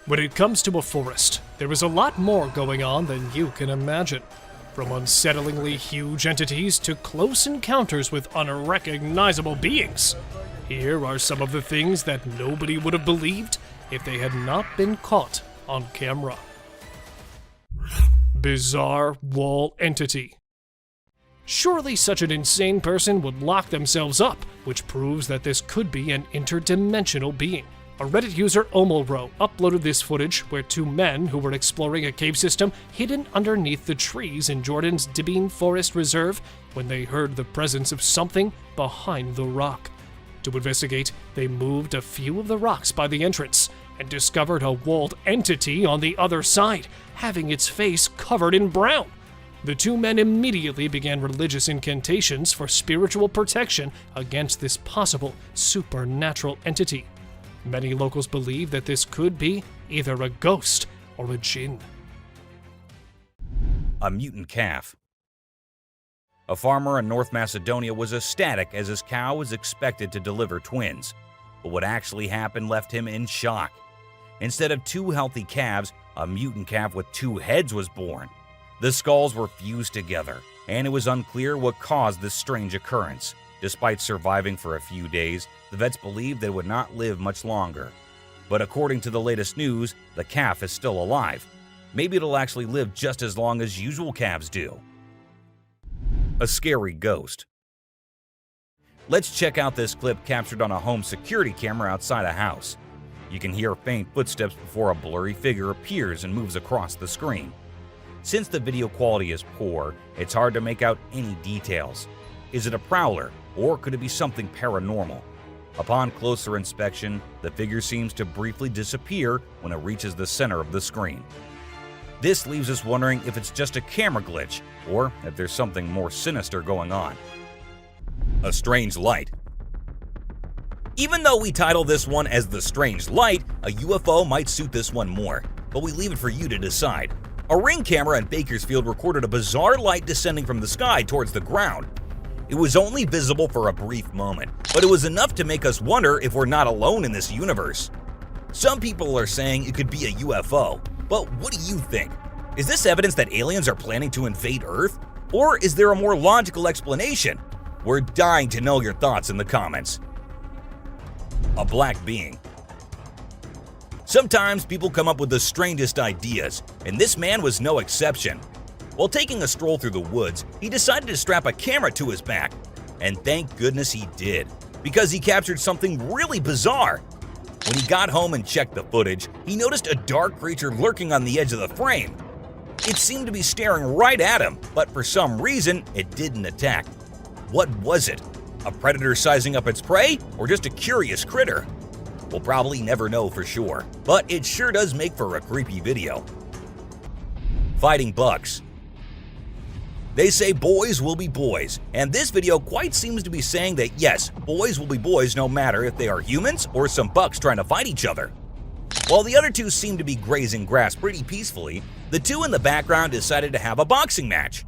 When it comes to a forest, there is a lot more going on than you can imagine. From unsettlingly huge entities to close encounters with unrecognizable beings. Here are some of the things that nobody would have believed if they had not been caught on camera. Bizarre wall entity. Surely such an insane person would lock themselves up, which proves that this could be an interdimensional being. A Reddit user, Omolro, uploaded this footage where two men who were exploring a cave system hidden underneath the trees in Jordan's Dibine Forest Reserve when they heard the presence of something behind the rock. To investigate, they moved a few of the rocks by the entrance and discovered a walled entity on the other side, having its face covered in brown. The two men immediately began religious incantations for spiritual protection against this possible supernatural entity. Many locals believe that this could be either a ghost or a jinn. A mutant calf. A farmer in North Macedonia was ecstatic as his cow was expected to deliver twins. But what actually happened left him in shock. Instead of two healthy calves, a mutant calf with two heads was born. The skulls were fused together, and it was unclear what caused this strange occurrence. Despite surviving for a few days, the vets believed they would not live much longer. But according to the latest news, the calf is still alive. Maybe it'll actually live just as long as usual calves do. A scary ghost. Let's check out this clip captured on a home security camera outside a house. You can hear faint footsteps before a blurry figure appears and moves across the screen. Since the video quality is poor, it's hard to make out any details. Is it a prowler, or could it be something paranormal? Upon closer inspection, the figure seems to briefly disappear when it reaches the center of the screen. This leaves us wondering if it's just a camera glitch, or if there's something more sinister going on. A strange light. Even though we title this one as The Strange Light, a UFO might suit this one more, but we leave it for you to decide. A Ring camera in Bakersfield recorded a bizarre light descending from the sky towards the ground. It was only visible for a brief moment, but it was enough to make us wonder if we're not alone in this universe. Some people are saying it could be a UFO, but what do you think? Is this evidence that aliens are planning to invade Earth? Or is there a more logical explanation? We're dying to know your thoughts in the comments. A black being. Sometimes people come up with the strangest ideas, and this man was no exception. While taking a stroll through the woods, he decided to strap a camera to his back. And thank goodness he did, because he captured something really bizarre. When he got home and checked the footage, he noticed a dark creature lurking on the edge of the frame. It seemed to be staring right at him, but for some reason, it didn't attack. What was it? A predator sizing up its prey, or just a curious critter? We'll probably never know for sure, but it sure does make for a creepy video. Fighting bucks. They say boys will be boys, and this video quite seems to be saying that yes, boys will be boys no matter if they are humans or some bucks trying to fight each other. While the other two seem to be grazing grass pretty peacefully, the two in the background decided to have a boxing match.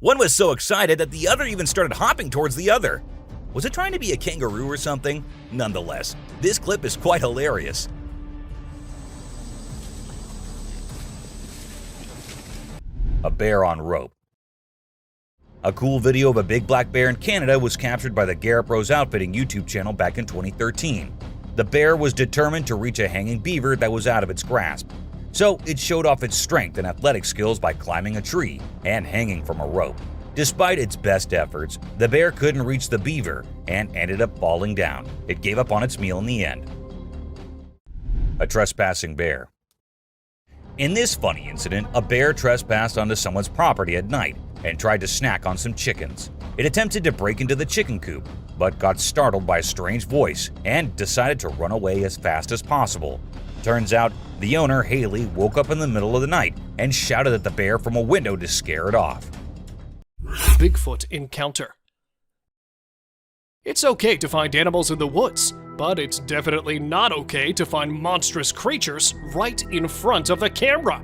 One was so excited that the other even started hopping towards the other. Was it trying to be a kangaroo or something? Nonetheless, this clip is quite hilarious. A bear on rope. A cool video of a big black bear in Canada was captured by the Garrett Rose Outfitting YouTube channel back in 2013. The bear was determined to reach a hanging beaver that was out of its grasp, so it showed off its strength and athletic skills by climbing a tree and hanging from a rope. Despite its best efforts, the bear couldn't reach the beaver and ended up falling down. It gave up on its meal in the end. A trespassing bear. In this funny incident, a bear trespassed onto someone's property at night and tried to snack on some chickens. It attempted to break into the chicken coop, but got startled by a strange voice and decided to run away as fast as possible. Turns out, the owner, Haley, woke up in the middle of the night and shouted at the bear from a window to scare it off. Bigfoot encounter. It's okay to find animals in the woods, but it's definitely not okay to find monstrous creatures right in front of the camera.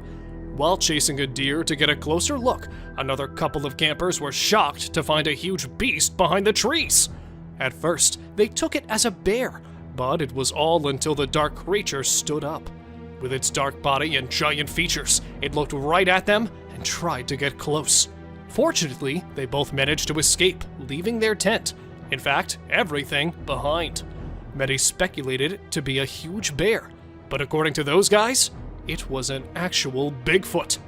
While chasing a deer to get a closer look, another couple of campers were shocked to find a huge beast behind the trees. At first, they took it as a bear, but it was all until the dark creature stood up. With its dark body and giant features, it looked right at them and tried to get close. Fortunately, they both managed to escape, leaving their tent. In fact, everything behind. Many speculated it to be a huge bear, but according to those guys, it was an actual Bigfoot.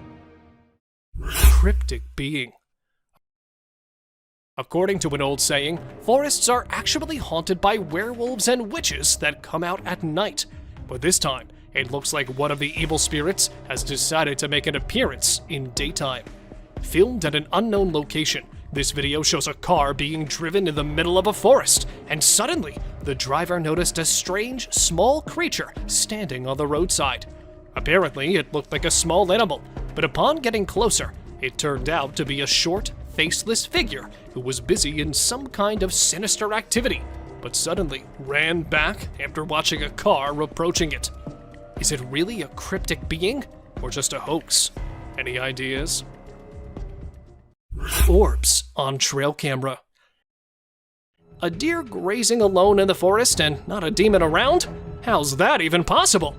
Cryptic being. According to an old saying, forests are actually haunted by werewolves and witches that come out at night. But this time, it looks like one of the evil spirits has decided to make an appearance in daytime. Filmed at an unknown location, this video shows a car being driven in the middle of a forest, and suddenly, the driver noticed a strange, small creature standing on the roadside. Apparently, it looked like a small animal, but upon getting closer, it turned out to be a short, faceless figure who was busy in some kind of sinister activity, but suddenly ran back after watching a car approaching it. Is it really a cryptic being, or just a hoax? Any ideas? Orbs on trail camera. A deer grazing alone in the forest and not a demon around? How's that even possible?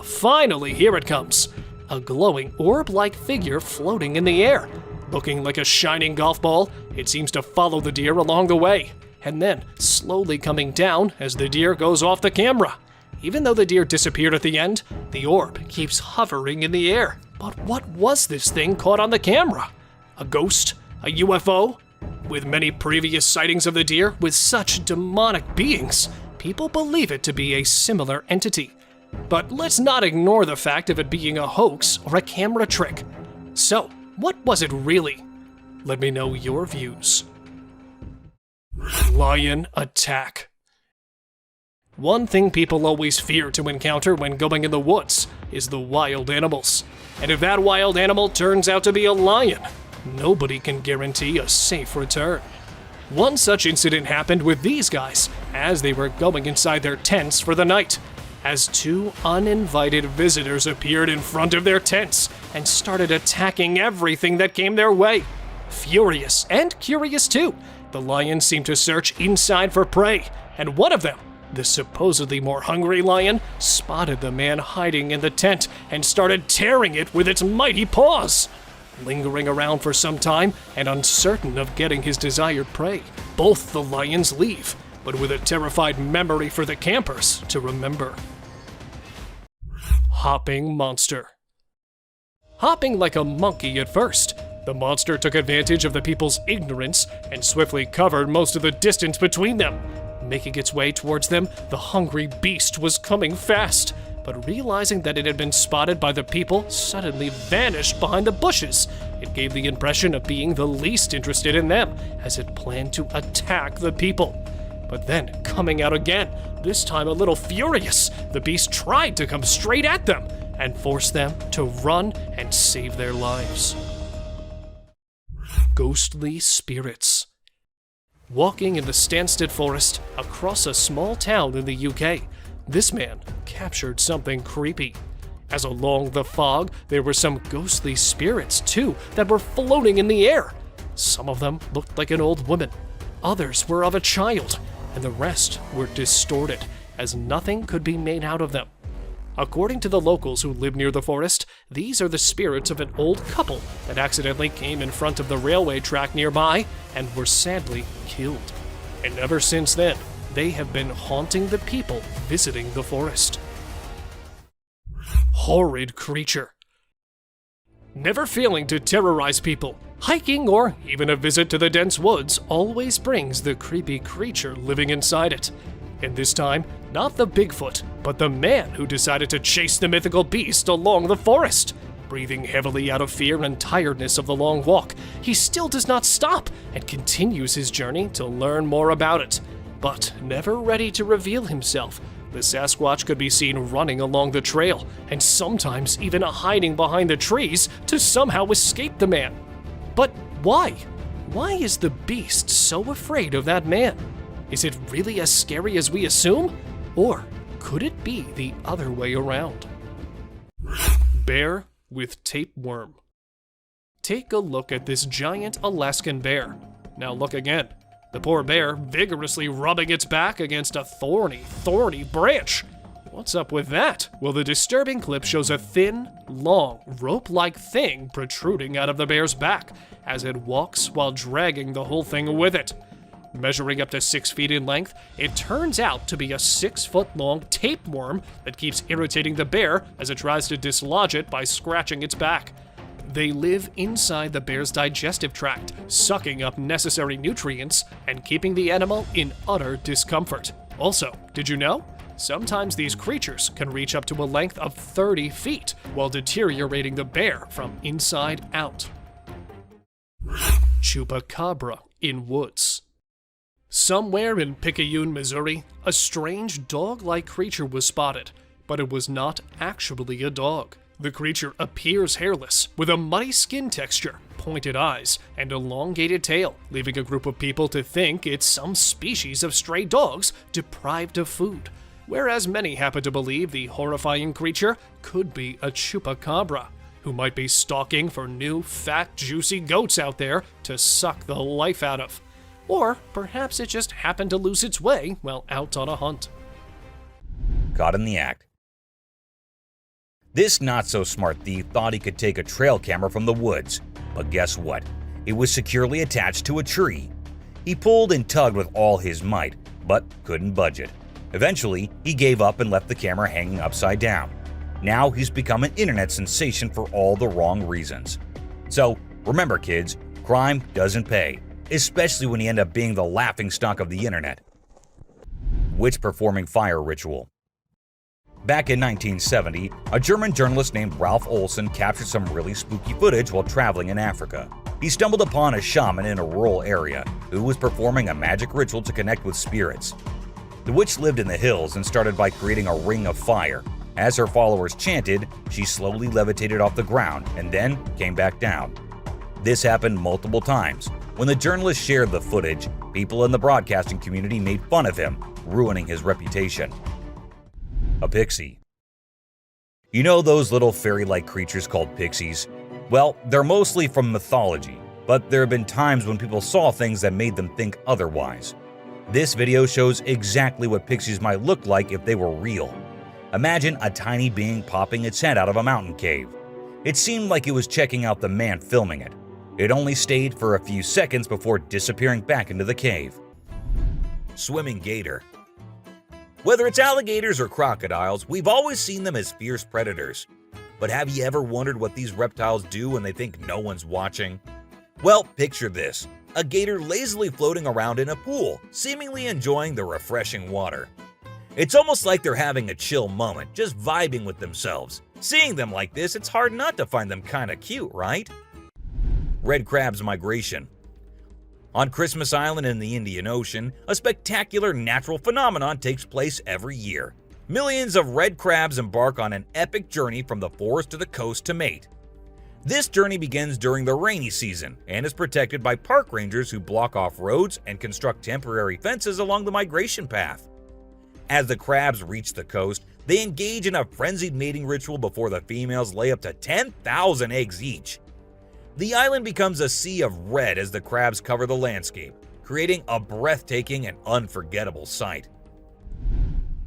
Finally, here it comes. A glowing orb-like figure floating in the air. Looking like a shining golf ball, it seems to follow the deer along the way, and then slowly coming down as the deer goes off the camera. Even though the deer disappeared at the end, the orb keeps hovering in the air. But what was this thing caught on the camera? A ghost? A UFO? With many previous sightings of the deer with such demonic beings, people believe it to be a similar entity. But let's not ignore the fact of it being a hoax or a camera trick. So, what was it really? Let me know your views. Lion attack. One thing people always fear to encounter when going in the woods is the wild animals. And if that wild animal turns out to be a lion, nobody can guarantee a safe return. One such incident happened with these guys as they were going inside their tents for the night, as two uninvited visitors appeared in front of their tents and started attacking everything that came their way. Furious and curious too, the lions seemed to search inside for prey, and one of them, the supposedly more hungry lion, spotted the man hiding in the tent and started tearing it with its mighty paws. Lingering around for some time and uncertain of getting his desired prey, both the lions leave, but with a terrified memory for the campers to remember. Hopping monster. Hopping like a monkey at first, the monster took advantage of the people's ignorance and swiftly covered most of the distance between them. Making its way towards them, the hungry beast was coming fast, but realizing that it had been spotted by the people, suddenly vanished behind the bushes. It gave the impression of being the least interested in them, as it planned to attack the people. But then, coming out again, this time a little furious, the beast tried to come straight at them and force them to run and save their lives. Ghostly spirits. Walking in the Stansted Forest across a small town in the UK, this man captured something creepy. As along the fog, there were some ghostly spirits too that were floating in the air. Some of them looked like an old woman, others were of a child, and the rest were distorted, as nothing could be made out of them. According to the locals who live near the forest, these are the spirits of an old couple that accidentally came in front of the railway track nearby and were sadly killed. And ever since then, they have been haunting the people visiting the forest. Horrid creature. Never failing to terrorize people, hiking or even a visit to the dense woods always brings the creepy creature living inside it. And this time, not the Bigfoot, but the man who decided to chase the mythical beast along the forest. Breathing heavily out of fear and tiredness of the long walk, he still does not stop and continues his journey to learn more about it. But never ready to reveal himself, the Sasquatch could be seen running along the trail, and sometimes even hiding behind the trees to somehow escape the man. But why? Why is the beast so afraid of that man? Is it really as scary as we assume? Or could it be the other way around? Bear with tapeworm. Take a look at this giant Alaskan bear. Now look again. The poor bear vigorously rubbing its back against a thorny branch. What's up with that? Well, the disturbing clip shows a thin, long, rope-like thing protruding out of the bear's back as it walks while dragging the whole thing with it. Measuring up to 6 feet in length, it turns out to be a 6-foot-long tapeworm that keeps irritating the bear as it tries to dislodge it by scratching its back. They live inside the bear's digestive tract, sucking up necessary nutrients and keeping the animal in utter discomfort. Also, did you know? Sometimes these creatures can reach up to a length of 30 feet while deteriorating the bear from inside out. Chupacabra in woods. Somewhere in Picayune, Missouri, a strange dog-like creature was spotted, but it was not actually a dog. The creature appears hairless, with a muddy skin texture, pointed eyes, and elongated tail, leaving a group of people to think it's some species of stray dogs deprived of food, whereas many happen to believe the horrifying creature could be a chupacabra, who might be stalking for new, fat, juicy goats out there to suck the life out of. Or perhaps it just happened to lose its way while out on a hunt. Caught in the act. This not-so-smart thief thought he could take a trail camera from the woods, but guess what? It was securely attached to a tree. He pulled and tugged with all his might, but couldn't budge it. Eventually, he gave up and left the camera hanging upside down. Now he's become an internet sensation for all the wrong reasons. So, remember kids, crime doesn't pay, especially when you end up being the laughingstock of the internet. Witch performing fire ritual. Back in 1970, a German journalist named Ralph Olsen captured some really spooky footage while traveling in Africa. He stumbled upon a shaman in a rural area who was performing a magic ritual to connect with spirits. The witch lived in the hills and started by creating a ring of fire. As her followers chanted, she slowly levitated off the ground and then came back down. This happened multiple times. When the journalist shared the footage, people in the broadcasting community made fun of him, ruining his reputation. A pixie. You know those little fairy-like creatures called pixies? Well, they're mostly from mythology, but there have been times when people saw things that made them think otherwise. This video shows exactly what pixies might look like if they were real. Imagine a tiny being popping its head out of a mountain cave. It seemed like it was checking out the man filming it. It only stayed for a few seconds before disappearing back into the cave. Swimming gator. Whether it's alligators or crocodiles, we've always seen them as fierce predators. But have you ever wondered what these reptiles do when they think no one's watching? Well, picture this. A gator lazily floating around in a pool, seemingly enjoying the refreshing water. It's almost like they're having a chill moment, just vibing with themselves. Seeing them like this, it's hard not to find them kinda cute, right? Red crab's migration. On Christmas Island in the Indian Ocean, a spectacular natural phenomenon takes place every year. Millions of red crabs embark on an epic journey from the forest to the coast to mate. This journey begins during the rainy season and is protected by park rangers who block off roads and construct temporary fences along the migration path. As the crabs reach the coast, they engage in a frenzied mating ritual before the females lay up to 10,000 eggs each. The island becomes a sea of red as the crabs cover the landscape, creating a breathtaking and unforgettable sight.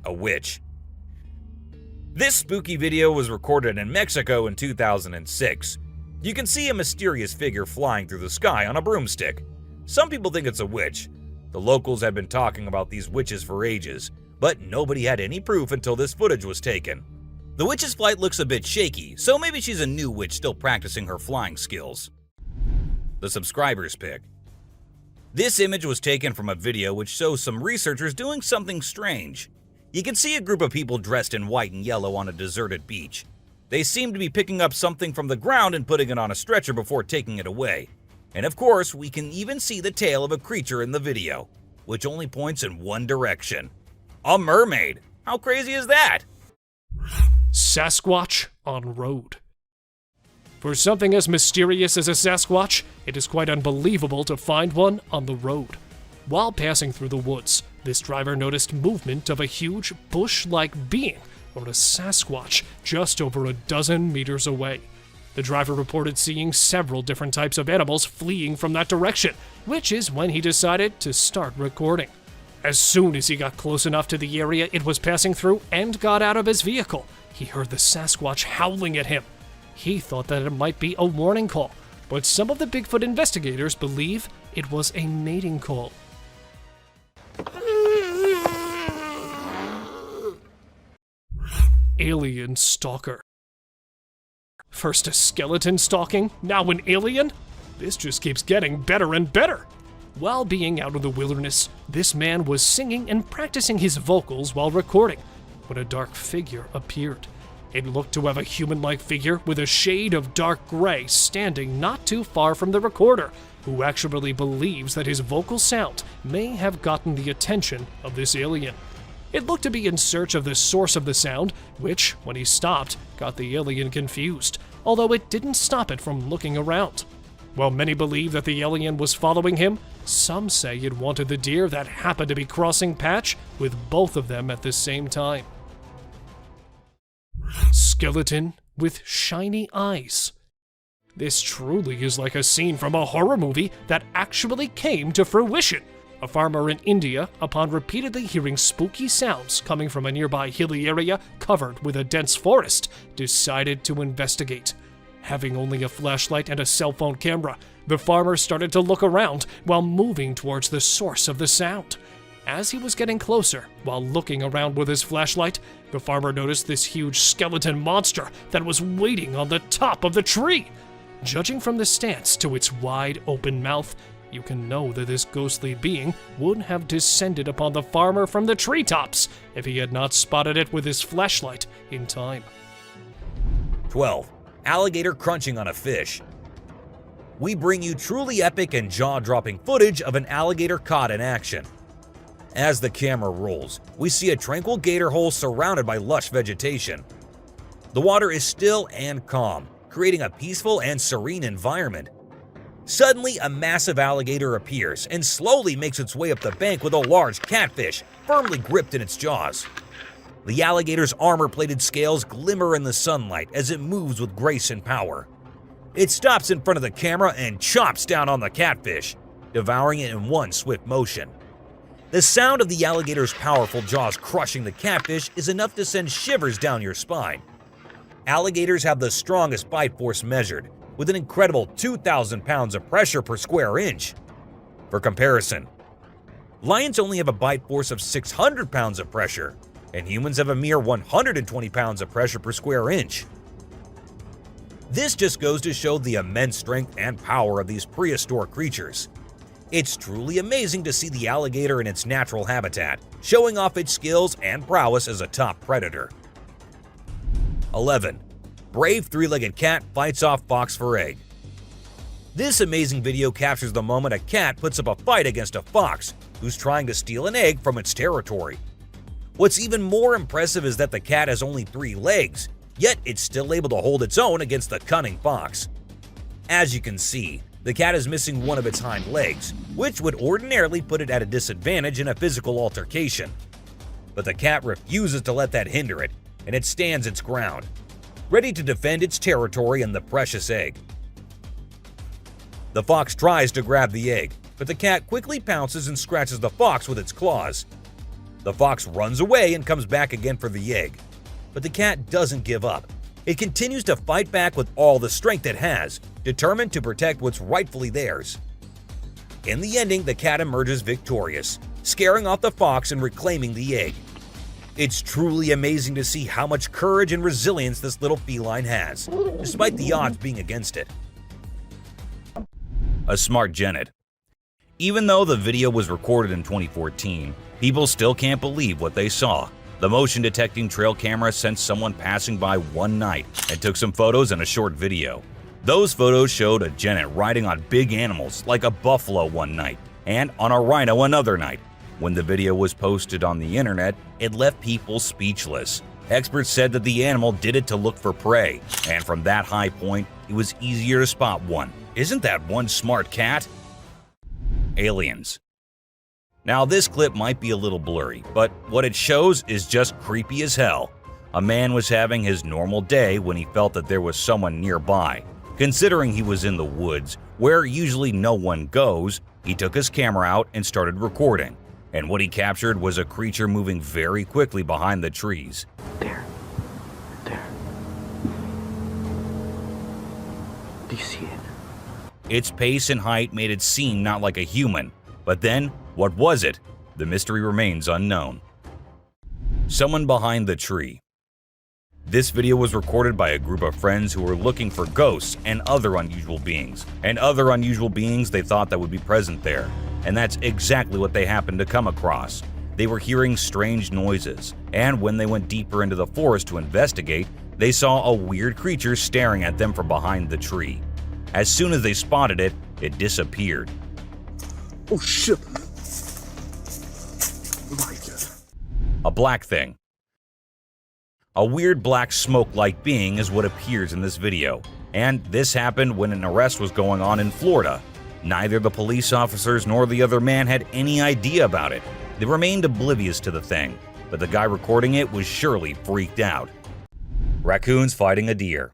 A witch. This spooky video was recorded in Mexico in 2006. You can see a mysterious figure flying through the sky on a broomstick. Some people think it's a witch. The locals have been talking about these witches for ages, but nobody had any proof until this footage was taken. The witch's flight looks a bit shaky, so maybe she's a new witch still practicing her flying skills. The subscriber's pick. This image was taken from a video which shows some researchers doing something strange. You can see a group of people dressed in white and yellow on a deserted beach. They seem to be picking up something from the ground and putting it on a stretcher before taking it away. And of course, we can even see the tail of a creature in the video, which only points in one direction. A mermaid! How crazy is that? Sasquatch on road. For something as mysterious as a Sasquatch, it is quite unbelievable to find one on the road. While passing through the woods, this driver noticed movement of a huge bush-like being, or a Sasquatch, just over a dozen meters away. The driver reported seeing several different types of animals fleeing from that direction, which is when he decided to start recording. As soon as he got close enough to the area it was passing through and got out of his vehicle, he heard the Sasquatch howling at him. He thought that it might be a warning call, but some of the Bigfoot investigators believe it was a mating call. Alien stalker. First a skeleton stalking, now an alien? This just keeps getting better and better. While being out in the wilderness, this man was singing and practicing his vocals while recording, when a dark figure appeared. It looked to have a human-like figure with a shade of dark gray standing not too far from the recorder, who actually believes that his vocal sound may have gotten the attention of this alien. It looked to be in search of the source of the sound, which, when he stopped, got the alien confused, although it didn't stop it from looking around. While many believe that the alien was following him, some say it wanted the deer that happened to be crossing patch with both of them at the same time. Skeleton with shiny eyes. This truly is like a scene from a horror movie that actually came to fruition. A farmer in India, upon repeatedly hearing spooky sounds coming from a nearby hilly area covered with a dense forest, decided to investigate. Having only a flashlight and a cell phone camera, the farmer started to look around while moving towards the source of the sound. As he was getting closer, while looking around with his flashlight, the farmer noticed this huge skeleton monster that was waiting on the top of the tree. Judging from the stance to its wide open mouth, you can know that this ghostly being would have descended upon the farmer from the treetops if he had not spotted it with his flashlight in time. 12. Alligator crunching on a fish. We bring you truly epic and jaw-dropping footage of an alligator caught in action. As the camera rolls, we see a tranquil gator hole surrounded by lush vegetation. The water is still and calm, creating a peaceful and serene environment. Suddenly, a massive alligator appears and slowly makes its way up the bank with a large catfish firmly gripped in its jaws. The alligator's armor-plated scales glimmer in the sunlight as it moves with grace and power. It stops in front of the camera and chomps down on the catfish, devouring it in one swift motion. The sound of the alligator's powerful jaws crushing the catfish is enough to send shivers down your spine. Alligators have the strongest bite force measured, with an incredible 2,000 pounds of pressure per square inch. For comparison, lions only have a bite force of 600 pounds of pressure, and humans have a mere 120 pounds of pressure per square inch. This just goes to show the immense strength and power of these prehistoric creatures. It's truly amazing to see the alligator in its natural habitat, showing off its skills and prowess as a top predator. 11. Brave three-legged cat fights off fox for egg. This amazing video captures the moment a cat puts up a fight against a fox who's trying to steal an egg from its territory. What's even more impressive is that the cat has only 3 legs, yet it's still able to hold its own against the cunning fox. As you can see, the cat is missing one of its hind legs, which would ordinarily put it at a disadvantage in a physical altercation. But the cat refuses to let that hinder it, and it stands its ground, ready to defend its territory and the precious egg. The fox tries to grab the egg, but the cat quickly pounces and scratches the fox with its claws. The fox runs away and comes back again for the egg, but the cat doesn't give up. It continues to fight back with all the strength it has, determined to protect what's rightfully theirs. In the ending, the cat emerges victorious, scaring off the fox and reclaiming the egg. It's truly amazing to see how much courage and resilience this little feline has, despite the odds being against it. A smart genet. Even though the video was recorded in 2014, people still can't believe what they saw. The motion-detecting trail camera sensed someone passing by one night and took some photos and a short video. Those photos showed a genet riding on big animals like a buffalo one night and on a rhino another night. When the video was posted on the internet, it left people speechless. Experts said that the animal did it to look for prey, and from that high point, it was easier to spot one. Isn't that one smart cat? Aliens. Now this clip might be a little blurry, but what it shows is just creepy as hell. A man was having his normal day when he felt that there was someone nearby. Considering he was in the woods, where usually no one goes, he took his camera out and started recording. and what he captured was a creature moving very quickly behind the trees. There. Do you see it? Its pace and height made it seem not like a human, but then, what was it? The mystery remains unknown. Someone behind the tree. This video was recorded by a group of friends who were looking for ghosts and other unusual beings, they thought that would be present there. And that's exactly what they happened to come across. They were hearing strange noises, and when they went deeper into the forest to investigate, they saw a weird creature staring at them from behind the tree. As soon as they spotted it, it disappeared. Oh shit! My God. A black thing. A weird black smoke-like being is what appears in this video, and this happened when an arrest was going on in Florida. Neither the police officers nor the other man had any idea about it. They remained oblivious to the thing, but the guy recording it was surely freaked out. Raccoons fighting a deer.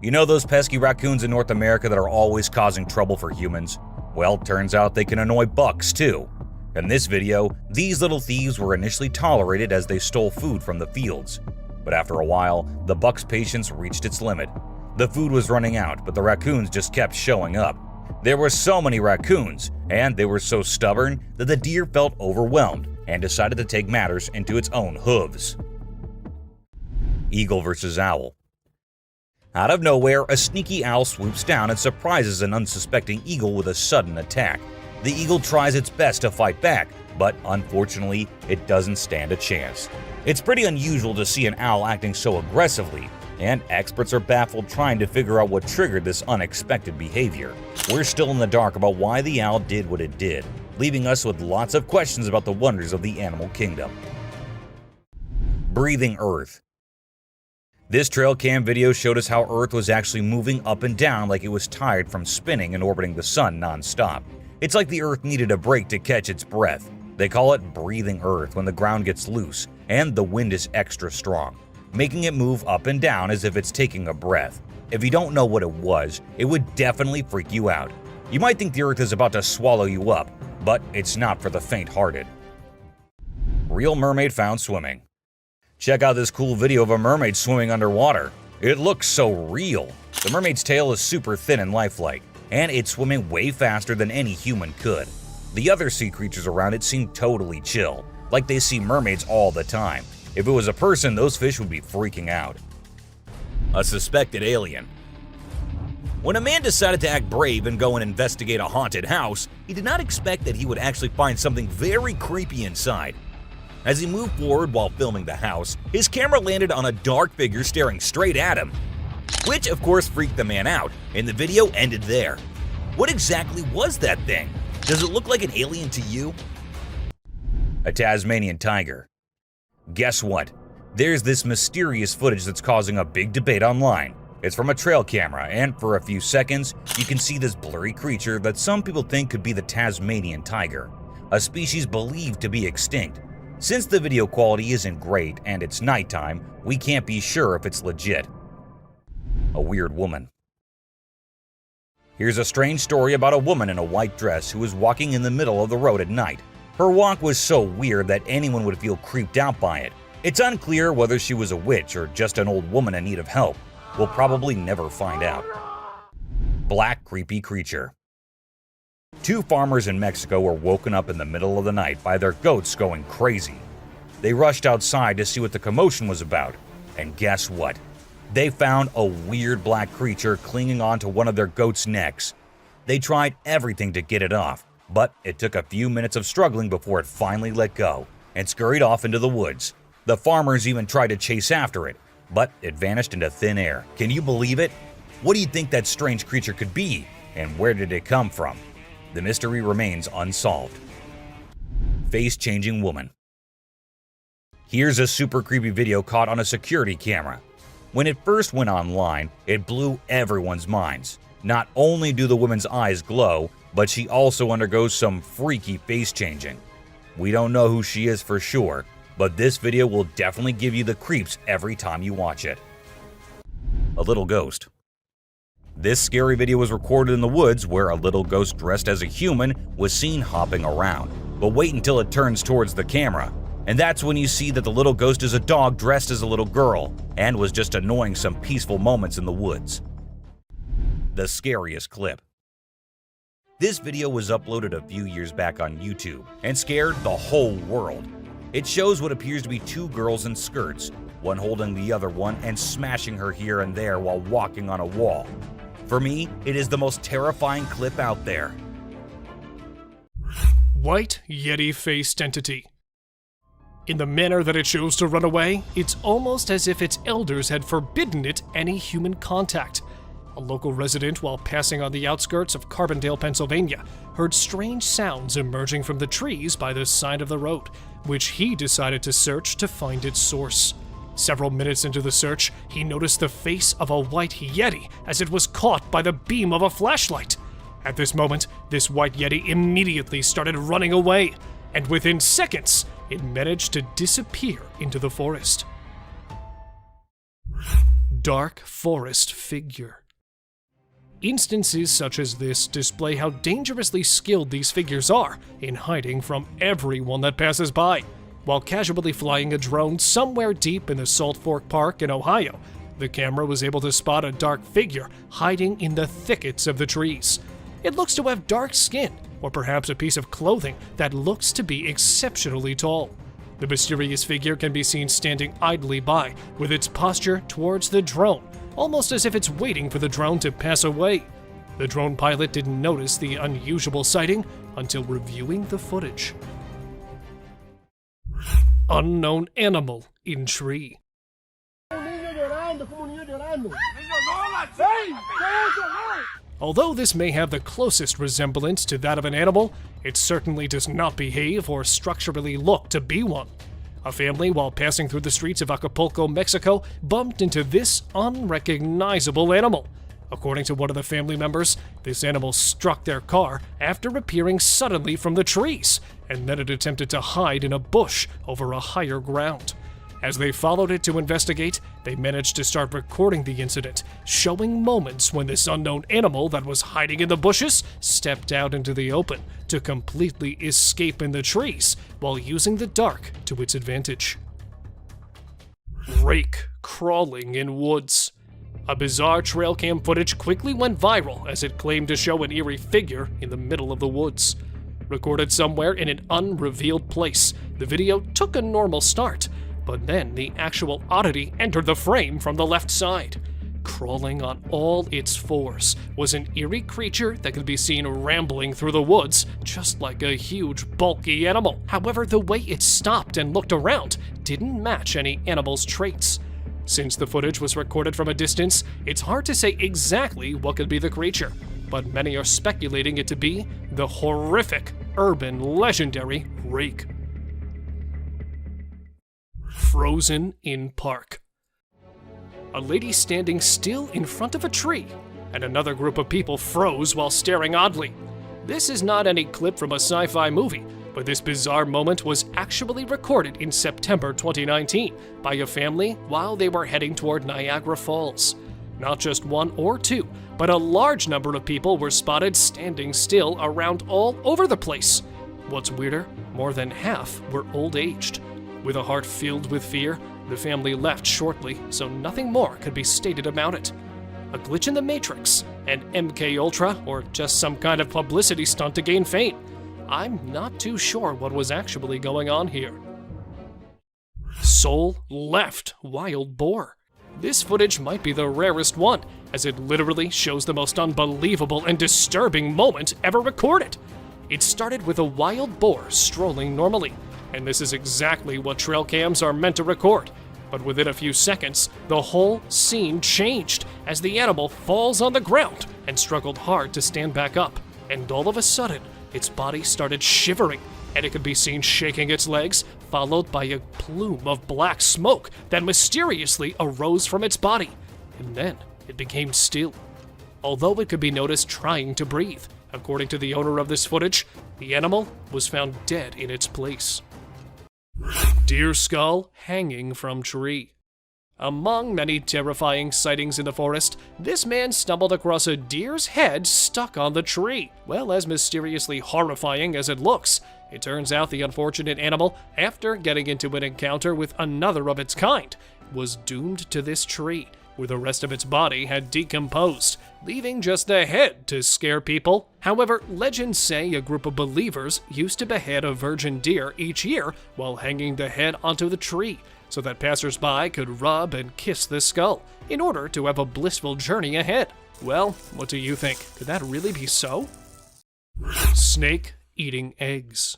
You know those pesky raccoons in North America that are always causing trouble for humans? Well, turns out they can annoy bucks too. In this video, these little thieves were initially tolerated as they stole food from the fields. But after a while, the buck's patience reached its limit. The food was running out, but the raccoons just kept showing up. There were so many raccoons, and they were so stubborn that the deer felt overwhelmed and decided to take matters into its own hooves. Eagle versus owl. Out of nowhere, a sneaky owl swoops down and surprises an unsuspecting eagle with a sudden attack. The eagle tries its best to fight back, but unfortunately, it doesn't stand a chance. It's pretty unusual to see an owl acting so aggressively, and experts are baffled trying to figure out what triggered this unexpected behavior. We're still in the dark about why the owl did what it did, leaving us with lots of questions about the wonders of the animal kingdom. Breathing Earth. This trail cam video showed us how Earth was actually moving up and down like it was tired from spinning and orbiting the sun non-stop. It's like the Earth needed a break to catch its breath. They call it breathing Earth when the ground gets loose and the wind is extra strong, making it move up and down as if it's taking a breath. If you don't know what it was, it would definitely freak you out. You might think the Earth is about to swallow you up, but it's not for the faint-hearted. Real mermaid found swimming. Check out this cool video of a mermaid swimming underwater. It looks so real. The mermaid's tail is super thin and lifelike, and it's swimming way faster than any human could. The other sea creatures around it seem totally chill, like they see mermaids all the time. If it was a person, those fish would be freaking out. A suspected alien. When a man decided to act brave and go and investigate a haunted house, he did not expect that he would actually find something very creepy inside. As he moved forward while filming the house, his camera landed on a dark figure staring straight at him, which of course freaked the man out, and the video ended there. What exactly was that thing? Does it look like an alien to you? A Tasmanian tiger. Guess what? There's this mysterious footage that's causing a big debate online. It's from a trail camera, and for a few seconds, you can see this blurry creature that some people think could be the Tasmanian tiger, a species believed to be extinct. Since the video quality isn't great and it's nighttime, we can't be sure if it's legit. A weird woman. Here's a strange story about a woman in a white dress who was walking in the middle of the road at night. Her walk was so weird that anyone would feel creeped out by it. It's unclear whether she was a witch or just an old woman in need of help. We'll probably never find out. Black creepy creature. Two farmers in Mexico were woken up in the middle of the night by their goats going crazy. They rushed outside to see what the commotion was about, and guess what? They found a weird black creature clinging onto one of their goats' necks. They tried everything to get it off, but it took a few minutes of struggling before it finally let go and scurried off into the woods. The farmers even tried to chase after it, but it vanished into thin air. Can you believe it? What do you think that strange creature could be, and where did it come from? The mystery remains unsolved. Face-changing woman. Here's a super creepy video caught on a security camera. When it first went online, it blew everyone's minds. Not only do the woman's eyes glow, but she also undergoes some freaky face-changing. We don't know who she is for sure, but this video will definitely give you the creeps every time you watch it. A little ghost. This scary video was recorded in the woods where a little ghost dressed as a human was seen hopping around. But wait until it turns towards the camera, and that's when you see that the little ghost is a dog dressed as a little girl and was just annoying some peaceful moments in the woods. The scariest clip. This video was uploaded a few years back on YouTube and scared the whole world. It shows what appears to be two girls in skirts, one holding the other one and smashing her here and there while walking on a wall. For me, it is the most terrifying clip out there. White Yeti-faced entity. In the manner that it chose to run away, it's almost as if its elders had forbidden it any human contact. A local resident, while passing on the outskirts of Carbondale, Pennsylvania, heard strange sounds emerging from the trees by the side of the road, which he decided to search to find its source. Several minutes into the search, he noticed the face of a white Yeti as it was caught by the beam of a flashlight. At this moment, this white Yeti immediately started running away, and within seconds, it managed to disappear into the forest. Dark forest figure. Instances such as this display how dangerously skilled these figures are in hiding from everyone that passes by. While casually flying a drone somewhere deep in the Salt Fork Park in Ohio, the camera was able to spot a dark figure hiding in the thickets of the trees. It looks to have dark skin, or perhaps a piece of clothing that looks to be exceptionally tall. The mysterious figure can be seen standing idly by, with its posture towards the drone, almost as if it's waiting for the drone to pass away. The drone pilot didn't notice the unusual sighting until reviewing the footage. Unknown animal in tree. Although this may have the closest resemblance to that of an animal, it certainly does not behave or structurally look to be one. A family, while passing through the streets of Acapulco, Mexico, bumped into this unrecognizable animal. According to one of the family members, this animal struck their car after appearing suddenly from the trees, and then it attempted to hide in a bush over a higher ground. As they followed it to investigate, they managed to start recording the incident, showing moments when this unknown animal that was hiding in the bushes stepped out into the open to completely escape in the trees while using the dark to its advantage. Rake crawling in woods. A bizarre trail cam footage quickly went viral as it claimed to show an eerie figure in the middle of the woods. Recorded somewhere in an unrevealed place, the video took a normal start, but then the actual oddity entered the frame from the left side. Crawling on all its fours was an eerie creature that could be seen rambling through the woods, just like a huge, bulky animal. However, the way it stopped and looked around didn't match any animal's traits. Since the footage was recorded from a distance, it's hard to say exactly what could be the creature, but many are speculating it to be the horrific, urban, legendary Rake. Frozen in park. A lady standing still in front of a tree, and another group of people froze while staring oddly. This is not any clip from a sci-fi movie, but this bizarre moment was actually recorded in September 2019 by a family while they were heading toward Niagara Falls. Not just one or two, but a large number of people were spotted standing still around all over the place. What's weirder, more than half were old-aged. With a heart filled with fear, the family left shortly, so nothing more could be stated about it. A glitch in the Matrix, an MK Ultra, or just some kind of publicity stunt to gain fame. I'm not too sure what was actually going on here. Soul left wild boar. This footage might be the rarest one, as it literally shows the most unbelievable and disturbing moment ever recorded. It started with a wild boar strolling normally, and this is exactly what trail cams are meant to record. But within a few seconds, the whole scene changed as the animal falls on the ground and struggled hard to stand back up. And all of a sudden, its body started shivering, and it could be seen shaking its legs, followed by a plume of black smoke that mysteriously arose from its body. And then it became still, although it could be noticed trying to breathe. According to the owner of this footage, the animal was found dead in its place. Deer skull hanging from tree. Among many terrifying sightings in the forest, this man stumbled across a deer's head stuck on the tree. Well, as mysteriously horrifying as it looks, It turns out the unfortunate animal, after getting into an encounter with another of its kind, was doomed to this tree, where the rest of its body had decomposed, leaving just the head to scare people. However, legends say a group of believers used to behead a virgin deer each year while hanging the head onto the tree, so that passersby could rub and kiss the skull, in order to have a blissful journey ahead. Well, what do you think? Could that really be so? Snake eating eggs.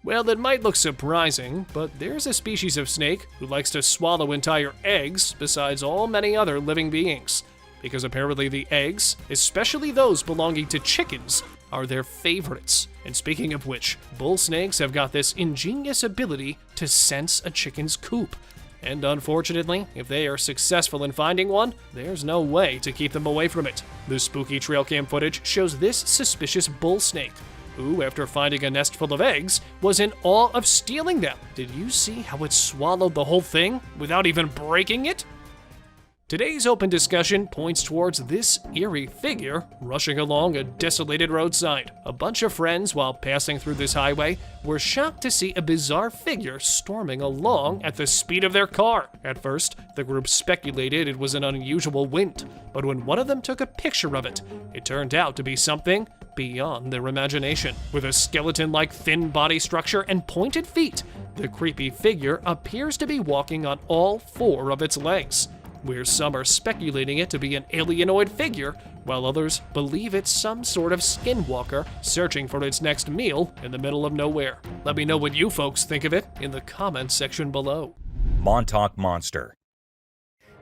Well, that might look surprising, but there's a species of snake who likes to swallow entire eggs besides all many other living beings, because apparently the eggs, especially those belonging to chickens, are their favorites. And speaking of which, bull snakes have got this ingenious ability to sense a chicken's coop. And unfortunately, if they are successful in finding one, there's no way to keep them away from it. The spooky trail cam footage shows this suspicious bull snake, who, after finding a nest full of eggs, was in awe of stealing them. Did you see how it swallowed the whole thing without even breaking it? Today's open discussion points towards this eerie figure rushing along a desolated roadside. A bunch of friends, while passing through this highway, were shocked to see a bizarre figure storming along at the speed of their car. At first, the group speculated it was an unusual wind, but when one of them took a picture of it, it turned out to be something beyond their imagination. With a skeleton-like thin body structure and pointed feet, the creepy figure appears to be walking on all four of its legs, where some are speculating it to be an alienoid figure, while others believe it's some sort of skinwalker searching for its next meal in the middle of nowhere. Let me know what you folks think of it in the comments section below. Montauk Monster.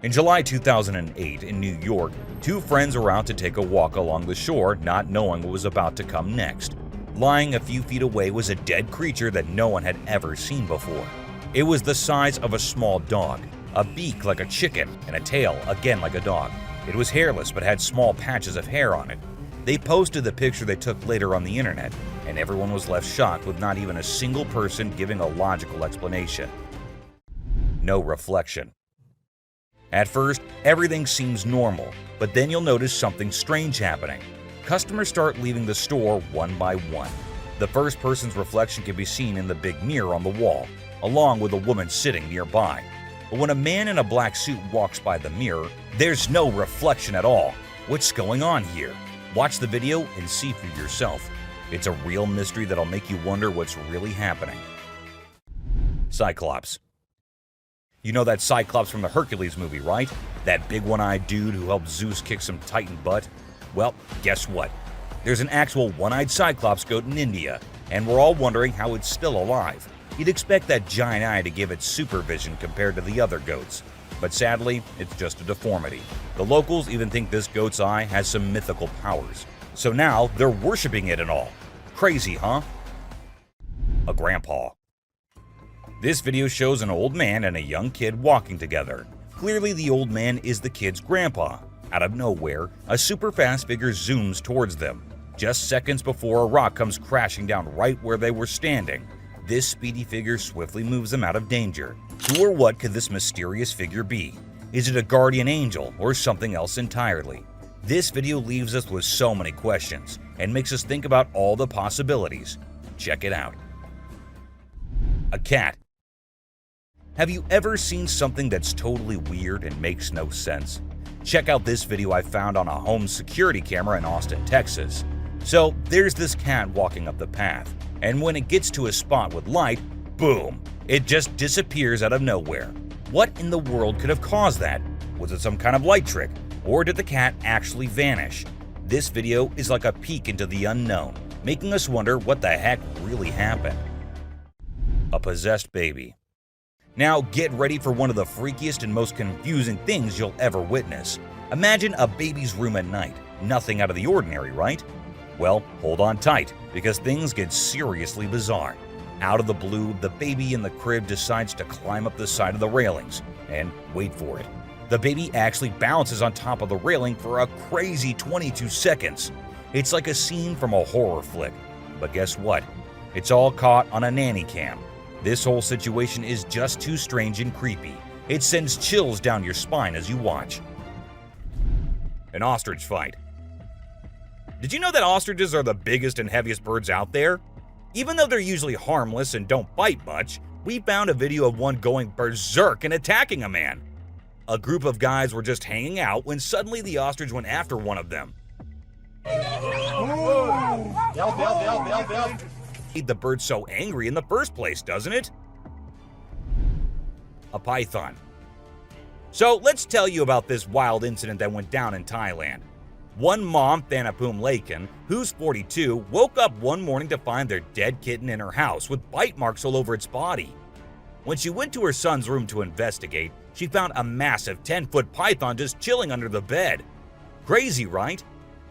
In July 2008 in New York, two friends were out to take a walk along the shore, not knowing what was about to come next. Lying a few feet away was a dead creature that no one had ever seen before. It was the size of a small dog, a beak like a chicken, and a tail again like a dog. It was hairless but had small patches of hair on it. They posted the picture they took later on the internet, and everyone was left shocked with not even a single person giving a logical explanation. No reflection. At first, everything seems normal, but then you'll notice something strange happening. Customers start leaving the store one by one. The first person's reflection can be seen in the big mirror on the wall, along with a woman sitting nearby. But when a man in a black suit walks by the mirror, there's no reflection at all. What's going on here? Watch the video and see for yourself. It's a real mystery that'll make you wonder what's really happening. Cyclops. You know that Cyclops from the Hercules movie, right? That big one-eyed dude who helped Zeus kick some Titan butt? Well, guess what? There's an actual one-eyed Cyclops goat in India, and we're all wondering how it's still alive. You'd expect that giant eye to give it supervision compared to the other goats, but sadly, it's just a deformity. The locals even think this goat's eye has some mythical powers, so now they're worshipping it and all. Crazy, huh? A grandpa. This video shows an old man and a young kid walking together. Clearly, the old man is the kid's grandpa. Out of nowhere, a super fast figure zooms towards them, just seconds before a rock comes crashing down right where they were standing. This speedy figure swiftly moves them out of danger. Who or what could this mysterious figure be? Is it a guardian angel or something else entirely? This video leaves us with so many questions and makes us think about all the possibilities. Check it out. A cat. Have you ever seen something that's totally weird and makes no sense? Check out this video I found on a home security camera in Austin, Texas. So there's this cat walking up the path, and when it gets to a spot with light, boom, it just disappears out of nowhere. What in the world could have caused that? Was it some kind of light trick, or did the cat actually vanish? This video is like a peek into the unknown, making us wonder what the heck really happened. A possessed baby. Now get ready for one of the freakiest and most confusing things you'll ever witness. Imagine a baby's room at night. Nothing out of the ordinary, right? Well, hold on tight, because things get seriously bizarre. Out of the blue, the baby in the crib decides to climb up the side of the railings, and wait for it. The baby actually bounces on top of the railing for a crazy 22 seconds. It's like a scene from a horror flick. But guess what? It's all caught on a nanny cam. This whole situation is just too strange and creepy. It sends chills down your spine as you watch. An ostrich fight. Did you know that ostriches are the biggest and heaviest birds out there? Even though they're usually harmless and don't bite much, we found a video of one going berserk and attacking a man. A group of guys were just hanging out when suddenly the ostrich went after one of them. Made the bird so angry in the first place, doesn't it? A python. So let's tell you about this wild incident that went down in Thailand. One mom, Thanapum Laken, who's 42, woke up one morning to find their dead kitten in her house with bite marks all over its body. When she went to her son's room to investigate, she found a massive 10-foot python just chilling under the bed. Crazy, right?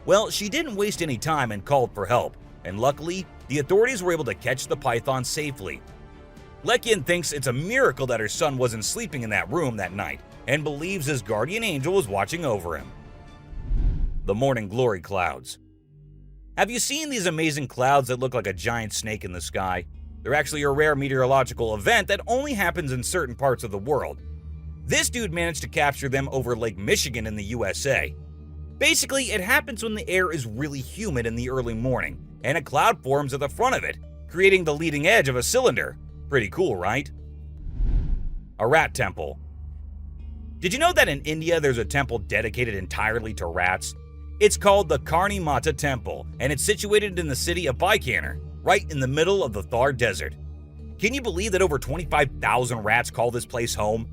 Well, she didn't waste any time and called for help, and luckily, the authorities were able to catch the python safely. Lekin thinks it's a miracle that her son wasn't sleeping in that room that night, and believes his guardian angel was watching over him. The morning glory clouds. Have you seen these amazing clouds that look like a giant snake in the sky? They're actually a rare meteorological event that only happens in certain parts of the world. This dude managed to capture them over Lake Michigan in the USA. Basically, it happens when the air is really humid in the early morning, and a cloud forms at the front of it, creating the leading edge of a cylinder. Pretty cool, right? A rat temple. Did you know that in India there's a temple dedicated entirely to rats? It's called the Karni Mata Temple, and it's situated in the city of Bikaner, right in the middle of the Thar Desert. Can you believe that over 25,000 rats call this place home?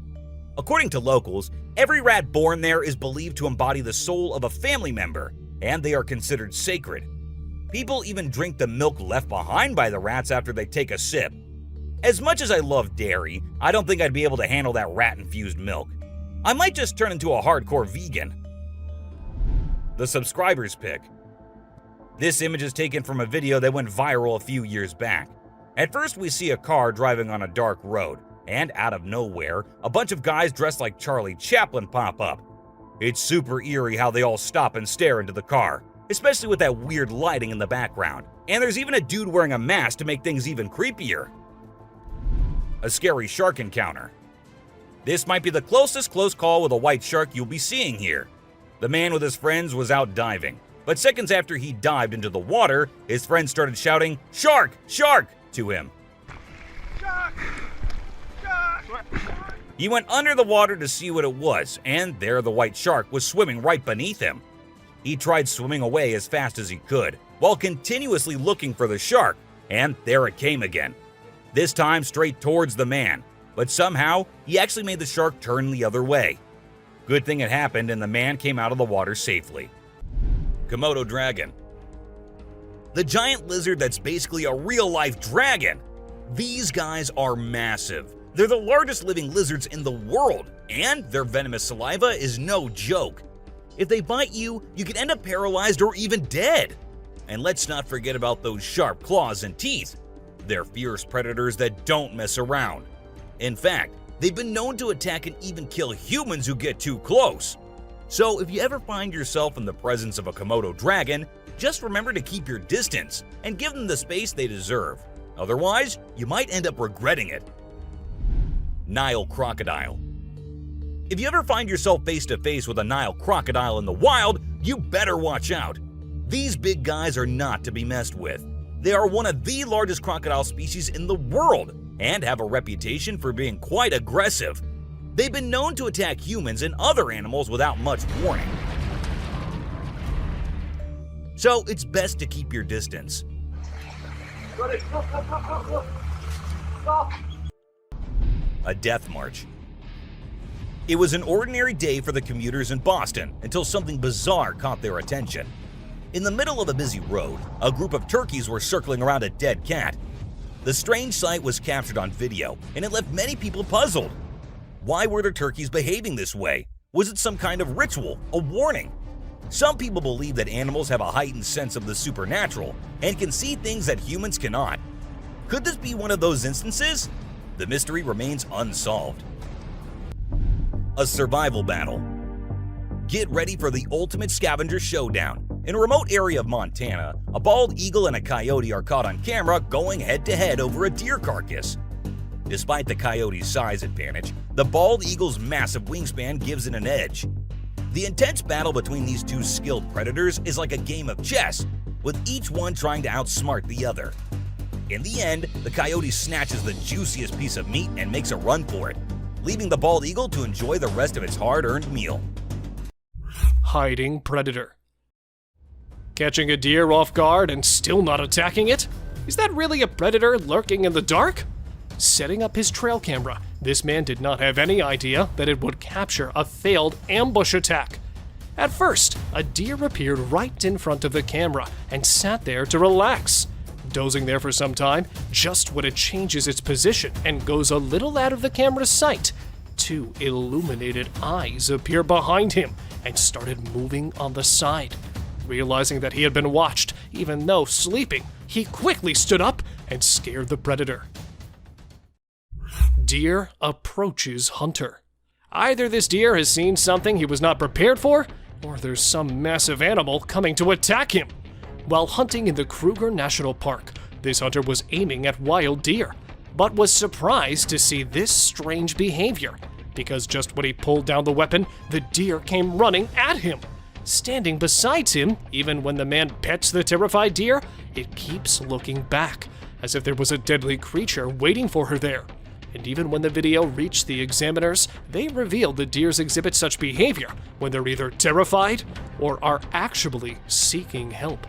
According to locals, every rat born there is believed to embody the soul of a family member, and they are considered sacred. People even drink the milk left behind by the rats after they take a sip. As much as I love dairy, I don't think I'd be able to handle that rat-infused milk. I might just turn into a hardcore vegan. The subscriber's pick. This image is taken from a video that went viral a few years back. At first, we see a car driving on a dark road, and out of nowhere, a bunch of guys dressed like Charlie Chaplin pop up. It's super eerie how they all stop and stare into the car, especially with that weird lighting in the background. And there's even a dude wearing a mask to make things even creepier. A scary shark encounter. This might be the closest close call with a white shark you'll be seeing here. The man with his friends was out diving, but seconds after he dived into the water, his friends started shouting, "Shark! Shark!" to him. Shark! Shark! He went under the water to see what it was, and there the white shark was swimming right beneath him. He tried swimming away as fast as he could, while continuously looking for the shark, and there it came again. This time straight towards the man, but somehow he actually made the shark turn the other way. Good thing it happened and the man came out of the water safely. Komodo dragon. The giant lizard that's basically a real-life dragon. These guys are massive. They're the largest living lizards in the world, and their venomous saliva is no joke. If they bite you, you could end up paralyzed or even dead. And let's not forget about those sharp claws and teeth. They're fierce predators that don't mess around. In fact, they've been known to attack and even kill humans who get too close. So if you ever find yourself in the presence of a Komodo dragon, just remember to keep your distance and give them the space they deserve. Otherwise, you might end up regretting it. Nile crocodile. If you ever find yourself face to face with a Nile crocodile in the wild, you better watch out. These big guys are not to be messed with. They are one of the largest crocodile species in the world and have a reputation for being quite aggressive. They've been known to attack humans and other animals without much warning. So it's best to keep your distance. A death march. It was an ordinary day for the commuters in Boston until something bizarre caught their attention. In the middle of a busy road, a group of turkeys were circling around a dead cat. The strange sight was captured on video, and it left many people puzzled. Why were the turkeys behaving this way? Was it some kind of ritual, a warning? Some people believe that animals have a heightened sense of the supernatural and can see things that humans cannot. Could this be one of those instances? The mystery remains unsolved. A survival battle. Get ready for the ultimate scavenger showdown. In a remote area of Montana, a bald eagle and a coyote are caught on camera going head-to-head over a deer carcass. Despite the coyote's size advantage, the bald eagle's massive wingspan gives it an edge. The intense battle between these two skilled predators is like a game of chess, with each one trying to outsmart the other. In the end, the coyote snatches the juiciest piece of meat and makes a run for it, leaving the bald eagle to enjoy the rest of its hard-earned meal. Hiding predator. Catching a deer off guard and still not attacking it? Is that really a predator lurking in the dark? Setting up his trail camera, this man did not have any idea that it would capture a failed ambush attack. At first, a deer appeared right in front of the camera and sat there to relax. Dozing there for some time, just when it changes its position and goes a little out of the camera's sight, two illuminated eyes appear behind him and started moving on the side. Realizing that he had been watched, even though sleeping, he quickly stood up and scared the predator. Deer approaches hunter. Either this deer has seen something he was not prepared for, or there's some massive animal coming to attack him. While hunting in the Kruger National Park, this hunter was aiming at wild deer, but was surprised to see this strange behavior, because just when he pulled down the weapon, the deer came running at him. Standing beside him, even when the man pets the terrified deer, it keeps looking back, as if there was a deadly creature waiting for her there. And even when the video reached the examiners, they revealed the deers exhibit such behavior when they're either terrified or are actually seeking help.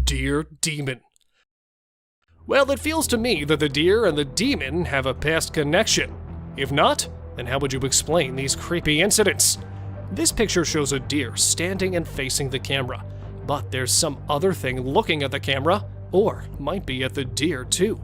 Deer demon. Well, it feels to me that the deer and the demon have a past connection. If not, then how would you explain these creepy incidents? This picture shows a deer standing and facing the camera, but there's some other thing looking at the camera, or might be at the deer too.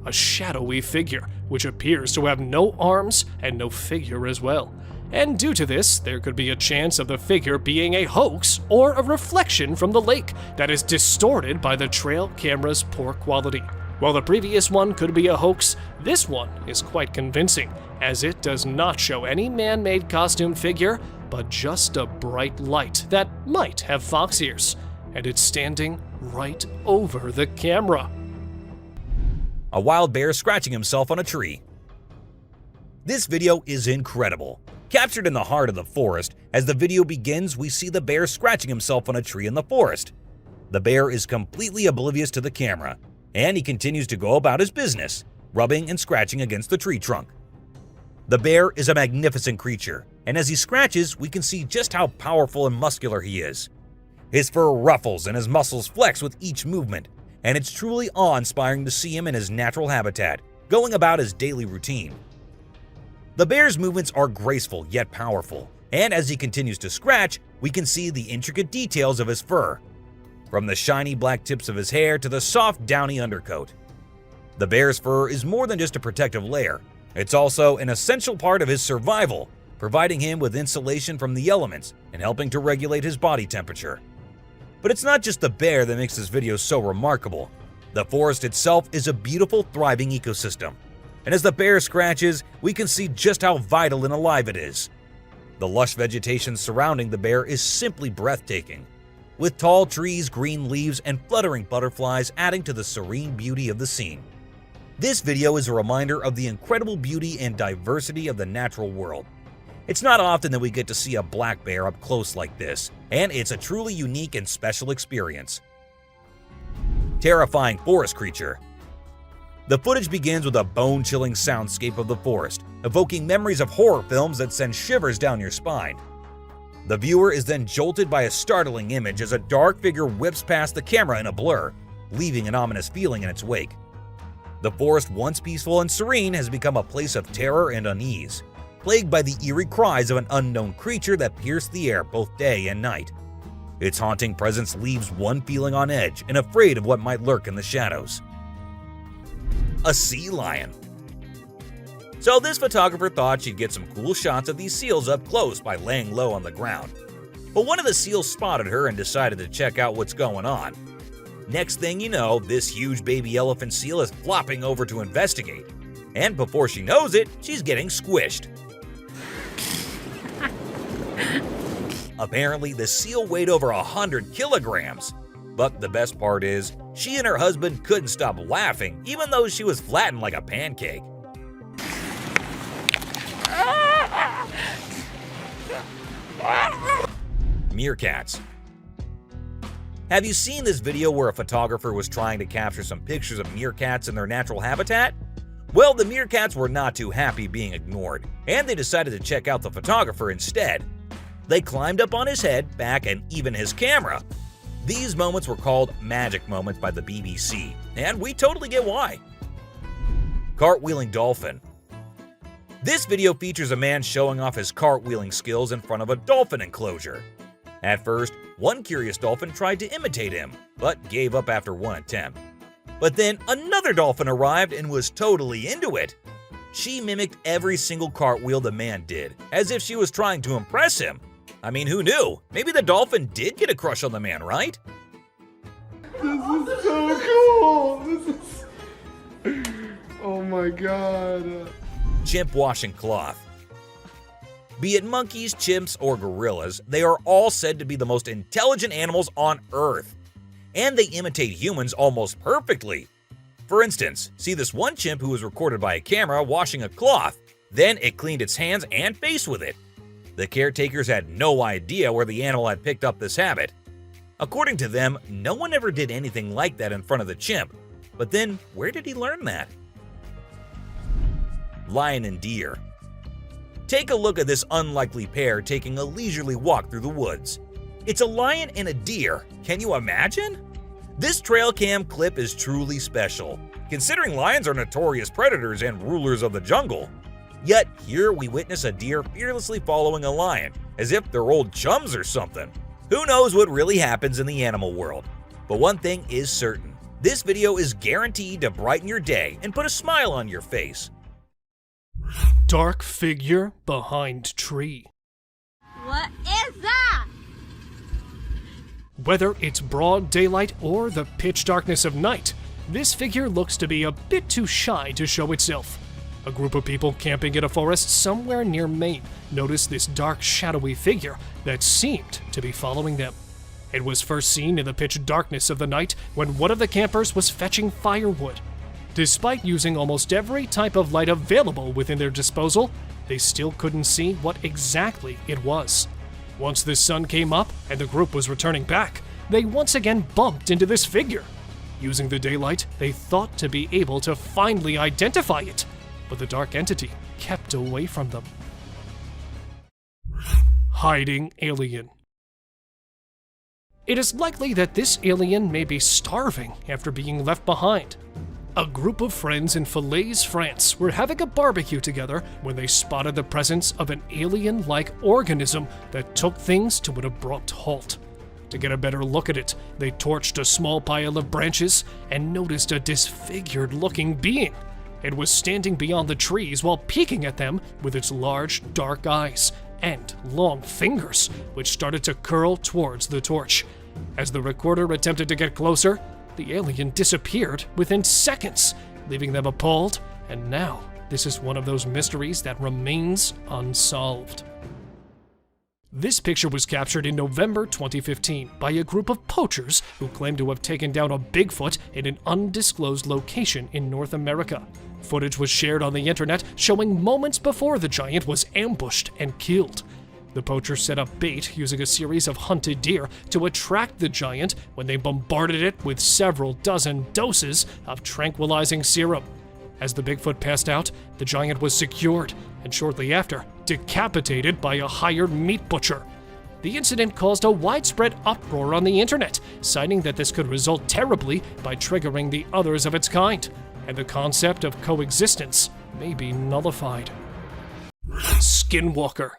A shadowy figure, which appears to have no arms and no figure as well. And due to this, there could be a chance of the figure being a hoax or a reflection from the lake that is distorted by the trail camera's poor quality. While the previous one could be a hoax, this one is quite convincing, as it does not show any man-made costume figure, but just a bright light that might have fox ears, and it's standing right over the camera. A wild bear scratching himself on a tree. This video is incredible. Captured in the heart of the forest, as the video begins, we see the bear scratching himself on a tree in the forest. The bear is completely oblivious to the camera, and he continues to go about his business, rubbing and scratching against the tree trunk. The bear is a magnificent creature, and as he scratches, we can see just how powerful and muscular he is. His fur ruffles and his muscles flex with each movement, and it's truly awe-inspiring to see him in his natural habitat, going about his daily routine. The bear's movements are graceful yet powerful, and as he continues to scratch, we can see the intricate details of his fur, from the shiny black tips of his hair to the soft downy undercoat. The bear's fur is more than just a protective layer, it's also an essential part of his survival, providing him with insulation from the elements and helping to regulate his body temperature. But it's not just the bear that makes this video so remarkable. The forest itself is a beautiful, thriving ecosystem. And as the bear scratches, we can see just how vital and alive it is. The lush vegetation surrounding the bear is simply breathtaking, with tall trees, green leaves, and fluttering butterflies adding to the serene beauty of the scene. This video is a reminder of the incredible beauty and diversity of the natural world. It's not often that we get to see a black bear up close like this, and it's a truly unique and special experience. Terrifying forest creature. The footage begins with a bone-chilling soundscape of the forest, evoking memories of horror films that send shivers down your spine. The viewer is then jolted by a startling image as a dark figure whips past the camera in a blur, leaving an ominous feeling in its wake. The forest, once peaceful and serene, has become a place of terror and unease, plagued by the eerie cries of an unknown creature that pierce the air both day and night. Its haunting presence leaves one feeling on edge and afraid of what might lurk in the shadows. A sea lion. So this photographer thought she'd get some cool shots of these seals up close by laying low on the ground. But one of the seals spotted her and decided to check out what's going on. Next thing you know, this huge baby elephant seal is flopping over to investigate. And before she knows it, she's getting squished. Apparently, the seal weighed over 100 kilograms. But the best part is, she and her husband couldn't stop laughing, even though she was flattened like a pancake. Meerkats. Have you seen this video where a photographer was trying to capture some pictures of meerkats in their natural habitat? Well, the meerkats were not too happy being ignored, and they decided to check out the photographer instead. They climbed up on his head, back, and even his camera. These moments were called magic moments by the BBC, and we totally get why. Cartwheeling dolphin. This video features a man showing off his cartwheeling skills in front of a dolphin enclosure. At first, one curious dolphin tried to imitate him, but gave up after one attempt. But then another dolphin arrived and was totally into it. She mimicked every single cartwheel the man did, as if she was trying to impress him. I mean, who knew? Maybe the dolphin did get a crush on the man, right? This is so cool. This is... Oh my god. Chimp washing cloth. Be it monkeys, chimps, or gorillas, they are all said to be the most intelligent animals on Earth. And they imitate humans almost perfectly. For instance, see this one chimp who was recorded by a camera washing a cloth. Then it cleaned its hands and face with it. The caretakers had no idea where the animal had picked up this habit. According to them, no one ever did anything like that in front of the chimp. But then, where did he learn that? Lion and deer. Take a look at this unlikely pair taking a leisurely walk through the woods. It's a lion and a deer. Can you imagine? This trail cam clip is truly special, considering lions are notorious predators and rulers of the jungle. Yet here we witness a deer fearlessly following a lion, as if they're old chums or something. Who knows what really happens in the animal world? But one thing is certain, this video is guaranteed to brighten your day and put a smile on your face. Dark figure behind tree. What is that? Whether it's broad daylight or the pitch darkness of night, this figure looks to be a bit too shy to show itself. A group of people camping in a forest somewhere near Maine noticed this dark, shadowy figure that seemed to be following them. It was first seen in the pitch darkness of the night when one of the campers was fetching firewood. Despite using almost every type of light available within their disposal, they still couldn't see what exactly it was. Once the sun came up and the group was returning back, they once again bumped into this figure. Using the daylight, they thought to be able to finally identify it, but the dark entity kept away from them. Hiding alien. It is likely that this alien may be starving after being left behind. A group of friends in Falaise, France were having a barbecue together when they spotted the presence of an alien-like organism that took things to an abrupt halt. To get a better look at it, they torched a small pile of branches and noticed a disfigured-looking being. It was standing beyond the trees while peeking at them with its large, dark eyes and long fingers, which started to curl towards the torch. As the recorder attempted to get closer, the alien disappeared within seconds, leaving them appalled, and now this is one of those mysteries that remains unsolved. This picture was captured in November 2015 by a group of poachers who claimed to have taken down a Bigfoot in an undisclosed location in North America. Footage was shared on the internet showing moments before the giant was ambushed and killed. The poachers set up bait using a series of hunted deer to attract the giant when they bombarded it with several dozen doses of tranquilizing serum. As the Bigfoot passed out, the giant was secured and shortly after, decapitated by a hired meat butcher. The incident caused a widespread uproar on the internet, citing that this could result terribly by triggering the others of its kind, and the concept of coexistence may be nullified. Skinwalker.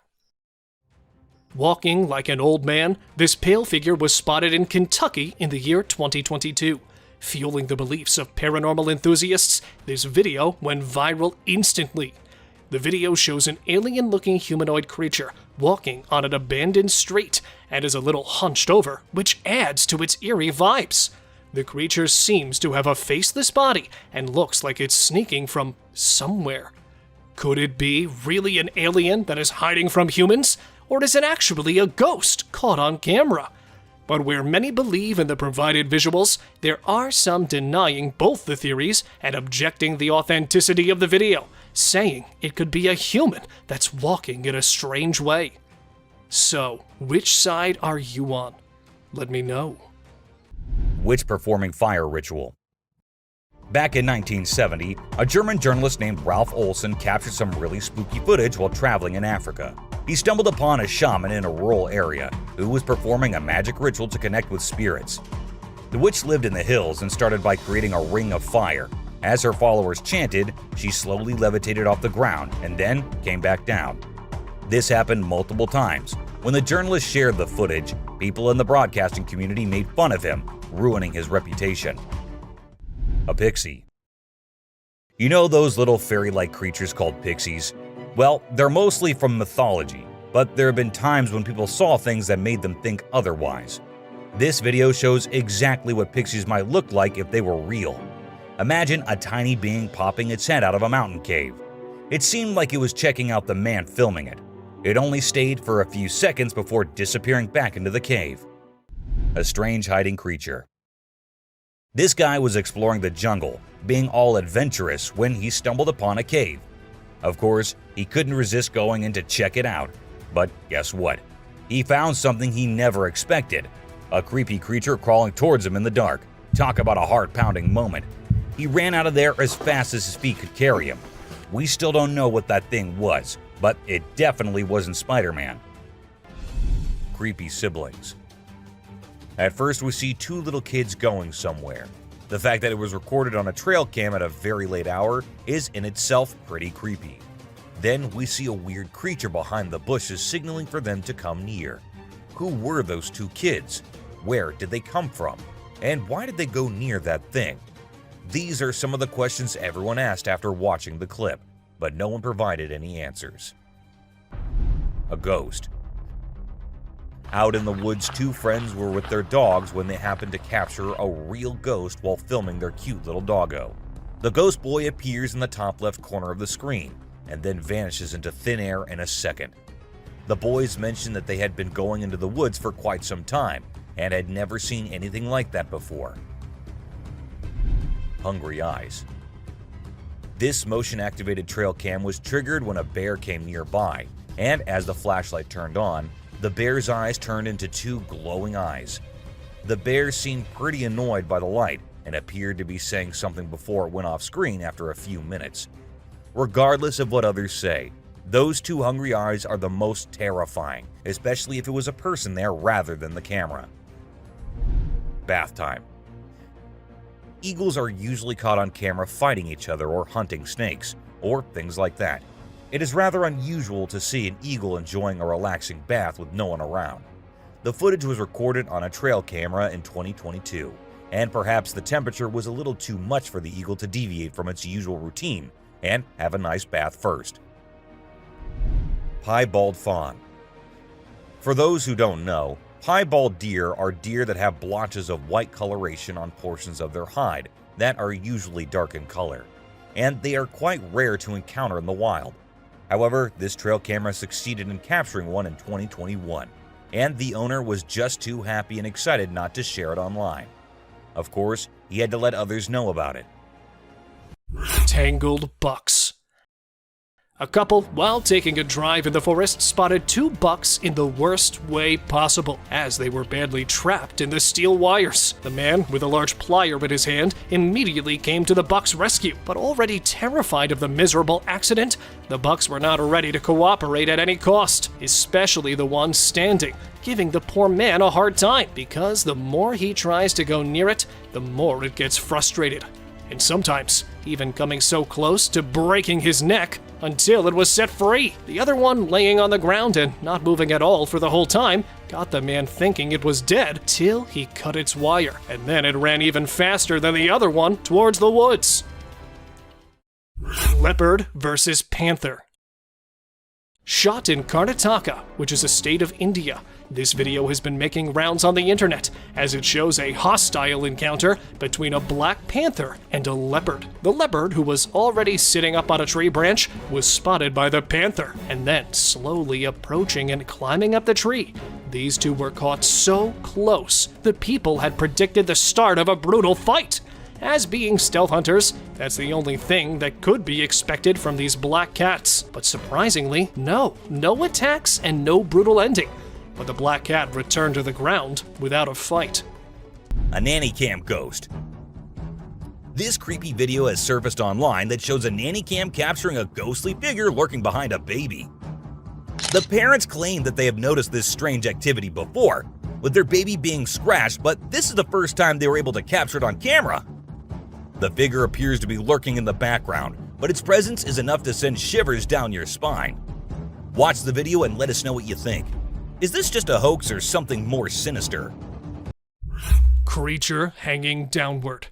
Walking like an old man, this pale figure was spotted in Kentucky in the year 2022. Fueling the beliefs of paranormal enthusiasts, this video went viral instantly. The video shows an alien-looking humanoid creature walking on an abandoned street and is a little hunched over, which adds to its eerie vibes. The creature seems to have a faceless body and looks like it's sneaking from somewhere. Could it be really an alien that is hiding from humans? Or is it actually a ghost caught on camera? But where many believe in the provided visuals, there are some denying both the theories and objecting the authenticity of the video, saying it could be a human that's walking in a strange way. So, which side are you on? Let me know. witch performing fire ritual. Back in 1970, a German journalist named Ralph Olsen captured some really spooky footage while traveling in Africa. He stumbled upon a shaman in a rural area who was performing a magic ritual to connect with spirits. The witch lived in the hills and started by creating a ring of fire. As her followers chanted, she slowly levitated off the ground and then came back down. This happened multiple times. When the journalist shared the footage, people in the broadcasting community made fun of him, ruining his reputation. A pixie. You know those little fairy-like creatures called pixies? Well, they're mostly from mythology, but there have been times when people saw things that made them think otherwise. This video shows exactly what pixies might look like if they were real. Imagine a tiny being popping its head out of a mountain cave. It seemed like it was checking out the man filming it. It only stayed for a few seconds before disappearing back into the cave. A strange hiding creature. This guy was exploring the jungle, being all adventurous when he stumbled upon a cave. Of course, he couldn't resist going in to check it out. But guess what? He found something he never expected. A creepy creature crawling towards him in the dark. Talk about a heart-pounding moment. He ran out of there as fast as his feet could carry him. We still don't know what that thing was, but it definitely wasn't Spider-Man. Creepy siblings. At first, we see two little kids going somewhere. The fact that it was recorded on a trail cam at a very late hour is in itself pretty creepy. Then we see a weird creature behind the bushes signaling for them to come near. Who were those two kids? Where did they come from? And why did they go near that thing? These are some of the questions everyone asked after watching the clip, but no one provided any answers. A ghost. Out in the woods, two friends were with their dogs when they happened to capture a real ghost while filming their cute little doggo. The ghost boy appears in the top left corner of the screen and then vanishes into thin air in a second. The boys mentioned that they had been going into the woods for quite some time and had never seen anything like that before. Hungry eyes. This motion-activated trail cam was triggered when a bear came nearby, and as the flashlight turned on, the bear's eyes turned into two glowing eyes. The bear seemed pretty annoyed by the light and appeared to be saying something before it went off screen after a few minutes. Regardless of what others say, those two hungry eyes are the most terrifying, especially if it was a person there rather than the camera. Bath time. Eagles are usually caught on camera fighting each other or hunting snakes, or things like that. It is rather unusual to see an eagle enjoying a relaxing bath with no one around. The footage was recorded on a trail camera in 2022, and perhaps the temperature was a little too much for the eagle to deviate from its usual routine and have a nice bath first. Piebald fawn. For those who don't know, piebald deer are deer that have blotches of white coloration on portions of their hide that are usually dark in color, and they are quite rare to encounter in the wild. However, this trail camera succeeded in capturing one in 2021, and the owner was just too happy and excited not to share it online. Of course, he had to let others know about it. Tangled bucks. A couple, while taking a drive in the forest, spotted two bucks in the worst way possible, as they were badly trapped in the steel wires. The man, with a large plier in his hand, immediately came to the bucks' rescue, but already terrified of the miserable accident, the bucks were not ready to cooperate at any cost, especially the one standing, giving the poor man a hard time, because the more he tries to go near it, the more it gets frustrated, and sometimes even coming so close to breaking his neck until it was set free. The other one, laying on the ground and not moving at all for the whole time, got the man thinking it was dead till he cut its wire, and then it ran even faster than the other one towards the woods. Leopard versus panther. Shot in Karnataka, which is a state of India, this video has been making rounds on the internet, as it shows a hostile encounter between a black panther and a leopard. The leopard, who was already sitting up on a tree branch, was spotted by the panther, and then slowly approaching and climbing up the tree. These two were caught so close, the people had predicted the start of a brutal fight. As being stealth hunters, that's the only thing that could be expected from these black cats. But surprisingly, no attacks and no brutal ending. But the black cat returned to the ground without a fight. a nanny cam ghost. This creepy video has surfaced online that shows a nanny cam capturing a ghostly figure lurking behind a baby. The parents claim that they have noticed this strange activity before, with their baby being scratched, but this is the first time they were able to capture it on camera. The figure appears to be lurking in the background, but its presence is enough to send shivers down your spine. Watch the video and let us know what you think. Is this just a hoax or something more sinister? Creature hanging downward.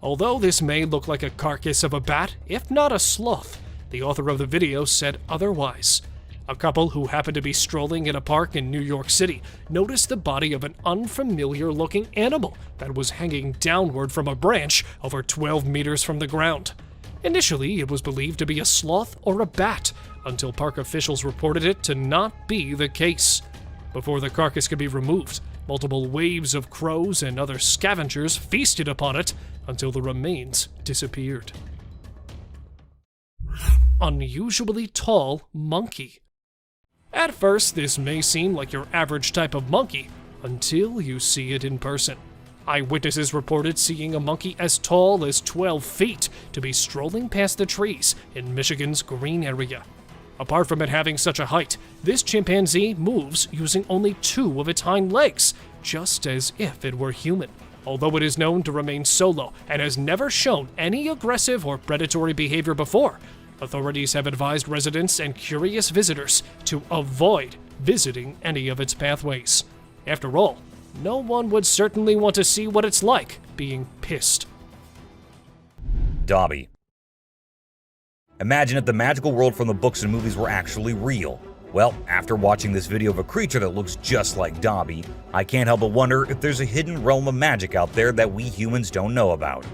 Although this may look like a carcass of a bat, if not a sloth, the author of the video said otherwise. A couple who happened to be strolling in a park in New York City noticed the body of an unfamiliar-looking animal that was hanging downward from a branch over 12 meters from the ground. Initially, it was believed to be a sloth or a bat, until park officials reported it to not be the case. Before the carcass could be removed, multiple waves of crows and other scavengers feasted upon it until the remains disappeared. Unusually tall monkey. At first, this may seem like your average type of monkey until you see it in person. Eyewitnesses reported seeing a monkey as tall as 12 feet to be strolling past the trees in Michigan's Green area. Apart from it having such a height, this chimpanzee moves using only 2 of its hind legs, just as if it were human. Although it is known to remain solo and has never shown any aggressive or predatory behavior before, authorities have advised residents and curious visitors to avoid visiting any of its pathways. After all, no one would certainly want to see what it's like being pissed. Dobby. Imagine if the magical world from the books and movies were actually real. Well, after watching this video of a creature that looks just like Dobby, I can't help but wonder if there's a hidden realm of magic out there that we humans don't know about.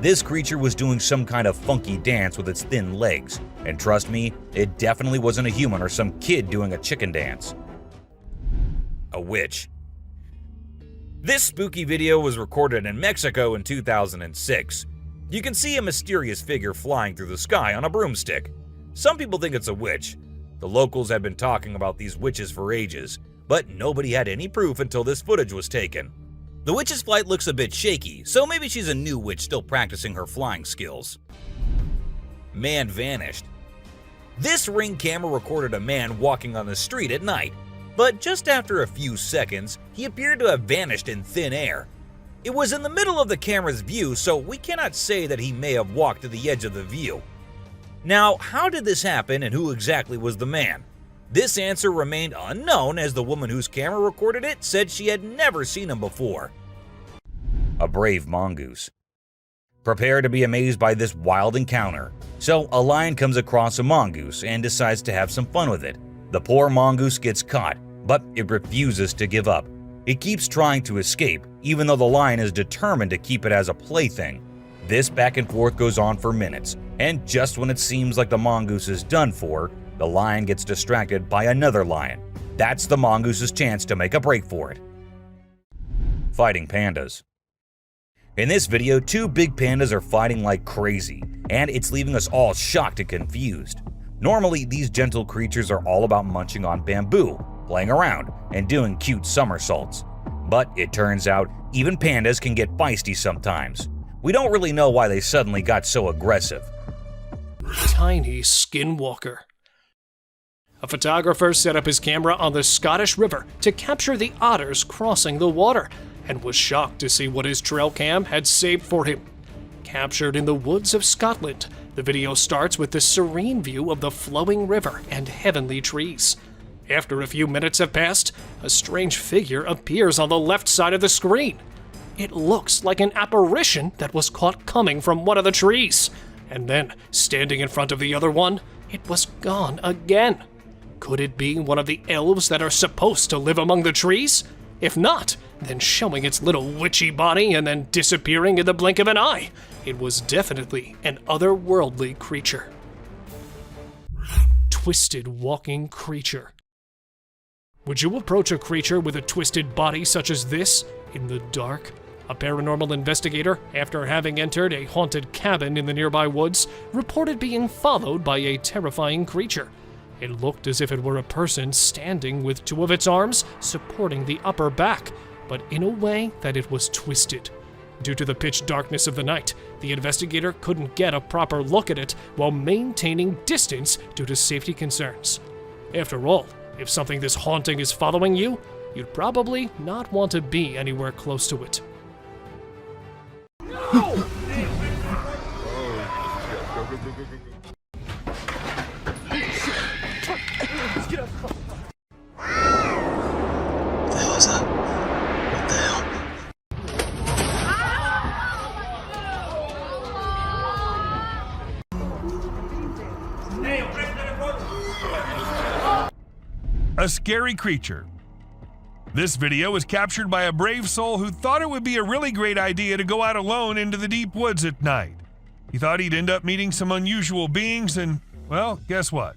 This creature was doing some kind of funky dance with its thin legs, and trust me, it definitely wasn't a human or some kid doing a chicken dance. A witch. This spooky video was recorded in Mexico in 2006. You can see a mysterious figure flying through the sky on a broomstick. Some people think it's a witch. The locals have been talking about these witches for ages, but nobody had any proof until this footage was taken. The witch's flight looks a bit shaky, so maybe she's a new witch still practicing her flying skills. Man vanished. This Ring camera recorded a man walking on the street at night, but just after a few seconds, he appeared to have vanished in thin air. It was in the middle of the camera's view, so we cannot say that he may have walked to the edge of the view. Now, how did this happen and who exactly was the man? This answer remained unknown as the woman whose camera recorded it said she had never seen him before. A brave mongoose. Prepare to be amazed by this wild encounter. So, a lion comes across a mongoose and decides to have some fun with it. The poor mongoose gets caught, but it refuses to give up. It keeps trying to escape, even though the lion is determined to keep it as a plaything. This back and forth goes on for minutes, and just when it seems like the mongoose is done for, the lion gets distracted by another lion. That's the mongoose's chance to make a break for it. Fighting pandas. In this video, 2 big pandas are fighting like crazy, and it's leaving us all shocked and confused. Normally, these gentle creatures are all about munching on bamboo, playing around, and doing cute somersaults. But it turns out, even pandas can get feisty sometimes. We don't really know why they suddenly got so aggressive. Tiny Skinwalker. A photographer set up his camera on the Scottish River to capture the otters crossing the water, and was shocked to see what his trail cam had saved for him. Captured in the woods of Scotland, the video starts with the serene view of the flowing river and heavenly trees. After a few minutes have passed, a strange figure appears on the left side of the screen. It looks like an apparition that was caught coming from one of the trees, and then, standing in front of the other one, it was gone again. Could it be one of the elves that are supposed to live among the trees? If not, then showing its little witchy body and then disappearing in the blink of an eye. It was definitely an otherworldly creature. Twisted walking creature. Would you approach a creature with a twisted body such as this in the dark? A paranormal investigator, after having entered a haunted cabin in the nearby woods, reported being followed by a terrifying creature. It looked as if it were a person standing with 2 of its arms supporting the upper back, but in a way that it was twisted. Due to the pitch darkness of the night, the investigator couldn't get a proper look at it while maintaining distance due to safety concerns. After all, if something this haunting is following you, you'd probably not want to be anywhere close to it. A scary creature. This video was captured by a brave soul who thought it would be a really great idea to go out alone into the deep woods at night. He thought he'd end up meeting some unusual beings and, well, guess what?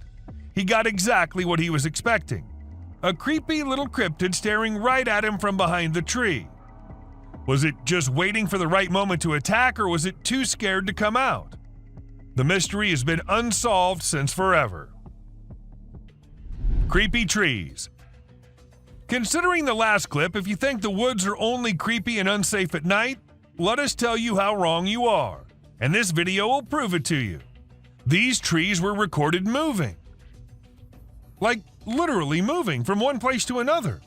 He got exactly what he was expecting. A creepy little cryptid staring right at him from behind the tree. Was it just waiting for the right moment to attack, or was it too scared to come out? The mystery has been unsolved since forever. Creepy trees. Considering the last clip, if you think the woods are only creepy and unsafe at night, let us tell you how wrong you are, and this video will prove it to you. These trees were recorded moving. Like, literally moving from one place to another.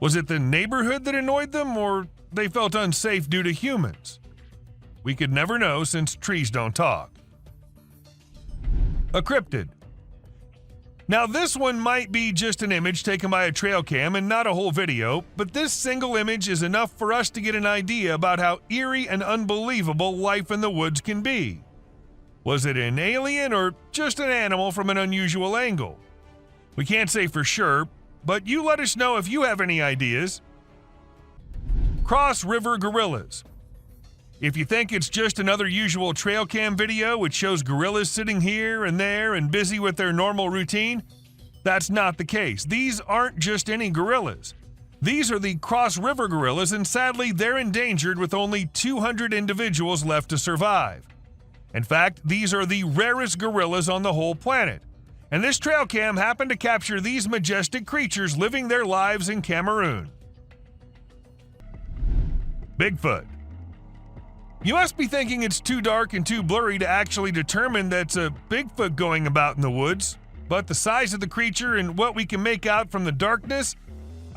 Was it the neighborhood that annoyed them, or they felt unsafe due to humans? We could never know since trees don't talk. A cryptid. Now this one might be just an image taken by a trail cam and not a whole video, but this single image is enough for us to get an idea about how eerie and unbelievable life in the woods can be. Was it an alien or just an animal from an unusual angle? We can't say for sure, but you let us know if you have any ideas. Cross River Gorillas. If you think it's just another usual trail cam video which shows gorillas sitting here and there and busy with their normal routine, that's not the case. These aren't just any gorillas. These are the Cross River gorillas, and sadly they're endangered with only 200 individuals left to survive. In fact, these are the rarest gorillas on the whole planet. And this trail cam happened to capture these majestic creatures living their lives in Cameroon. Bigfoot. You must be thinking it's too dark and too blurry to actually determine that's a Bigfoot going about in the woods, but the size of the creature and what we can make out from the darkness,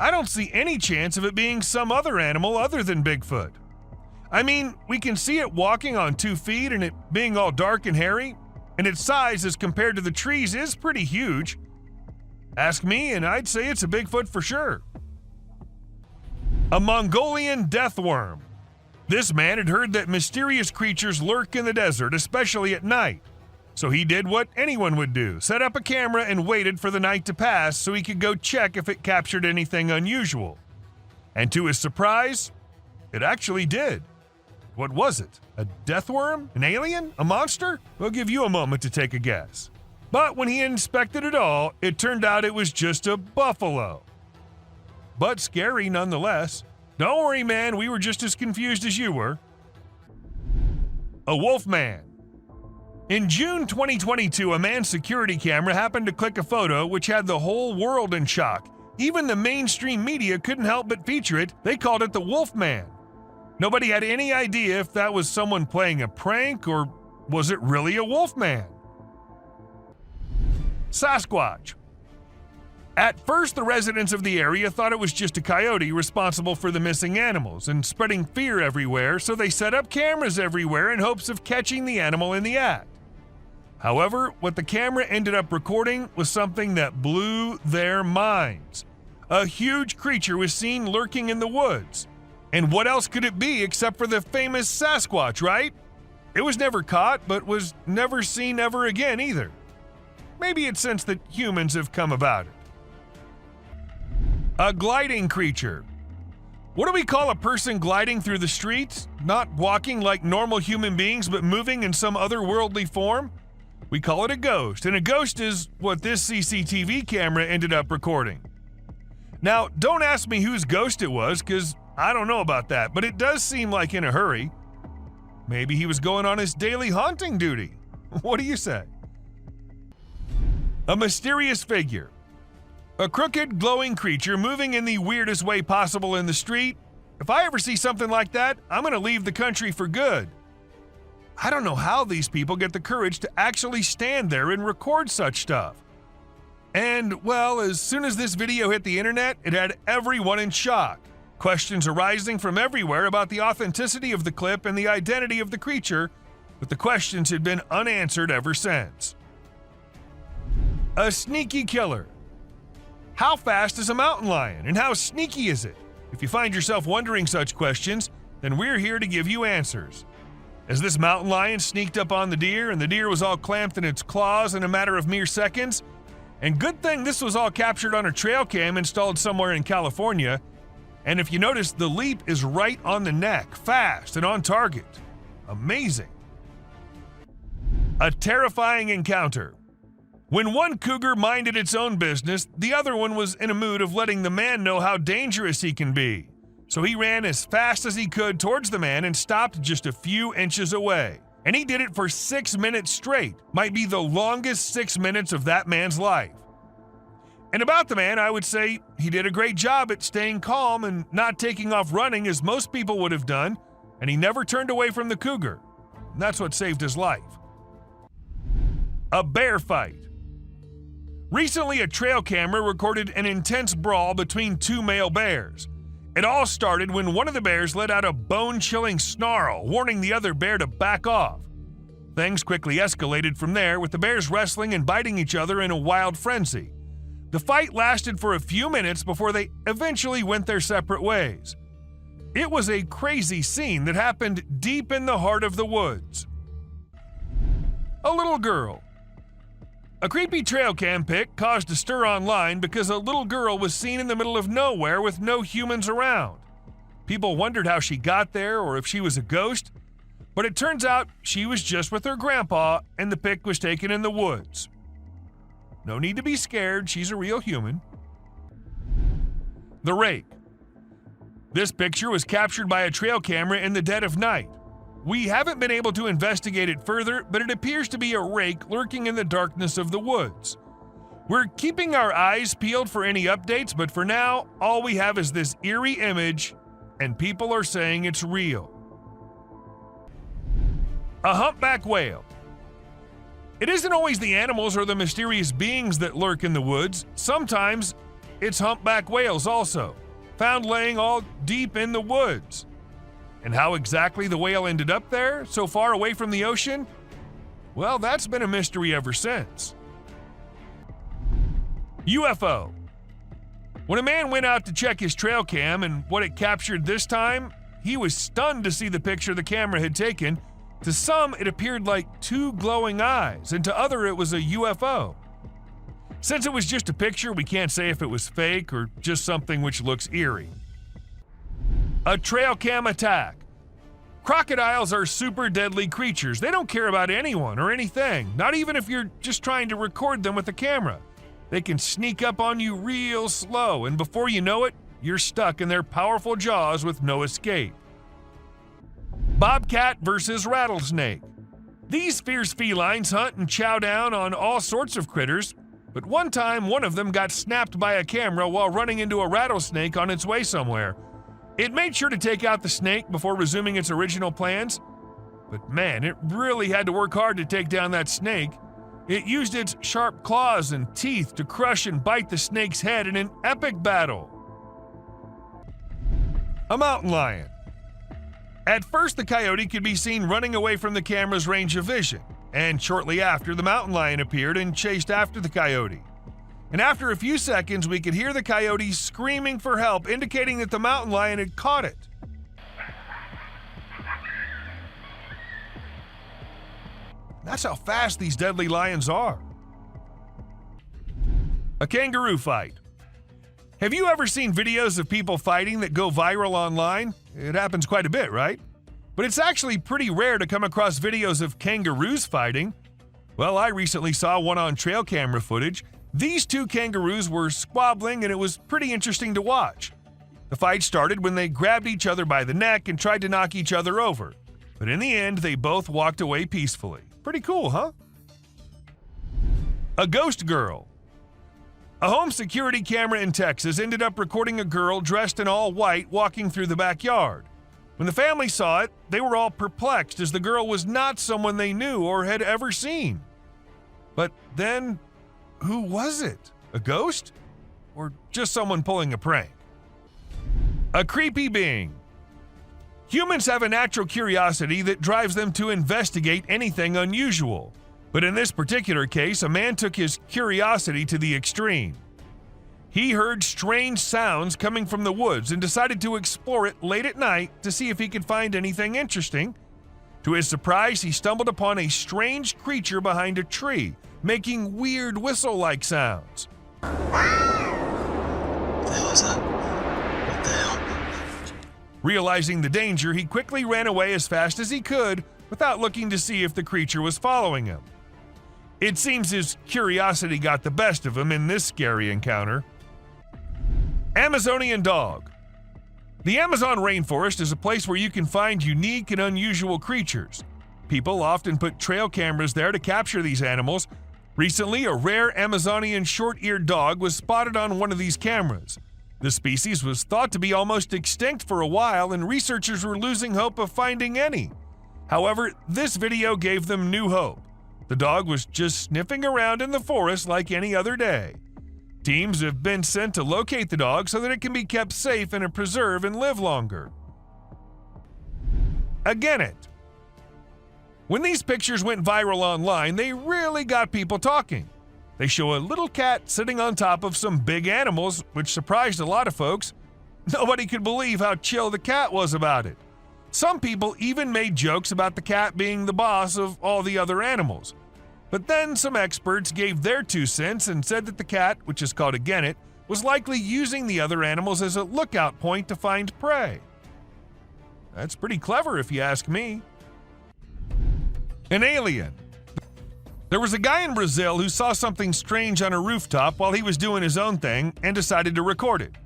I don't see any chance of it being some other animal other than Bigfoot. I mean, we can see it walking on 2 feet and it being all dark and hairy, and its size as compared to the trees is pretty huge. Ask me and I'd say it's a Bigfoot for sure. A Mongolian death worm. This man had heard that mysterious creatures lurk in the desert, especially at night. So he did what anyone would do, set up a camera and waited for the night to pass so he could go check if it captured anything unusual. And to his surprise, it actually did. What was it? A death worm? An alien? A monster? We'll give you a moment to take a guess. But when he inspected it all, it turned out it was just a buffalo. But scary nonetheless. Don't worry, man, we were just as confused as you were. A wolfman. In June 2022, a man's security camera happened to click a photo which had the whole world in shock. Even the mainstream media couldn't help but feature it. They called it the Wolfman. Nobody had any idea if that was someone playing a prank or was it really a wolfman. Sasquatch. At first, the residents of the area thought it was just a coyote responsible for the missing animals and spreading fear everywhere, so they set up cameras everywhere in hopes of catching the animal in the act. However, what the camera ended up recording was something that blew their minds. A huge creature was seen lurking in the woods. And what else could it be except for the famous Sasquatch, right? It was never caught, but was never seen ever again either. Maybe it's since that humans have come about it. A gliding creature. What do we call a person gliding through the streets? Not walking like normal human beings, but moving in some otherworldly form? We call it a ghost, and a ghost is what this CCTV camera ended up recording. Now, don't ask me whose ghost it was, because I don't know about that, but it does seem like in a hurry. Maybe he was going on his daily haunting duty. What do you say? A mysterious figure. A crooked, glowing creature moving in the weirdest way possible in the street. If I ever see something like that, I'm going to leave the country for good. I don't know how these people get the courage to actually stand there and record such stuff. And, well, as soon as this video hit the internet, it had everyone in shock. Questions arising from everywhere about the authenticity of the clip and the identity of the creature, but the questions had been unanswered ever since. A sneaky killer. How fast is a mountain lion, and how sneaky is it? If you find yourself wondering such questions, then we're here to give you answers. As this mountain lion sneaked up on the deer, and the deer was all clamped in its claws in a matter of mere seconds, and good thing this was all captured on a trail cam installed somewhere in California, and if you notice, the leap is right on the neck, fast and on target. Amazing. A terrifying encounter. When one cougar minded its own business, the other one was in a mood of letting the man know how dangerous he can be. So he ran as fast as he could towards the man and stopped just a few inches away. And he did it for 6 minutes straight. Might be the longest 6 minutes of that man's life. And about the man, I would say he did a great job at staying calm and not taking off running as most people would have done, and he never turned away from the cougar. And that's what saved his life. A bear fight. Recently, a trail camera recorded an intense brawl between two male bears. It all started when one of the bears let out a bone-chilling snarl, warning the other bear to back off. Things quickly escalated from there, with the bears wrestling and biting each other in a wild frenzy. The fight lasted for a few minutes before they eventually went their separate ways. It was a crazy scene that happened deep in the heart of the woods. A little girl. A creepy trail cam pic caused a stir online because a little girl was seen in the middle of nowhere with no humans around. People wondered how she got there or if she was a ghost, but it turns out she was just with her grandpa and the pic was taken in the woods. No need to be scared, she's a real human. The Rake. This picture was captured by a trail camera in the dead of night. We haven't been able to investigate it further, but it appears to be a rake lurking in the darkness of the woods. We're keeping our eyes peeled for any updates, but for now, all we have is this eerie image, and people are saying it's real. A humpback whale. It isn't always the animals or the mysterious beings that lurk in the woods. Sometimes it's humpback whales also, found laying all deep in the woods. And how exactly the whale ended up there, so far away from the ocean? Well, that's been a mystery ever since. UFO. When a man went out to check his trail cam and what it captured this time, he was stunned to see the picture the camera had taken. To some, it appeared like two glowing eyes, and to others, it was a UFO. Since it was just a picture, we can't say if it was fake or just something which looks eerie. A trail cam attack. Crocodiles are super deadly creatures. They don't care about anyone or anything, not even if you're just trying to record them with a camera. They can sneak up on you real slow, and before you know it, you're stuck in their powerful jaws with no escape. Bobcat versus rattlesnake. These fierce felines hunt and chow down on all sorts of critters, but one time one of them got snapped by a camera while running into a rattlesnake on its way somewhere. It made sure to take out the snake before resuming its original plans, but man, it really had to work hard to take down that snake. It used its sharp claws and teeth to crush and bite the snake's head in an epic battle. A mountain lion. At first, the coyote could be seen running away from the camera's range of vision, and shortly after, the mountain lion appeared and chased after the coyote. And after a few seconds, we could hear the coyote screaming for help, indicating that the mountain lion had caught it. That's how fast these deadly lions are. A kangaroo fight. Have you ever seen videos of people fighting that go viral online? It happens quite a bit, right? But it's actually pretty rare to come across videos of kangaroos fighting. Well, I recently saw one on trail camera footage. These two kangaroos were squabbling, and it was pretty interesting to watch. The fight started when they grabbed each other by the neck and tried to knock each other over. But in the end, they both walked away peacefully. Pretty cool, huh? A ghost girl. A home security camera in Texas ended up recording a girl dressed in all white walking through the backyard. When the family saw it, they were all perplexed as the girl was not someone they knew or had ever seen. But then, who was it? A ghost? Or just someone pulling a prank? A creepy being. Humans have a natural curiosity that drives them to investigate anything unusual. But in this particular case, a man took his curiosity to the extreme. He heard strange sounds coming from the woods and decided to explore it late at night to see if he could find anything interesting. To his surprise, he stumbled upon a strange creature behind a tree, making weird whistle-like sounds. What the hell is that? What the hell? Realizing the danger, he quickly ran away as fast as he could without looking to see if the creature was following him. It seems his curiosity got the best of him in this scary encounter. Amazonian dog. The Amazon rainforest is a place where you can find unique and unusual creatures. People often put trail cameras there to capture these animals. Recently, a rare Amazonian short-eared dog was spotted on one of these cameras. The species was thought to be almost extinct for a while, and researchers were losing hope of finding any. However, this video gave them new hope. The dog was just sniffing around in the forest like any other day. Teams have been sent to locate the dog so that it can be kept safe in a preserve and live longer. A genet. When these pictures went viral online, they really got people talking. They show a little cat sitting on top of some big animals, which surprised a lot of folks. Nobody could believe how chill the cat was about it. Some people even made jokes about the cat being the boss of all the other animals. But then some experts gave their 2 cents and said that the cat, which is called a genet, was likely using the other animals as a lookout point to find prey. That's pretty clever if you ask me. An alien. There was a guy in Brazil who saw something strange on a rooftop while he was doing his own thing and decided to record it.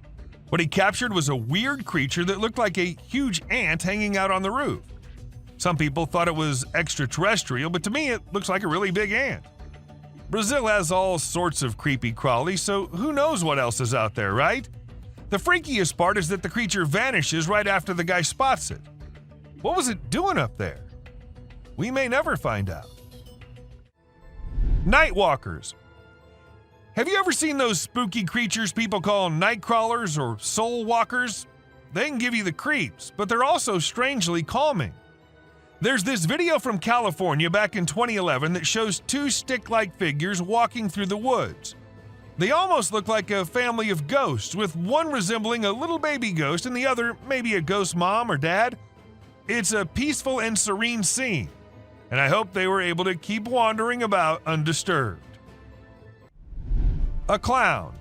What he captured was a weird creature that looked like a huge ant hanging out on the roof. Some people thought it was extraterrestrial, but to me it looks like a really big ant. Brazil has all sorts of creepy crawlies, so who knows what else is out there, right? The freakiest part is that the creature vanishes right after the guy spots it. What was it doing up there? We may never find out. Nightwalkers. Have you ever seen those spooky creatures people call night crawlers or soul walkers? They can give you the creeps, but they're also strangely calming. There's this video from California back in 2011 that shows 2 stick-like figures walking through the woods. They almost look like a family of ghosts, with one resembling a little baby ghost and the other maybe a ghost mom or dad. It's a peaceful and serene scene, and I hope they were able to keep wandering about undisturbed. A clown.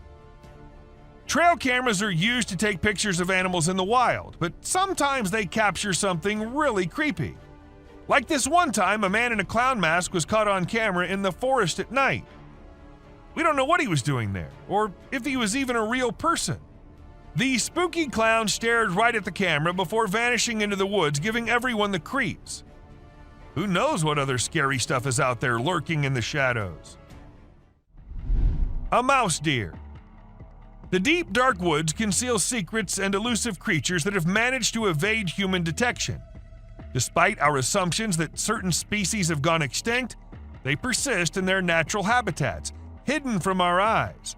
Trail cameras are used to take pictures of animals in the wild, but sometimes they capture something really creepy. Like this one time, a man in a clown mask was caught on camera in the forest at night. We don't know what he was doing there, or if he was even a real person. The spooky clown stared right at the camera before vanishing into the woods, giving everyone the creeps. Who knows what other scary stuff is out there lurking in the shadows? A mouse deer. The deep, dark woods conceal secrets and elusive creatures that have managed to evade human detection. Despite our assumptions that certain species have gone extinct, they persist in their natural habitats, hidden from our eyes.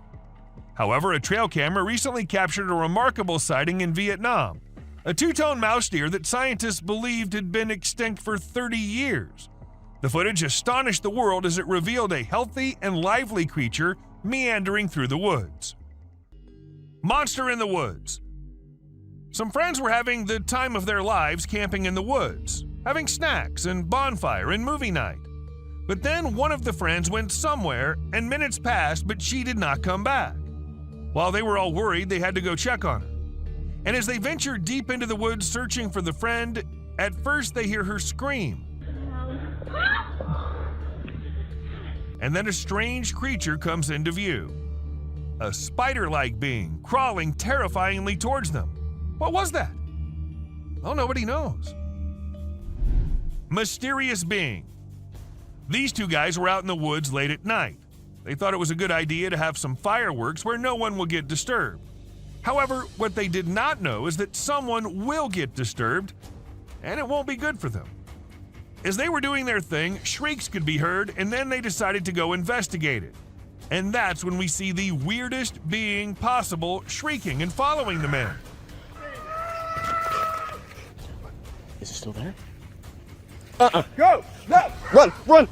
However, a trail camera recently captured a remarkable sighting in Vietnam, a 2-tone mouse deer that scientists believed had been extinct for 30 years. The footage astonished the world as it revealed a healthy and lively creature meandering through the woods. Monster in the woods. Some friends were having the time of their lives camping in the woods, having snacks and bonfire and movie night. But then one of the friends went somewhere and minutes passed, but she did not come back. While they were all worried, they had to go check on her. And as they ventured deep into the woods searching for the friend, at first they hear her scream. And then a strange creature comes into view. A spider-like being crawling terrifyingly towards them. What was that? Well, nobody knows. Mysterious being. These 2 guys were out in the woods late at night. They thought it was a good idea to have some fireworks where no one will get disturbed. However, what they did not know is that someone will get disturbed, and it won't be good for them. As they were doing their thing, shrieks could be heard, and then they decided to go investigate it. And that's when we see the weirdest being possible shrieking and following the men. Is it still there? Go! No! Run! Run!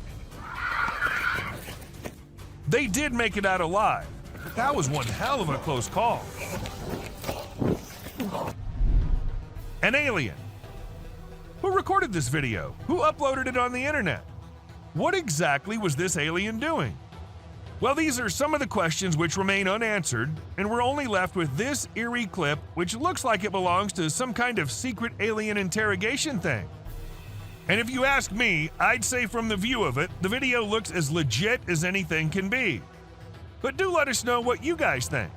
They did make it out alive, but that was one hell of a close call. An alien. Who recorded this video? Who uploaded it on the internet? What exactly was this alien doing? Well, these are some of the questions which remain unanswered, and we're only left with this eerie clip, which looks like it belongs to some kind of secret alien interrogation thing. And if you ask me, I'd say from the view of it, the video looks as legit as anything can be. But do let us know what you guys think.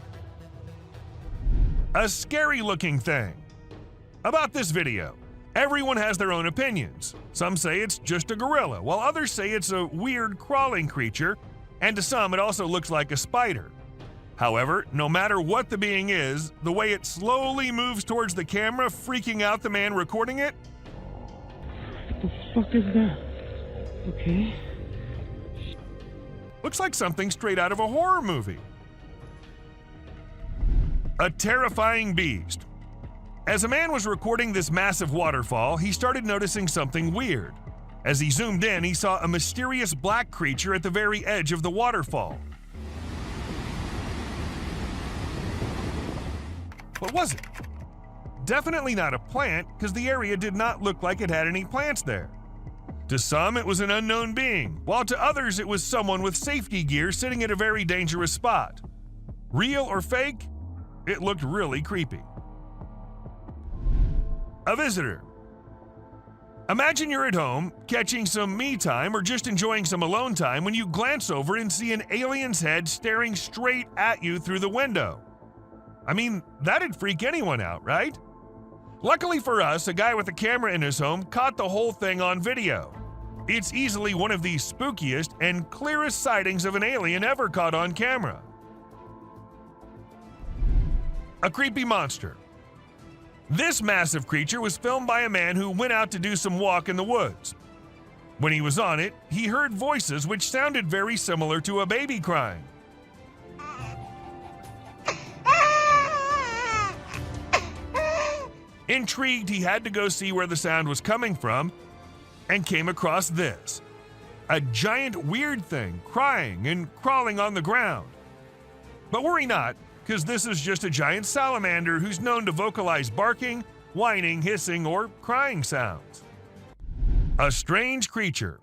A scary looking thing. About this video, everyone has their own opinions. Some say it's just a gorilla, while others say it's a weird crawling creature, and to some it also looks like a spider. However, no matter what the being is, the way it slowly moves towards the camera, freaking out the man recording it, What the fuck is that? Okay. looks like something straight out of a horror movie. A terrifying beast. As a man was recording this massive waterfall, he started noticing something weird. As he zoomed in, he saw a mysterious black creature at the very edge of the waterfall. What was it? Definitely not a plant, because the area did not look like it had any plants there. To some, it was an unknown being, while to others, it was someone with safety gear sitting at a very dangerous spot. Real or fake? It looked really creepy. A visitor. Imagine you're at home, catching some me time or just enjoying some alone time when you glance over and see an alien's head staring straight at you through the window. I mean, that'd freak anyone out, right? Luckily for us, a guy with a camera in his home caught the whole thing on video. It's easily one of the spookiest and clearest sightings of an alien ever caught on camera. A creepy monster. This massive creature was filmed by a man who went out to do some walk in the woods. When he was on it, he heard voices which sounded very similar to a baby crying. Intrigued, he had to go see where the sound was coming from and came across this. A giant weird thing crying and crawling on the ground. But worry not, because this is just a giant salamander who's known to vocalize barking, whining, hissing, or crying sounds. A strange creature.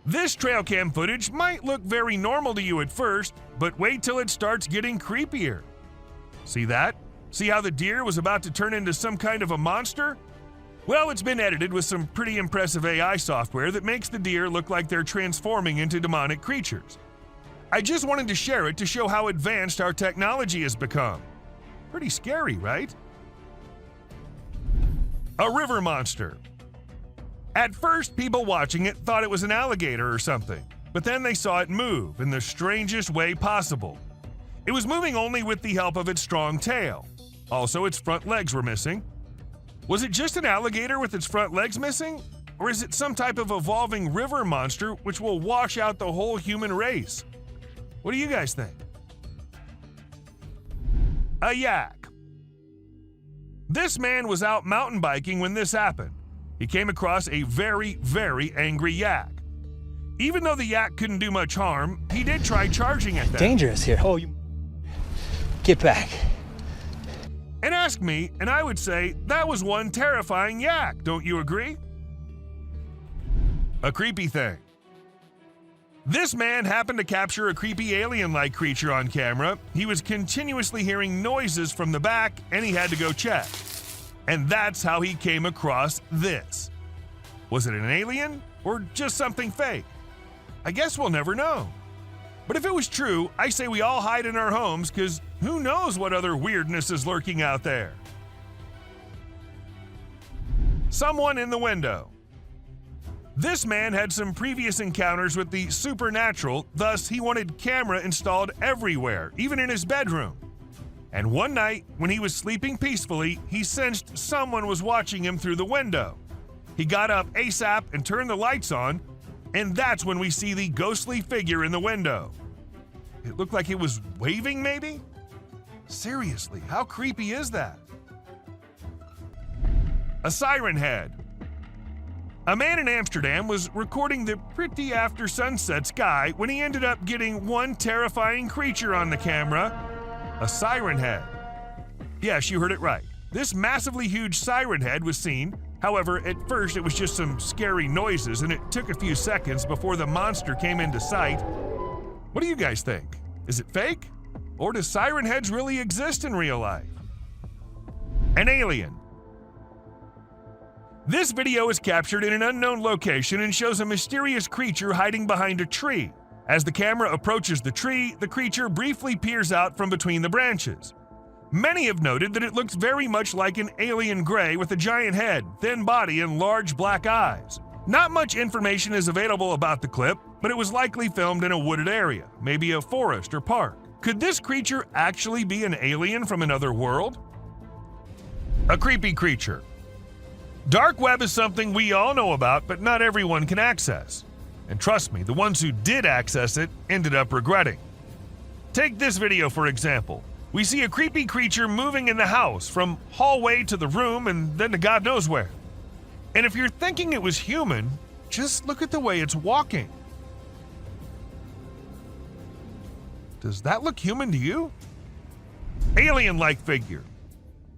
This trail cam footage might look very normal to you at first, but wait till it starts getting creepier. See that? See how the deer was about to turn into some kind of a monster? Well, it's been edited with some pretty impressive AI software that makes the deer look like they're transforming into demonic creatures. I just wanted to share it to show how advanced our technology has become. Pretty scary, right? A river monster. At first, people watching it thought it was an alligator or something, but then they saw it move in the strangest way possible. It was moving only with the help of its strong tail. Also, its front legs were missing. Was it just an alligator with its front legs missing? Or is it some type of evolving river monster which will wash out the whole human race? What do you guys think? A yak. This man was out mountain biking when this happened. He came across a very, very angry yak. Even though the yak couldn't do much harm, he did try charging at them. Dangerous here. Oh, you. Get back. And ask me, and I would say that was one terrifying yak, don't you agree? A creepy thing. This man happened to capture a creepy alien-like creature on camera. He was continuously hearing noises from the back, and he had to go check. And that's how he came across this. Was it an alien, or just something fake? I guess we'll never know. But if it was true, I say we all hide in our homes, because who knows what other weirdness is lurking out there. Someone in the window. This man had some previous encounters with the supernatural, thus he wanted camera installed everywhere, even in his bedroom. And one night, when he was sleeping peacefully, he sensed someone was watching him through the window. He got up ASAP and turned the lights on, and that's when we see the ghostly figure in the window. It looked like it was waving, maybe? Seriously, how creepy is that? A siren head. A man in Amsterdam was recording the pretty after sunset sky when he ended up getting one terrifying creature on the camera, a siren head. Yes, you heard it right. This massively huge siren head was seen. However, at first it was just some scary noises, and it took a few seconds before the monster came into sight. What do you guys think? Is it fake? Or do siren heads really exist in real life? An alien. This video is captured in an unknown location and shows a mysterious creature hiding behind a tree. As the camera approaches the tree, the creature briefly peers out from between the branches. Many have noted that it looks very much like an alien gray with a giant head, thin body, and large black eyes. Not much information is available about the clip, but it was likely filmed in a wooded area, maybe a forest or park. Could this creature actually be an alien from another world? A creepy creature. Dark web is something we all know about, but not everyone can access. And trust me, the ones who did access it ended up regretting. Take this video for example. We see a creepy creature moving in the house from hallway to the room and then to God knows where. And if you're thinking it was human, just look at the way it's walking. Does that look human to you? Alien-like figure.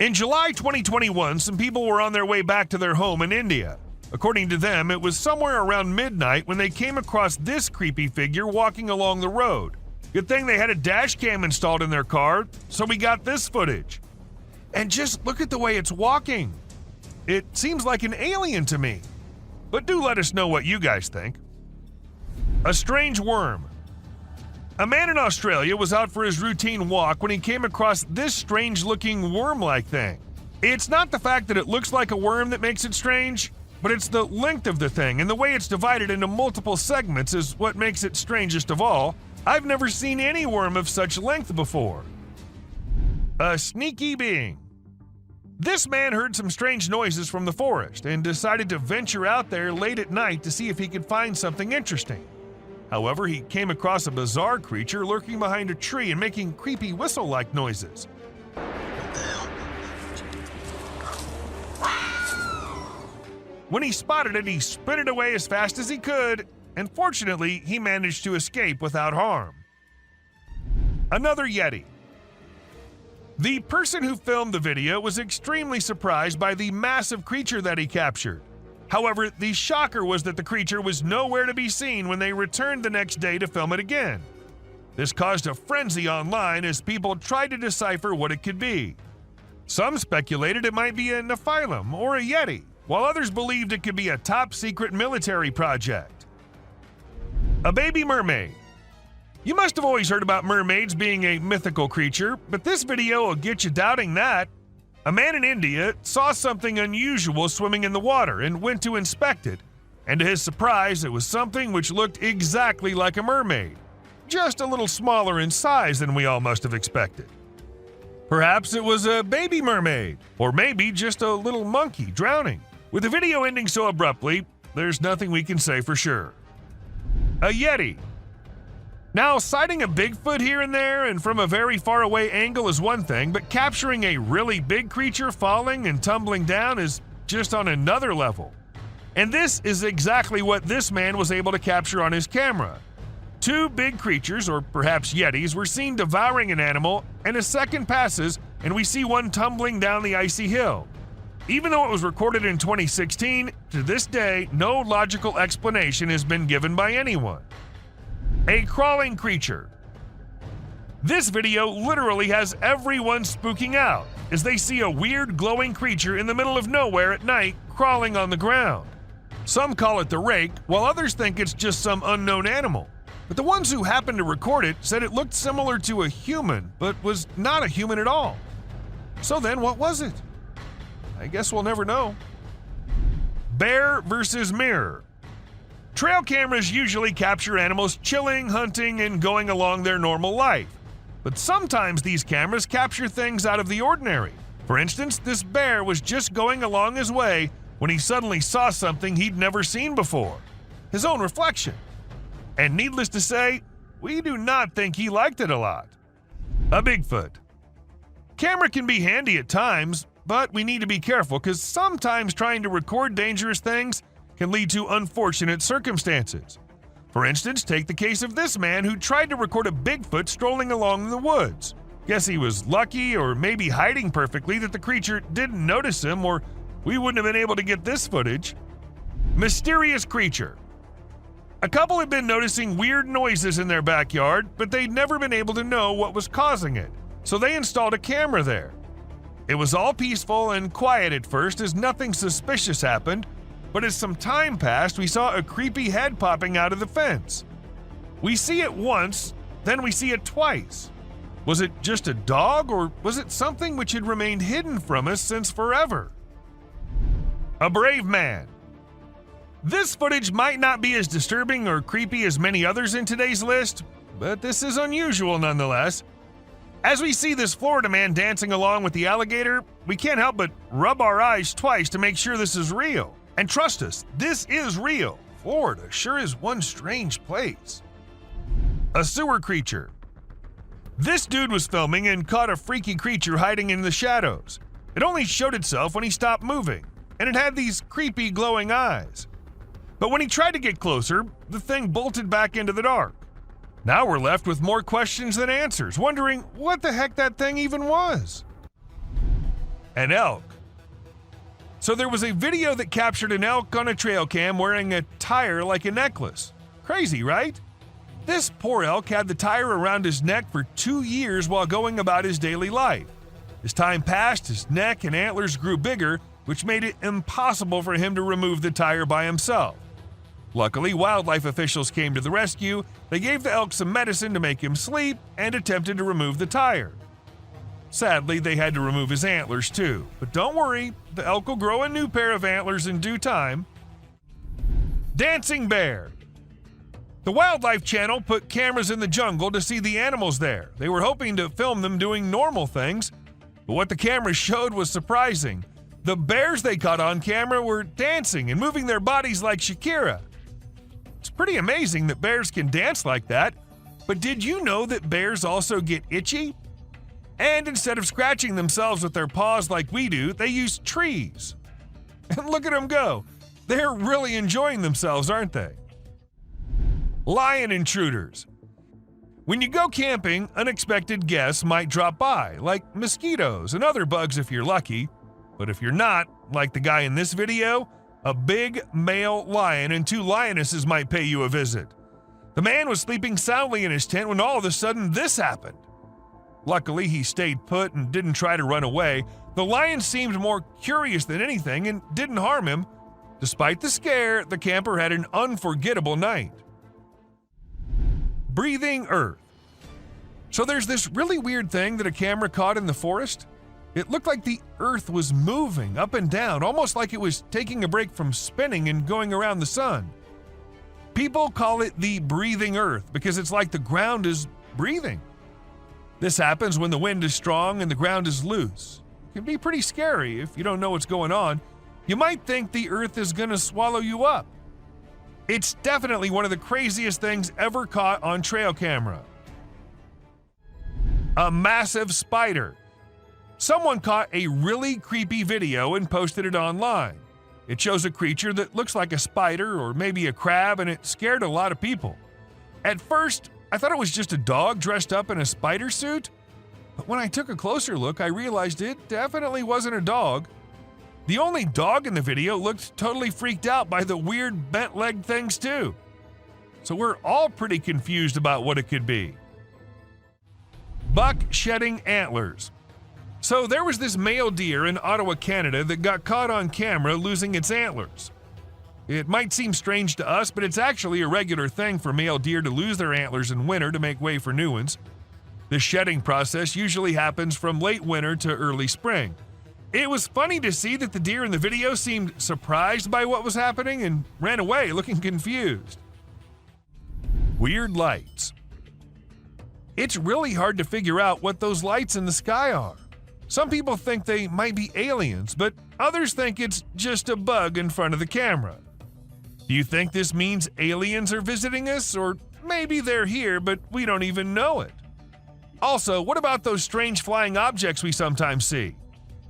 In July 2021, some people were on their way back to their home in India. According to them, it was somewhere around midnight when they came across this creepy figure walking along the road. Good thing they had a dash cam installed in their car, so we got this footage. And just look at the way it's walking. It seems like an alien to me. But do let us know what you guys think. A strange worm. A man in Australia was out for his routine walk when he came across this strange-looking worm-like thing. It's not the fact that it looks like a worm that makes it strange, but it's the length of the thing and the way it's divided into multiple segments is what makes it strangest of all. I've never seen any worm of such length before. A sneaky being. This man heard some strange noises from the forest and decided to venture out there late at night to see if he could find something interesting. However, he came across a bizarre creature lurking behind a tree and making creepy whistle-like noises. When he spotted it, he sprinted away as fast as he could, and fortunately, he managed to escape without harm. Another Yeti. The person who filmed the video was extremely surprised by the massive creature that he captured. However, the shocker was that the creature was nowhere to be seen when they returned the next day to film it again. This caused a frenzy online as people tried to decipher what it could be. Some speculated it might be a Nephilim or a Yeti, while others believed it could be a top-secret military project. A baby mermaid. You must have always heard about mermaids being a mythical creature, but this video will get you doubting that. A man in India saw something unusual swimming in the water and went to inspect it, and to his surprise, it was something which looked exactly like a mermaid, just a little smaller in size than we all must have expected. Perhaps it was a baby mermaid, or maybe just a little monkey drowning. With the video ending so abruptly, there's nothing we can say for sure. A Yeti. Now, sighting a Bigfoot here and there and from a very far away angle is one thing, but capturing a really big creature falling and tumbling down is just on another level. And this is exactly what this man was able to capture on his camera. Two big creatures, or perhaps Yetis, were seen devouring an animal, and a second passes and we see one tumbling down the icy hill. Even though it was recorded in 2016, to this day, no logical explanation has been given by anyone. A crawling creature. This video literally has everyone spooking out as they see a weird glowing creature in the middle of nowhere at night crawling on the ground. Some call it the rake, while others think it's just some unknown animal. But the ones who happened to record it said it looked similar to a human, but was not a human at all. So then what was it? I guess we'll never know. Bear versus mirror. Trail cameras usually capture animals chilling, hunting, and going along their normal life. But sometimes these cameras capture things out of the ordinary. For instance, this bear was just going along his way when he suddenly saw something he'd never seen before. His own reflection. And needless to say, we do not think he liked it a lot. A Bigfoot. Camera can be handy at times, but we need to be careful because sometimes trying to record dangerous things can lead to unfortunate circumstances. For instance, take the case of this man who tried to record a Bigfoot strolling along in the woods. Guess he was lucky or maybe hiding perfectly that the creature didn't notice him, or we wouldn't have been able to get this footage. Mysterious creature. A couple had been noticing weird noises in their backyard, but they'd never been able to know what was causing it, so they installed a camera there. It was all peaceful and quiet at first as nothing suspicious happened, but as some time passed, we saw a creepy head popping out of the fence. We see it once, then we see it twice. Was it just a dog, or was it something which had remained hidden from us since forever? A brave man. This footage might not be as disturbing or creepy as many others in today's list, but this is unusual nonetheless. As we see this Florida man dancing along with the alligator, we can't help but rub our eyes twice to make sure this is real. And trust us, this is real. Florida sure is one strange place. A sewer creature. This dude was filming and caught a freaky creature hiding in the shadows. It only showed itself when he stopped moving, and it had these creepy glowing eyes. But when he tried to get closer, the thing bolted back into the dark. Now we're left with more questions than answers, wondering what the heck that thing even was. An elk. So there was a video that captured an elk on a trail cam wearing a tire like a necklace. Crazy, right? This poor elk had the tire around his neck for 2 years while going about his daily life. As time passed, his neck and antlers grew bigger, which made it impossible for him to remove the tire by himself. Luckily, wildlife officials came to the rescue. They gave the elk some medicine to make him sleep and attempted to remove the tire. Sadly, they had to remove his antlers too. But don't worry, the elk will grow a new pair of antlers in due time. Dancing bear. The Wildlife Channel put cameras in the jungle to see the animals there. They were hoping to film them doing normal things, but what the cameras showed was surprising. The bears they caught on camera were dancing and moving their bodies like Shakira. It's pretty amazing that bears can dance like that, but did you know that bears also get itchy? And instead of scratching themselves with their paws like we do, they use trees. And look at them go. They're really enjoying themselves, aren't they? Lion intruders. When you go camping, unexpected guests might drop by, like mosquitoes and other bugs if you're lucky. But if you're not, like the guy in this video, a big male lion and 2 lionesses might pay you a visit. The man was sleeping soundly in his tent when all of a sudden this happened. Luckily, he stayed put and didn't try to run away. The lion seemed more curious than anything and didn't harm him. Despite the scare, the camper had an unforgettable night. Breathing earth. So there's this really weird thing that a camera caught in the forest. It looked like the earth was moving up and down, almost like it was taking a break from spinning and going around the sun. People call it the breathing earth because it's like the ground is breathing. This happens when the wind is strong and the ground is loose. It can be pretty scary if you don't know what's going on. You might think the earth is going to swallow you up. It's definitely one of the craziest things ever caught on trail camera. A massive spider. Someone caught a really creepy video and posted it online. It shows a creature that looks like a spider or maybe a crab, and it scared a lot of people. At first, I thought it was just a dog dressed up in a spider suit, but when I took a closer look, I realized it definitely wasn't a dog. The only dog in the video looked totally freaked out by the weird bent-legged things too. So we're all pretty confused about what it could be. Buck shedding antlers. So there was this male deer in Ottawa, Canada that got caught on camera losing its antlers. It might seem strange to us, but it's actually a regular thing for male deer to lose their antlers in winter to make way for new ones. The shedding process usually happens from late winter to early spring. It was funny to see that the deer in the video seemed surprised by what was happening and ran away looking confused. Weird lights. It's really hard to figure out what those lights in the sky are. Some people think they might be aliens, but others think it's just a bug in front of the camera. Do you think this means aliens are visiting us, or maybe they're here but we don't even know it? Also, what about those strange flying objects we sometimes see?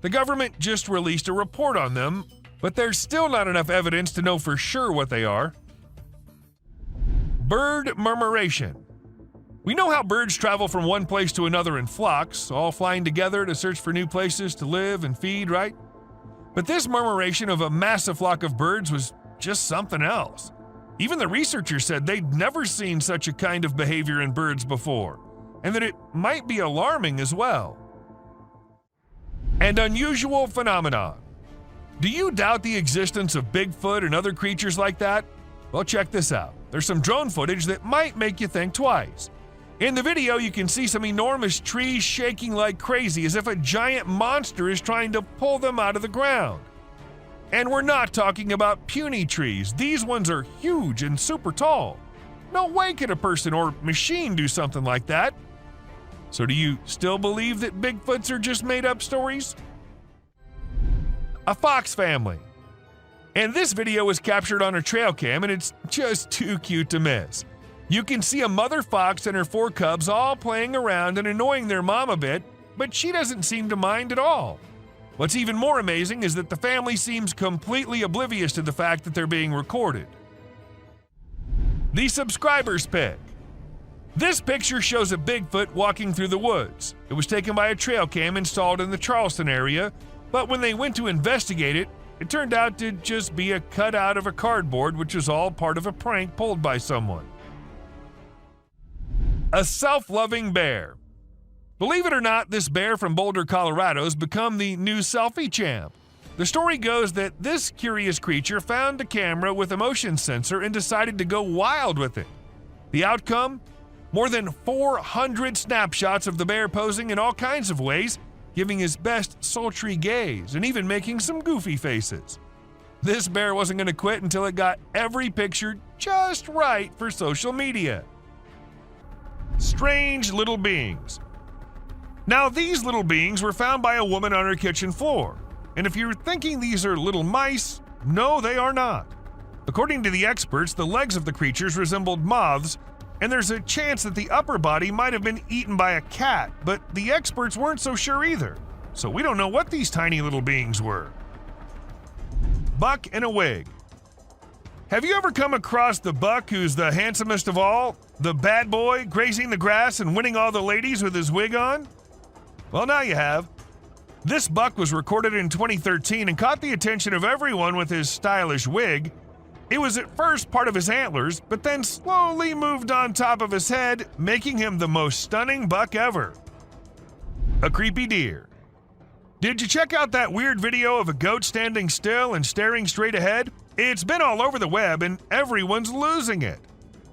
The government just released a report on them, but there's still not enough evidence to know for sure what they are. Bird murmuration. We know how birds travel from one place to another in flocks, all flying together to search for new places to live and feed, right? But this murmuration of a massive flock of birds was just something else. Even the researchers said they'd never seen such a kind of behavior in birds before, and that it might be alarming as well. And unusual phenomenon. Do you doubt the existence of Bigfoot and other creatures like that? Well, check this out. There's some drone footage that might make you think twice. In the video, you can see some enormous trees shaking like crazy as if a giant monster is trying to pull them out of the ground. And we're not talking about puny trees. These ones are huge and super tall. No way could a person or machine do something like that. So do you still believe that Bigfoots are just made-up stories? A fox family. And this video was captured on a trail cam, and it's just too cute to miss. You can see a mother fox and her 4 cubs all playing around and annoying their mom a bit, but she doesn't seem to mind at all. What's even more amazing is that the family seems completely oblivious to the fact that they're being recorded. The subscriber's pick. This picture shows a Bigfoot walking through the woods. It was taken by a trail cam installed in the Charleston area, but when they went to investigate it, it turned out to just be a cutout of a cardboard, which was all part of a prank pulled by someone. A self-loving bear. Believe it or not, this bear from Boulder, Colorado has become the new selfie champ. The story goes that this curious creature found a camera with a motion sensor and decided to go wild with it. The outcome? More than 400 snapshots of the bear posing in all kinds of ways, giving his best sultry gaze and even making some goofy faces. This bear wasn't going to quit until it got every picture just right for social media. Strange little beings. Now, these little beings were found by a woman on her kitchen floor. And if you're thinking these are little mice, no, they are not. According to the experts, the legs of the creatures resembled moths, and there's a chance that the upper body might have been eaten by a cat, but the experts weren't so sure either. So we don't know what these tiny little beings were. Buck in a wig. Have you ever come across the buck who's the handsomest of all? The bad boy grazing the grass and winning all the ladies with his wig on? Well, now you have. This buck was recorded in 2013 and caught the attention of everyone with his stylish wig. It was at first part of his antlers, but then slowly moved on top of his head, making him the most stunning buck ever. A creepy deer. Did you check out that weird video of a goat standing still and staring straight ahead? It's been all over the web and everyone's losing it.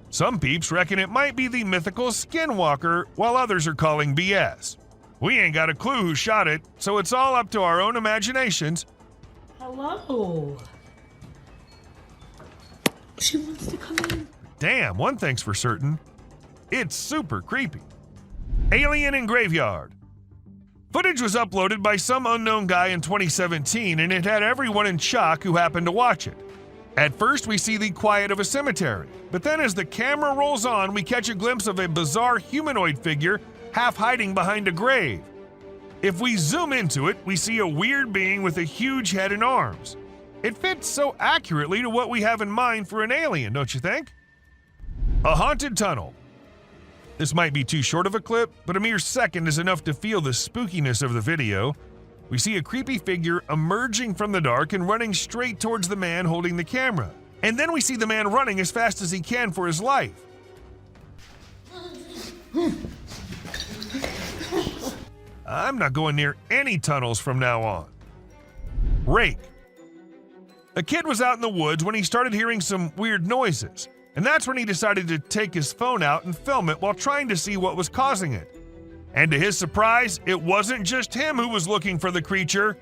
Some peeps reckon it might be the mythical Skinwalker, while others are calling BS. We ain't got a clue who shot it, so it's all up to our own imaginations. Hello. She wants to come in. Damn, one thing's for certain. It's super creepy. Alien in graveyard. Footage was uploaded by some unknown guy in 2017, and it had everyone in shock who happened to watch it. At first, we see the quiet of a cemetery, but then as the camera rolls on, we catch a glimpse of a bizarre humanoid figure half hiding behind a grave. If we zoom into it, we see a weird being with a huge head and arms. It fits so accurately to what we have in mind for an alien, don't you think? A haunted tunnel. This might be too short of a clip, but a mere second is enough to feel the spookiness of the video. We see a creepy figure emerging from the dark and running straight towards the man holding the camera. And then we see the man running as fast as he can for his life. I'm not going near any tunnels from now on. Rake. A kid was out in the woods when he started hearing some weird noises, and that's when he decided to take his phone out and film it while trying to see what was causing it. And to his surprise, it wasn't just him who was looking for the creature.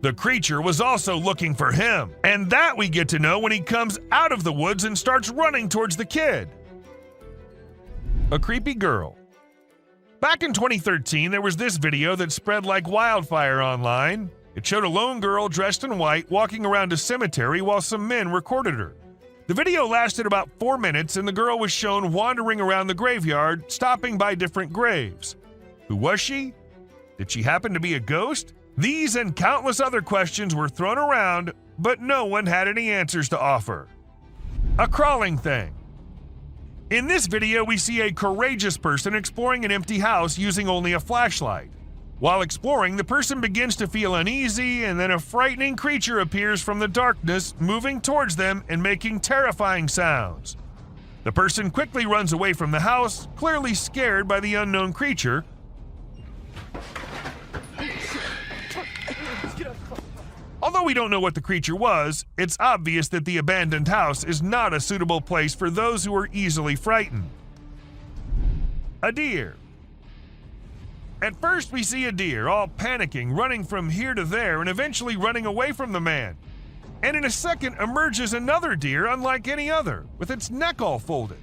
The creature was also looking for him, and that we get to know when he comes out of the woods and starts running towards the kid. A creepy girl. Back in 2013, there was this video that spread like wildfire online. It showed a lone girl dressed in white walking around a cemetery while some men recorded her. The video lasted about 4 minutes, and the girl was shown wandering around the graveyard, stopping by different graves. Who was she? Did she happen to be a ghost? These and countless other questions were thrown around, but no one had any answers to offer. A crawling thing. In this video, we see a courageous person exploring an empty house using only a flashlight. While exploring, the person begins to feel uneasy, and then a frightening creature appears from the darkness, moving towards them and making terrifying sounds. The person quickly runs away from the house, clearly scared by the unknown creature. Although we don't know what the creature was, it's obvious that the abandoned house is not a suitable place for those who are easily frightened. A deer. At first we see a deer all panicking, running from here to there and eventually running away from the man. And in a second emerges another deer unlike any other, with its neck all folded.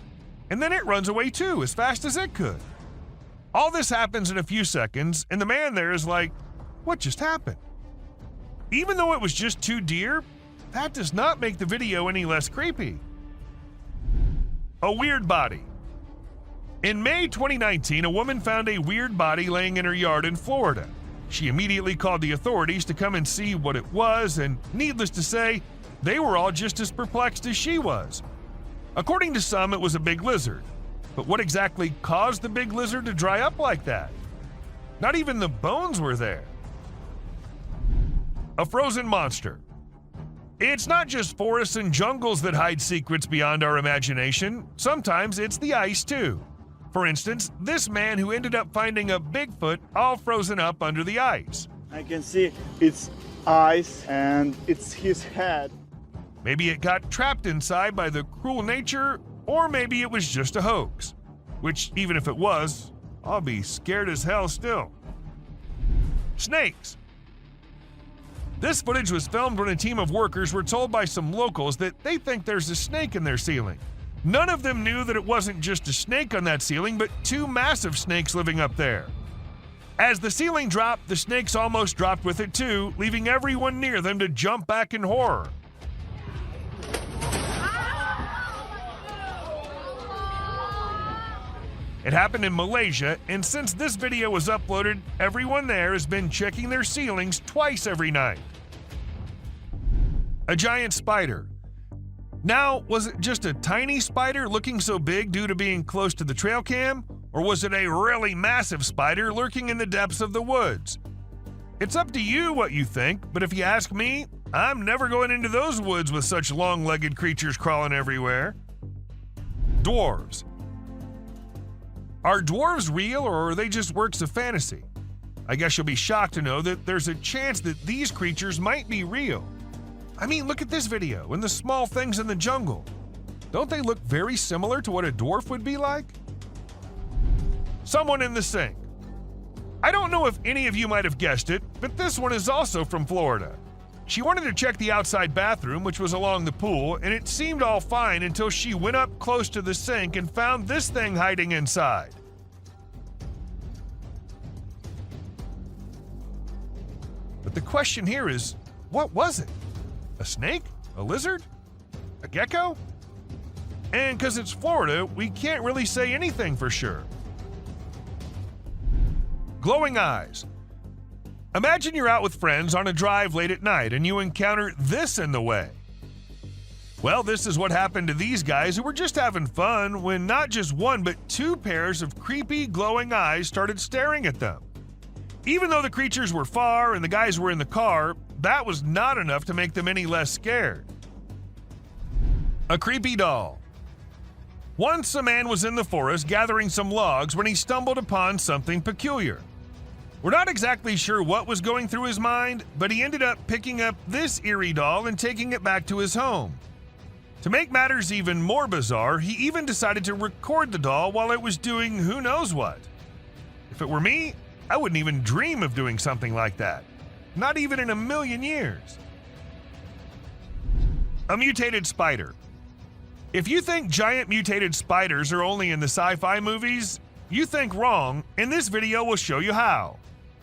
And then it runs away too, as fast as it could. All this happens in a few seconds, and the man there is like, what just happened? Even though it was just 2 deer, that does not make the video any less creepy. A weird body. In May 2019, a woman found a weird body laying in her yard in Florida. She immediately called the authorities to come and see what it was, and needless to say, they were all just as perplexed as she was. According to some, it was a big lizard. But what exactly caused the big lizard to dry up like that? Not even the bones were there. A frozen monster. It's not just forests and jungles that hide secrets beyond our imagination. Sometimes it's the ice too. For instance, this man who ended up finding a Bigfoot all frozen up under the ice. I can see its eyes and it's his head. Maybe it got trapped inside by the cruel nature, or maybe it was just a hoax. Which, even if it was, I'll be scared as hell still. Snakes. This footage was filmed when a team of workers were told by some locals that they think there's a snake in their ceiling. None of them knew that it wasn't just a snake on that ceiling, but 2 massive snakes living up there. As the ceiling dropped, the snakes almost dropped with it too, leaving everyone near them to jump back in horror. It happened in Malaysia, and since this video was uploaded, everyone there has been checking their ceilings twice every night. A giant spider. Now, was it just a tiny spider looking so big due to being close to the trail cam? Or was it a really massive spider lurking in the depths of the woods? It's up to you what you think, but if you ask me, I'm never going into those woods with such long-legged creatures crawling everywhere. Dwarves. Are dwarves real, or are they just works of fantasy? I guess you'll be shocked to know that there's a chance that these creatures might be real. I mean, look at this video and the small things in the jungle. Don't they look very similar to what a dwarf would be like? Someone in the sink. I don't know if any of you might have guessed it, but this one is also from Florida. She wanted to check the outside bathroom, which was along the pool, and it seemed all fine until she went up close to the sink and found this thing hiding inside. But the question here is, what was it? A snake? A lizard? A gecko? And because it's Florida, we can't really say anything for sure. Glowing eyes. Imagine you're out with friends on a drive late at night and you encounter this in the way. Well, this is what happened to these guys who were just having fun when not just 1 but 2 pairs of creepy glowing eyes started staring at them. Even though the creatures were far and the guys were in the car, that was not enough to make them any less scared. A creepy doll. Once a man was in the forest gathering some logs when he stumbled upon something peculiar. We're not exactly sure what was going through his mind, but he ended up picking up this eerie doll and taking it back to his home. To make matters even more bizarre, he even decided to record the doll while it was doing who knows what. If it were me, I wouldn't even dream of doing something like that. Not even in a million years. A mutated spider. If you think giant mutated spiders are only in the sci-fi movies, you think wrong, and this video will show you how.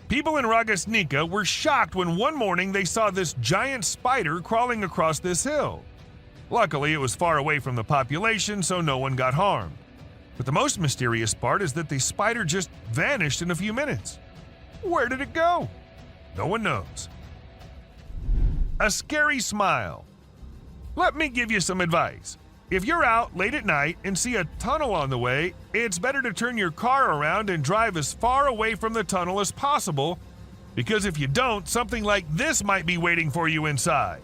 People in Rakes were shocked when one morning they saw this giant spider crawling across this hill. Luckily, it was far away from the population, so no one got harmed. But the most mysterious part is that the spider just vanished in a few minutes. Where did it go? No one knows. A scary smile. Let me give you some advice. If you're out late at night and see a tunnel on the way, it's better to turn your car around and drive as far away from the tunnel as possible, because if you don't, something like this might be waiting for you inside.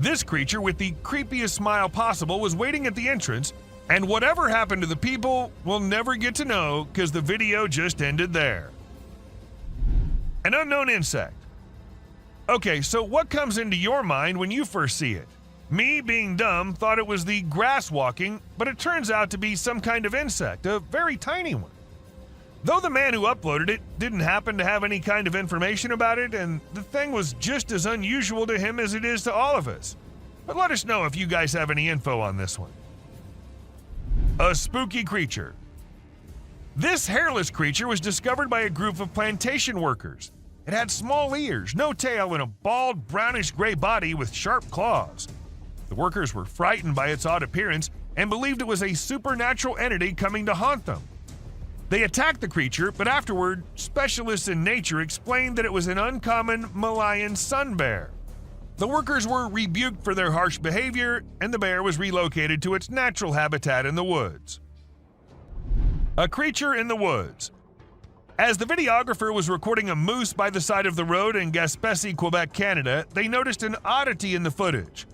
This creature with the creepiest smile possible was waiting at the entrance, and whatever happened to the people, we'll never get to know because the video just ended there. An unknown insect. Okay, so what comes into your mind when you first see it? Me, being dumb, thought it was the grass walking, but it turns out to be some kind of insect, a very tiny one. Though the man who uploaded it didn't happen to have any kind of information about it, and the thing was just as unusual to him as it is to all of us. But let us know if you guys have any info on this one. A spooky creature. This hairless creature was discovered by a group of plantation workers. It had small ears, no tail, and a bald, brownish-gray body with sharp claws. The workers were frightened by its odd appearance and believed it was a supernatural entity coming to haunt them. They attacked the creature, but afterward, specialists in nature explained that it was an uncommon Malayan sun bear. The workers were rebuked for their harsh behavior, and the bear was relocated to its natural habitat in the woods. A creature in the woods. As the videographer was recording a moose by the side of the road in Gaspésie, Quebec, Canada, they noticed an oddity in the footage.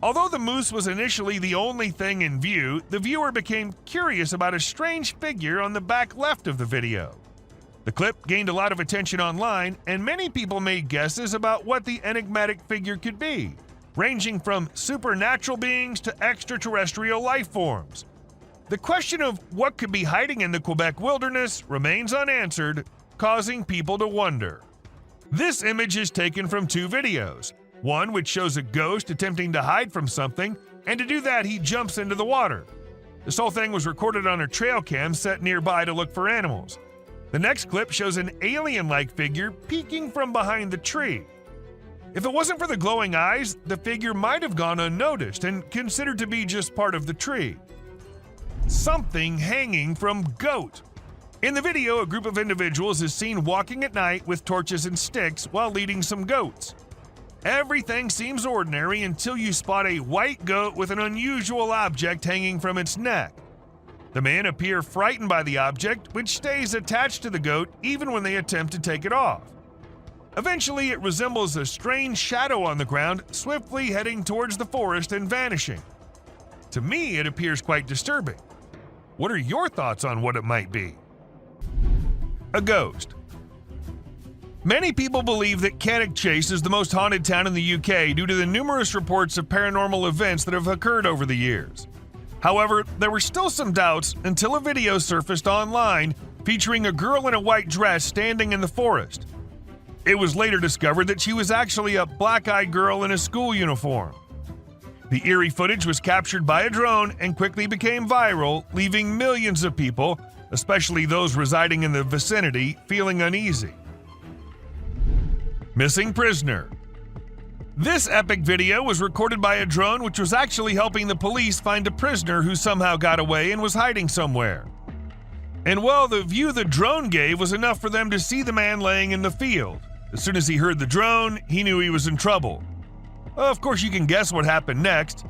Although the moose was initially the only thing in view, the viewer became curious about a strange figure on the back left of the video. The clip gained a lot of attention online, and many people made guesses about what the enigmatic figure could be, ranging from supernatural beings to extraterrestrial life forms. The question of what could be hiding in the Quebec wilderness remains unanswered, causing people to wonder. This image is taken from two videos. One which shows a ghost attempting to hide from something, and to do that he jumps into the water. This whole thing was recorded on a trail cam set nearby to look for animals. The next clip shows an alien-like figure peeking from behind the tree. If it wasn't for the glowing eyes, the figure might have gone unnoticed and considered to be just part of the tree. Something hanging from goat. In the video, a group of individuals is seen walking at night with torches and sticks while leading some goats. Everything seems ordinary until you spot a white goat with an unusual object hanging from its neck. The men appear frightened by the object, which stays attached to the goat even when they attempt to take it off. Eventually, it resembles a strange shadow on the ground, swiftly heading towards the forest and vanishing. To me, it appears quite disturbing. What are your thoughts on what it might be? A ghost. Many people believe that Cannock Chase is the most haunted town in the UK due to the numerous reports of paranormal events that have occurred over the years. However, there were still some doubts until a video surfaced online featuring a girl in a white dress standing in the forest. It was later discovered that she was actually a black-eyed girl in a school uniform. The eerie footage was captured by a drone and quickly became viral, leaving millions of people, especially those residing in the vicinity, feeling uneasy. Missing prisoner. This epic video was recorded by a drone which was actually helping the police find a prisoner who somehow got away and was hiding somewhere. And well, the view the drone gave was enough for them to see the man laying in the field. As soon as he heard the drone, he knew he was in trouble. Of course, you can guess what happened next.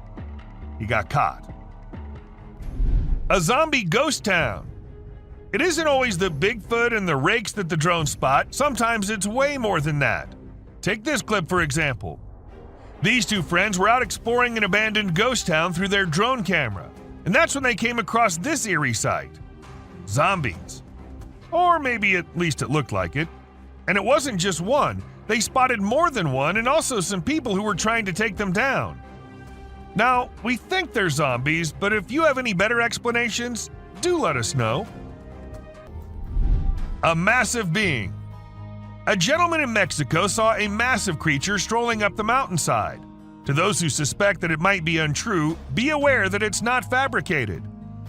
He got caught. A zombie ghost town. It isn't always the Bigfoot and the Rakes that the drones spot. Sometimes it's way more than that. Take this clip for example. These two friends were out exploring an abandoned ghost town through their drone camera, and that's when they came across this eerie sight. Zombies. Or maybe at least it looked like it. And it wasn't just one. They spotted more than one and also some people who were trying to take them down. Now, we think they're zombies, but if you have any better explanations, do let us know. A massive being. A gentleman in Mexico saw a massive creature strolling up the mountainside. To those who suspect that it might be untrue, be aware that it's not fabricated.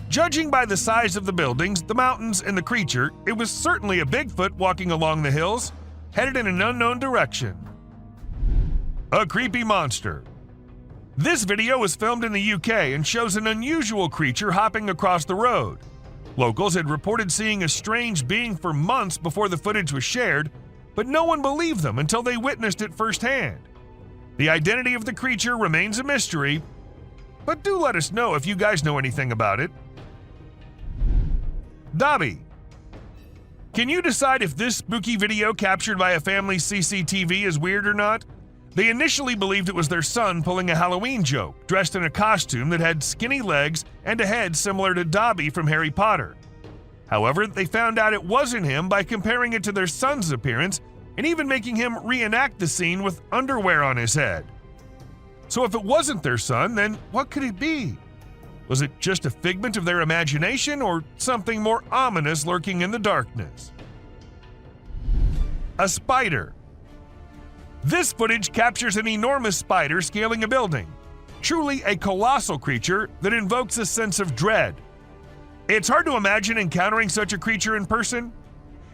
Judging by the size of the buildings, the mountains, and the creature, it was certainly a Bigfoot walking along the hills, headed in an unknown direction. A creepy monster. This video was filmed in the UK and shows an unusual creature hopping across the road. Locals had reported seeing a strange being for months before the footage was shared, but no one believed them until they witnessed it firsthand. The identity of the creature remains a mystery, but do let us know if you guys know anything about it. Dobby. Can you decide if this spooky video captured by a family's CCTV is weird or not? They initially believed it was their son pulling a Halloween joke, dressed in a costume that had skinny legs and a head similar to Dobby from Harry Potter. However, they found out it wasn't him by comparing it to their son's appearance and even making him reenact the scene with underwear on his head. So if it wasn't their son, then what could it be? Was it just a figment of their imagination or something more ominous lurking in the darkness? A spider. This footage captures an enormous spider scaling a building, truly a colossal creature that invokes a sense of dread. It's hard to imagine encountering such a creature in person.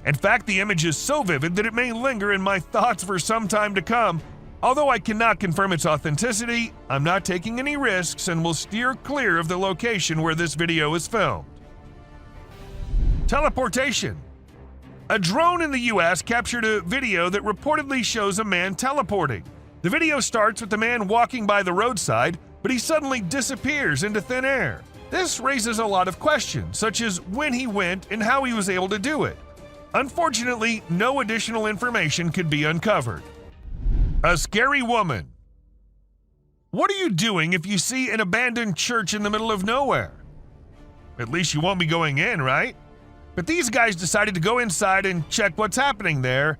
In fact, the image is so vivid that it may linger in my thoughts for some time to come. Although I cannot confirm its authenticity, I'm not taking any risks and will steer clear of the location where this video is filmed. Teleportation. A drone in the US captured a video that reportedly shows a man teleporting. The video starts with the man walking by the roadside, but he suddenly disappears into thin air. This raises a lot of questions, such as when he went and how he was able to do it. Unfortunately, no additional information could be uncovered. A scary woman. What are you doing if you see an abandoned church in the middle of nowhere? At least you won't be going in, right? But these guys decided to go inside and check what's happening there.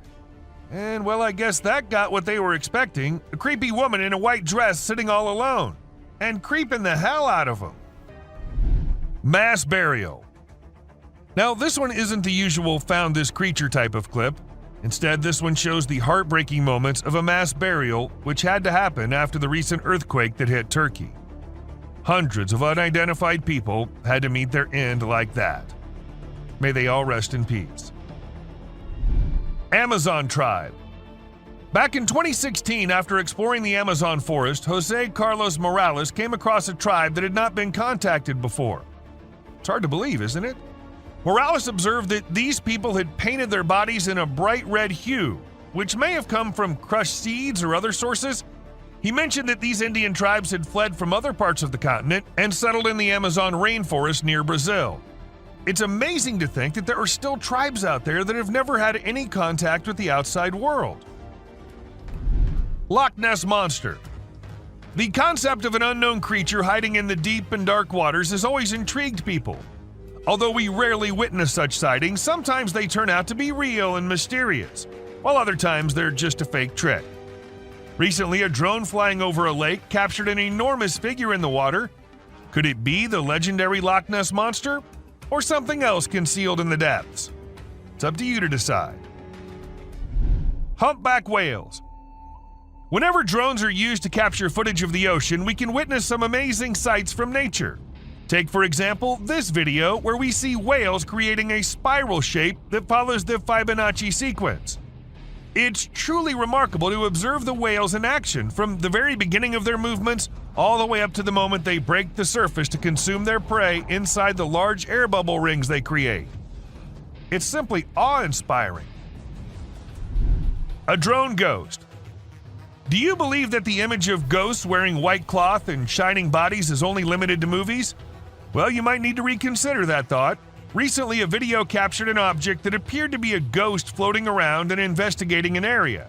And well, I guess that got what they were expecting. A creepy woman in a white dress sitting all alone. And creeping the hell out of them. Mass burial. Now, this one isn't the usual found this creature type of clip. Instead, this one shows the heartbreaking moments of a mass burial which had to happen after the recent earthquake that hit Turkey. Hundreds of unidentified people had to meet their end like that. May they all rest in peace. Amazon tribe. Back in 2016, after exploring the Amazon forest, Jose Carlos Morales came across a tribe that had not been contacted before. It's hard to believe, isn't it? Morales observed that these people had painted their bodies in a bright red hue, which may have come from crushed seeds or other sources. He mentioned that these Indian tribes had fled from other parts of the continent and settled in the Amazon rainforest near Brazil. It's amazing to think that there are still tribes out there that have never had any contact with the outside world. Loch Ness Monster. The concept of an unknown creature hiding in the deep and dark waters has always intrigued people. Although we rarely witness such sightings, sometimes they turn out to be real and mysterious, while other times they're just a fake trick. Recently, a drone flying over a lake captured an enormous figure in the water. Could it be the legendary Loch Ness Monster? Or something else concealed in the depths? It's up to you to decide. Humpback whales. Whenever drones are used to capture footage of the ocean, we can witness some amazing sights from nature. Take, for example, this video where we see whales creating a spiral shape that follows the Fibonacci sequence. It's truly remarkable to observe the whales in action from the very beginning of their movements all the way up to the moment they break the surface to consume their prey inside the large air bubble rings they create. It's simply awe-inspiring. A drone ghost. Do you believe that the image of ghosts wearing white cloth and shining bodies is only limited to movies? Well, you might need to reconsider that thought. Recently, a video captured an object that appeared to be a ghost floating around and investigating an area.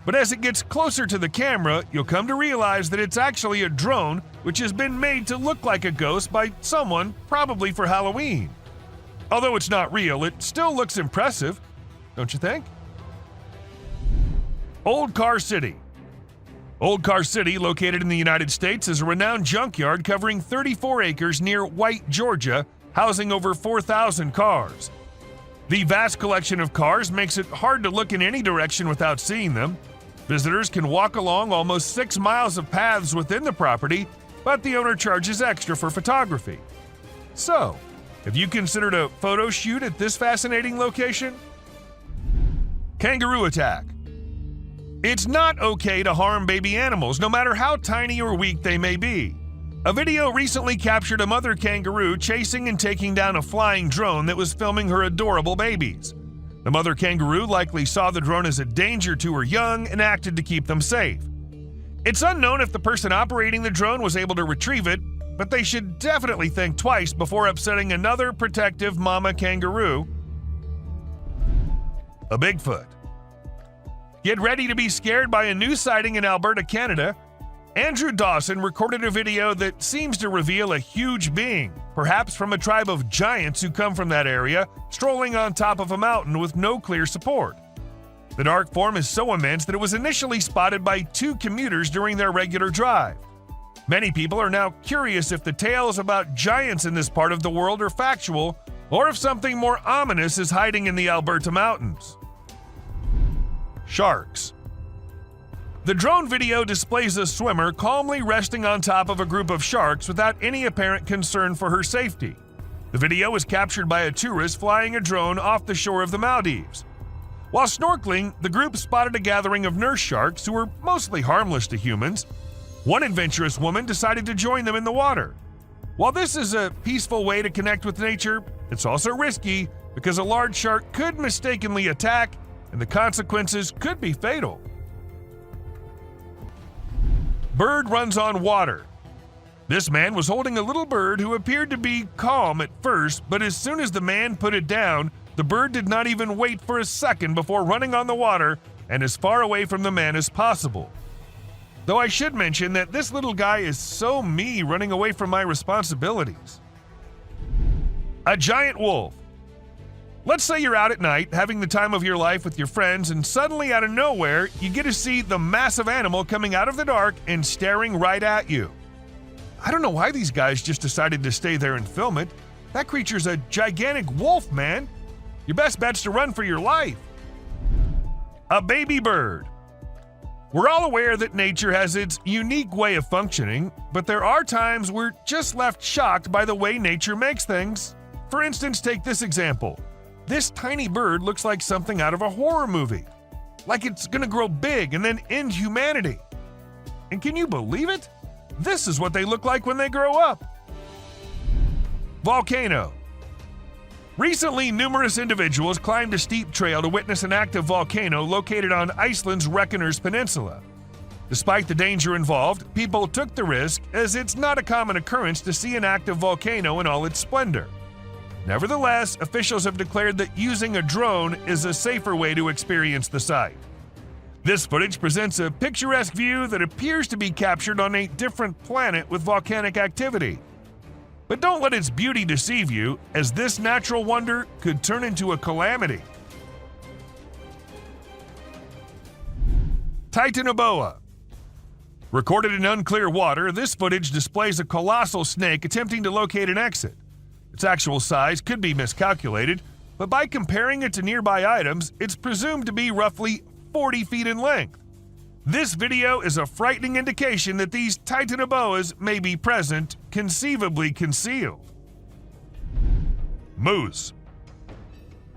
But as it gets closer to the camera, you'll come to realize that it's actually a drone which has been made to look like a ghost by someone, probably for Halloween. Although it's not real, it still looks impressive, don't you think? Old Car City. Old Car City, located in the United States, is a renowned junkyard covering 34 acres near White, Georgia, housing over 4,000 cars. The vast collection of cars makes it hard to look in any direction without seeing them. Visitors can walk along almost 6 miles of paths within the property, but the owner charges extra for photography. So, have you considered a photo shoot at this fascinating location? Kangaroo attack. It's not okay to harm baby animals, no matter how tiny or weak they may be. A video recently captured a mother kangaroo chasing and taking down a flying drone that was filming her adorable babies. The mother kangaroo likely saw the drone as a danger to her young and acted to keep them safe. It's unknown if the person operating the drone was able to retrieve it, but they should definitely think twice before upsetting another protective mama kangaroo. A Bigfoot. Get ready to be scared by a new sighting in Alberta, Canada. Andrew Dawson recorded a video that seems to reveal a huge being, perhaps from a tribe of giants who come from that area, strolling on top of a mountain with no clear support. The dark form is so immense that it was initially spotted by 2 commuters during their regular drive. Many people are now curious if the tales about giants in this part of the world are factual, or if something more ominous is hiding in the Alberta mountains. Sharks. The drone video displays a swimmer calmly resting on top of a group of sharks without any apparent concern for her safety. The video was captured by a tourist flying a drone off the shore of the Maldives. While snorkeling, the group spotted a gathering of nurse sharks who were mostly harmless to humans. One adventurous woman decided to join them in the water. While this is a peaceful way to connect with nature, it's also risky because a large shark could mistakenly attack, and the consequences could be fatal. Bird runs on water. This man was holding a little bird who appeared to be calm at first, but as soon as the man put it down, the bird did not even wait for a second before running on the water and as far away from the man as possible. Though I should mention that this little guy is so me running away from my responsibilities. A giant wolf. Let's say you're out at night having the time of your life with your friends, and suddenly out of nowhere you get to see the massive animal coming out of the dark and staring right at you. I don't know why these guys just decided to stay there and film it. That creature's a gigantic wolf, man. Your best bet's to run for your life. A baby bird. We're all aware that nature has its unique way of functioning, but there are times we're just left shocked by the way nature makes things. For instance, take this example. This tiny bird looks like something out of a horror movie. Like it's gonna grow big and then end humanity. And can you believe it? This is what they look like when they grow up. Volcano. Recently, numerous individuals climbed a steep trail to witness an active volcano located on Iceland's Reykjanes Peninsula. Despite the danger involved, people took the risk as it's not a common occurrence to see an active volcano in all its splendor. Nevertheless, officials have declared that using a drone is a safer way to experience the site. This footage presents a picturesque view that appears to be captured on a different planet with volcanic activity. But don't let its beauty deceive you, as this natural wonder could turn into a calamity. Titanoboa. Recorded in unclear water, this footage displays a colossal snake attempting to locate an exit. Its actual size could be miscalculated, but by comparing it to nearby items, it's presumed to be roughly 40 feet in length. This video is a frightening indication that these titanoboas may be present, conceivably concealed. Moose.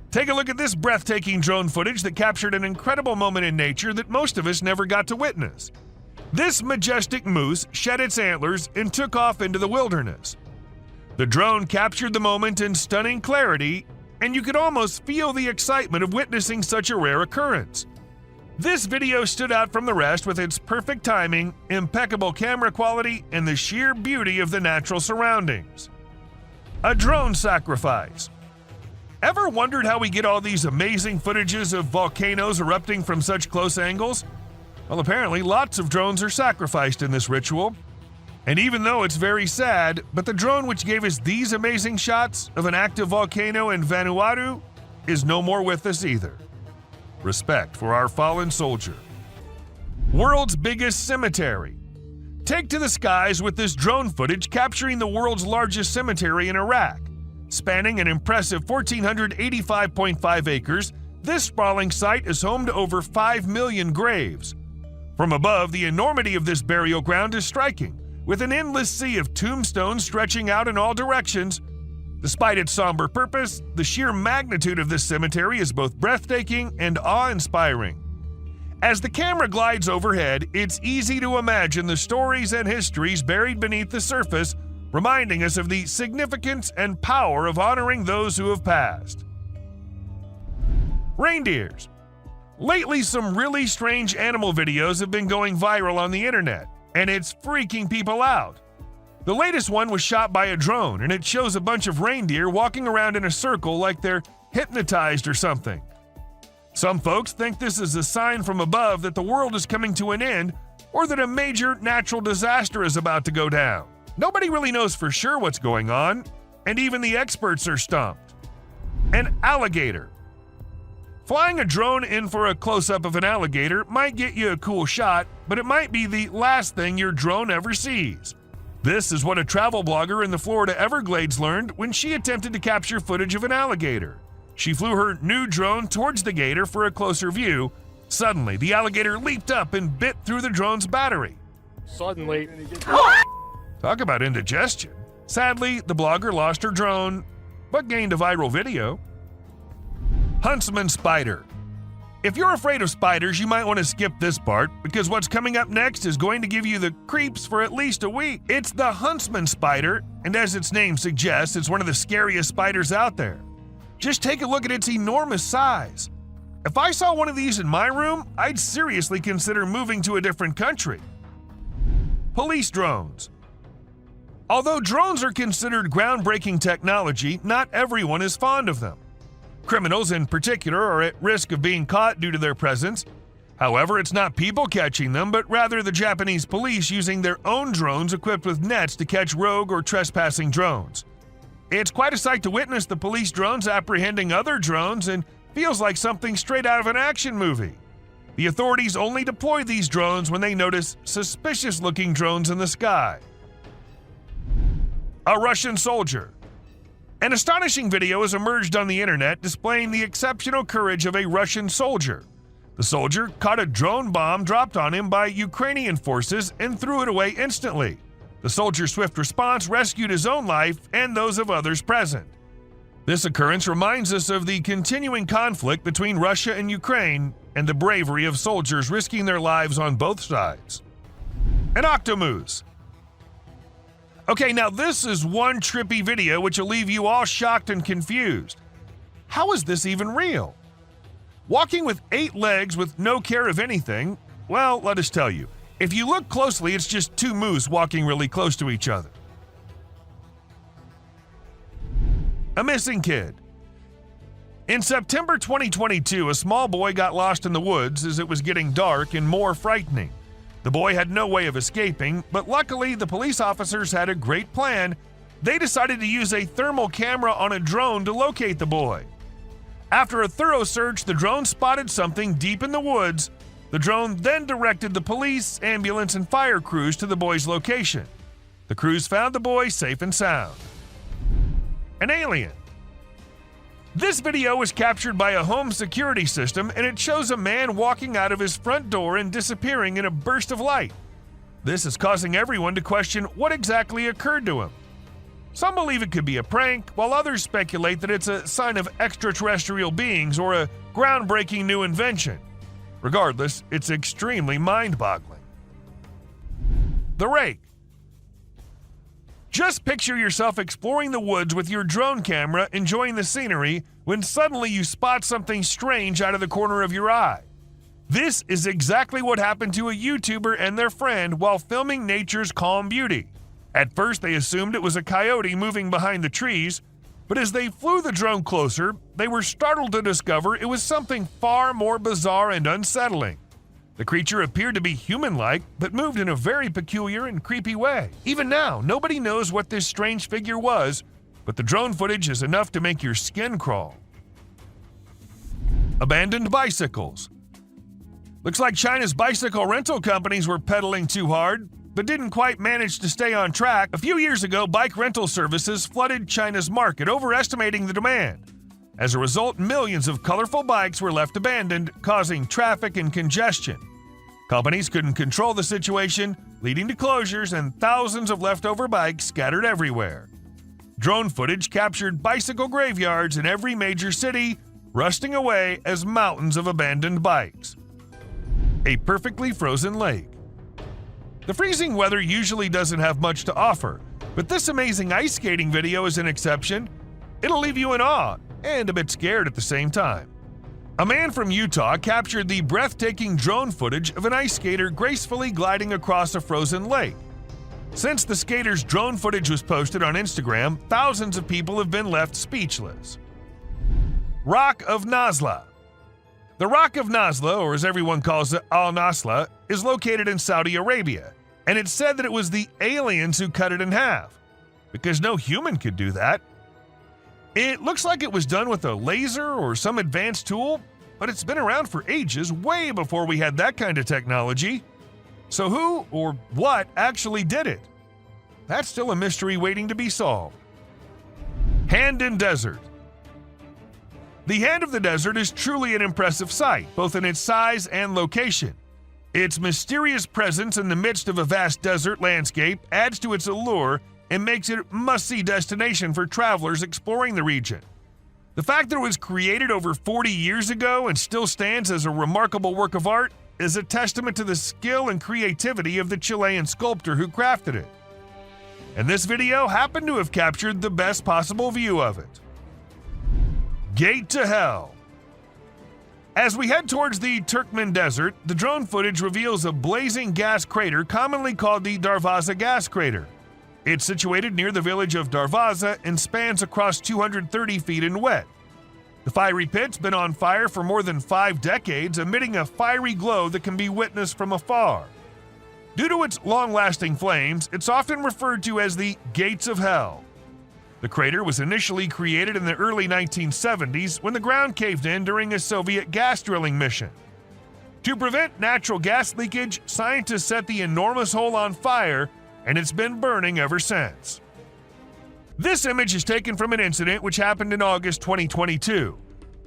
Take a look at this breathtaking drone footage that captured an incredible moment in nature that most of us never got to witness. This majestic moose shed its antlers and took off into the wilderness. The drone captured the moment in stunning clarity, and you could almost feel the excitement of witnessing such a rare occurrence. This video stood out from the rest with its perfect timing, impeccable camera quality, and the sheer beauty of the natural surroundings. A drone sacrifice. Ever wondered how we get all these amazing footages of volcanoes erupting from such close angles? Well, apparently lots of drones are sacrificed in this ritual. And even though it's very sad, but the drone which gave us these amazing shots of an active volcano in Vanuatu is no more with us either. Respect for our fallen soldier. World's biggest cemetery. Take to the skies with this drone footage capturing the world's largest cemetery in Iraq. Spanning an impressive 1,485.5 acres, this sprawling site is home to over 5 million graves. From above, the enormity of this burial ground is striking, with an endless sea of tombstones stretching out in all directions. Despite its somber purpose, the sheer magnitude of this cemetery is both breathtaking and awe-inspiring. As the camera glides overhead, it's easy to imagine the stories and histories buried beneath the surface, reminding us of the significance and power of honoring those who have passed. Reindeers. Lately, some really strange animal videos have been going viral on the internet, and it's freaking people out. The latest one was shot by a drone, and it shows a bunch of reindeer walking around in a circle like they're hypnotized or something. Some folks think this is a sign from above that the world is coming to an end, or that a major natural disaster is about to go down. Nobody really knows for sure what's going on, and even the experts are stumped. An alligator. Flying a drone in for a close-up of an alligator might get you a cool shot, but it might be the last thing your drone ever sees. This is what a travel blogger in the Florida Everglades learned when she attempted to capture footage of an alligator. She flew her new drone towards the gator for a closer view. Suddenly, the alligator leaped up and bit through the drone's battery. Suddenly. Talk about indigestion. Sadly, the blogger lost her drone, but gained a viral video. Huntsman spider. If you're afraid of spiders, you might want to skip this part, because what's coming up next is going to give you the creeps for at least a week. It's the huntsman spider, and as its name suggests, it's one of the scariest spiders out there. Just take a look at its enormous size. If I saw one of these in my room, I'd seriously consider moving to a different country. Police drones. Although drones are considered groundbreaking technology, not everyone is fond of them. Criminals in particular are at risk of being caught due to their presence. However, it's not people catching them, but rather the Japanese police using their own drones equipped with nets to catch rogue or trespassing drones. It's quite a sight to witness the police drones apprehending other drones, and feels like something straight out of an action movie. The authorities only deploy these drones when they notice suspicious-looking drones in the sky. A Russian soldier. An astonishing video has emerged on the internet displaying the exceptional courage of a Russian soldier. The soldier caught a drone bomb dropped on him by Ukrainian forces and threw it away instantly. The soldier's swift response rescued his own life and those of others present. This occurrence reminds us of the continuing conflict between Russia and Ukraine and the bravery of soldiers risking their lives on both sides. An octomoose. Okay, now this is one trippy video which will leave you all shocked and confused. How is this even real? Walking with 8 legs with no care of anything? Well, let us tell you. If you look closely, it's just 2 moose walking really close to each other. A missing kid. In September 2022, a small boy got lost in the woods as it was getting dark and more frightening. The boy had no way of escaping, but luckily the police officers had a great plan. They decided to use a thermal camera on a drone to locate the boy. After a thorough search, the drone spotted something deep in the woods. The drone then directed the police, ambulance, and fire crews to the boy's location. The crews found the boy safe and sound. An alien. This video was captured by a home security system, and it shows a man walking out of his front door and disappearing in a burst of light. This is causing everyone to question what exactly occurred to him. Some believe it could be a prank, while others speculate that it's a sign of extraterrestrial beings or a groundbreaking new invention. Regardless, it's extremely mind-boggling. The rake. Just picture yourself exploring the woods with your drone camera, enjoying the scenery, when suddenly you spot something strange out of the corner of your eye. This is exactly what happened to a YouTuber and their friend while filming nature's calm beauty. At first, they assumed it was a coyote moving behind the trees, but as they flew the drone closer, they were startled to discover it was something far more bizarre and unsettling. The creature appeared to be human-like, but moved in a very peculiar and creepy way. Even now, nobody knows what this strange figure was, but the drone footage is enough to make your skin crawl. Abandoned bicycles. Looks like China's bicycle rental companies were pedaling too hard. but didn't quite manage to stay on track, a few years ago, bike rental services flooded China's market, overestimating the demand. As a result, millions of colorful bikes were left abandoned, causing traffic and congestion. Companies couldn't control the situation, leading to closures and thousands of leftover bikes scattered everywhere. Drone footage captured bicycle graveyards in every major city, rusting away as mountains of abandoned bikes. A perfectly frozen lake. The freezing weather usually doesn't have much to offer, but this amazing ice skating video is an exception. It'll leave you in awe and a bit scared at the same time. A man from Utah captured the breathtaking drone footage of an ice skater gracefully gliding across a frozen lake. Since the skater's drone footage was posted on Instagram, thousands of people have been left speechless. Rock of Nazla. The Rock of Nazla, or as everyone calls it, Al-Nasla, is located in Saudi Arabia, and it's said that it was the aliens who cut it in half, because no human could do that. It looks like it was done with a laser or some advanced tool, but it's been around for ages, way before we had that kind of technology. So who or what actually did it? That's still a mystery waiting to be solved. Hand in Desert. The Hand of the Desert is truly an impressive sight, both in its size and location. Its mysterious presence in the midst of a vast desert landscape adds to its allure and makes it a must-see destination for travelers exploring the region. The fact that it was created over 40 years ago and still stands as a remarkable work of art is a testament to the skill and creativity of the Chilean sculptor who crafted it. And this video happened to have captured the best possible view of it. Gate to Hell. As we head towards the Turkmen Desert, the drone footage reveals a blazing gas crater commonly called the Darvaza gas crater. It's situated near the village of Darvaza and spans across 230 feet in width. The fiery pit's been on fire for more than 5 decades, emitting a fiery glow that can be witnessed from afar. Due to its long-lasting flames, it's often referred to as the Gates of Hell. The crater was initially created in the early 1970s when the ground caved in during a Soviet gas drilling mission. To prevent natural gas leakage, scientists set the enormous hole on fire, and it's been burning ever since. This image is taken from an incident which happened in August 2022.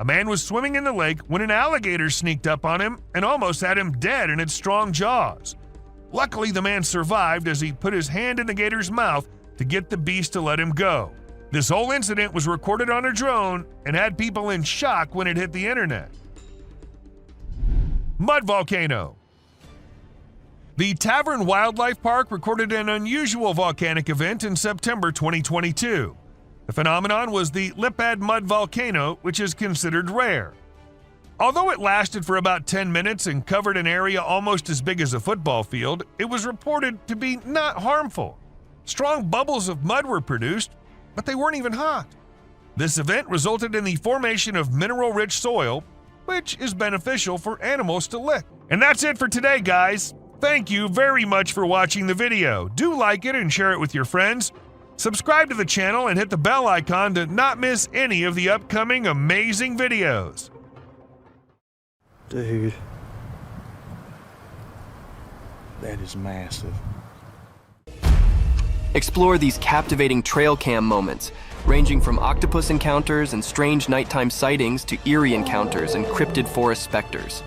A man was swimming in the lake when an alligator sneaked up on him and almost had him dead in its strong jaws. Luckily, the man survived as he put his hand in the gator's mouth to get the beast to let him go. This whole incident was recorded on a drone and had people in shock when it hit the internet. Mud volcano. The Tavern Wildlife Park recorded an unusual volcanic event in September 2022. The phenomenon was the Leopard mud volcano, which is considered rare. Although it lasted for about 10 minutes and covered an area almost as big as a football field, it was reported to be not harmful. Strong bubbles of mud were produced, but they weren't even hot. This event resulted in the formation of mineral-rich soil, which is beneficial for animals to lick. And that's it for today, guys. Thank you very much for watching the video. Do like it and share it with your friends. Subscribe to the channel and hit the bell icon to not miss any of the upcoming amazing videos. Dude. That is massive. Explore these captivating trail cam moments, ranging from octopus encounters and strange nighttime sightings to eerie encounters and cryptid forest specters.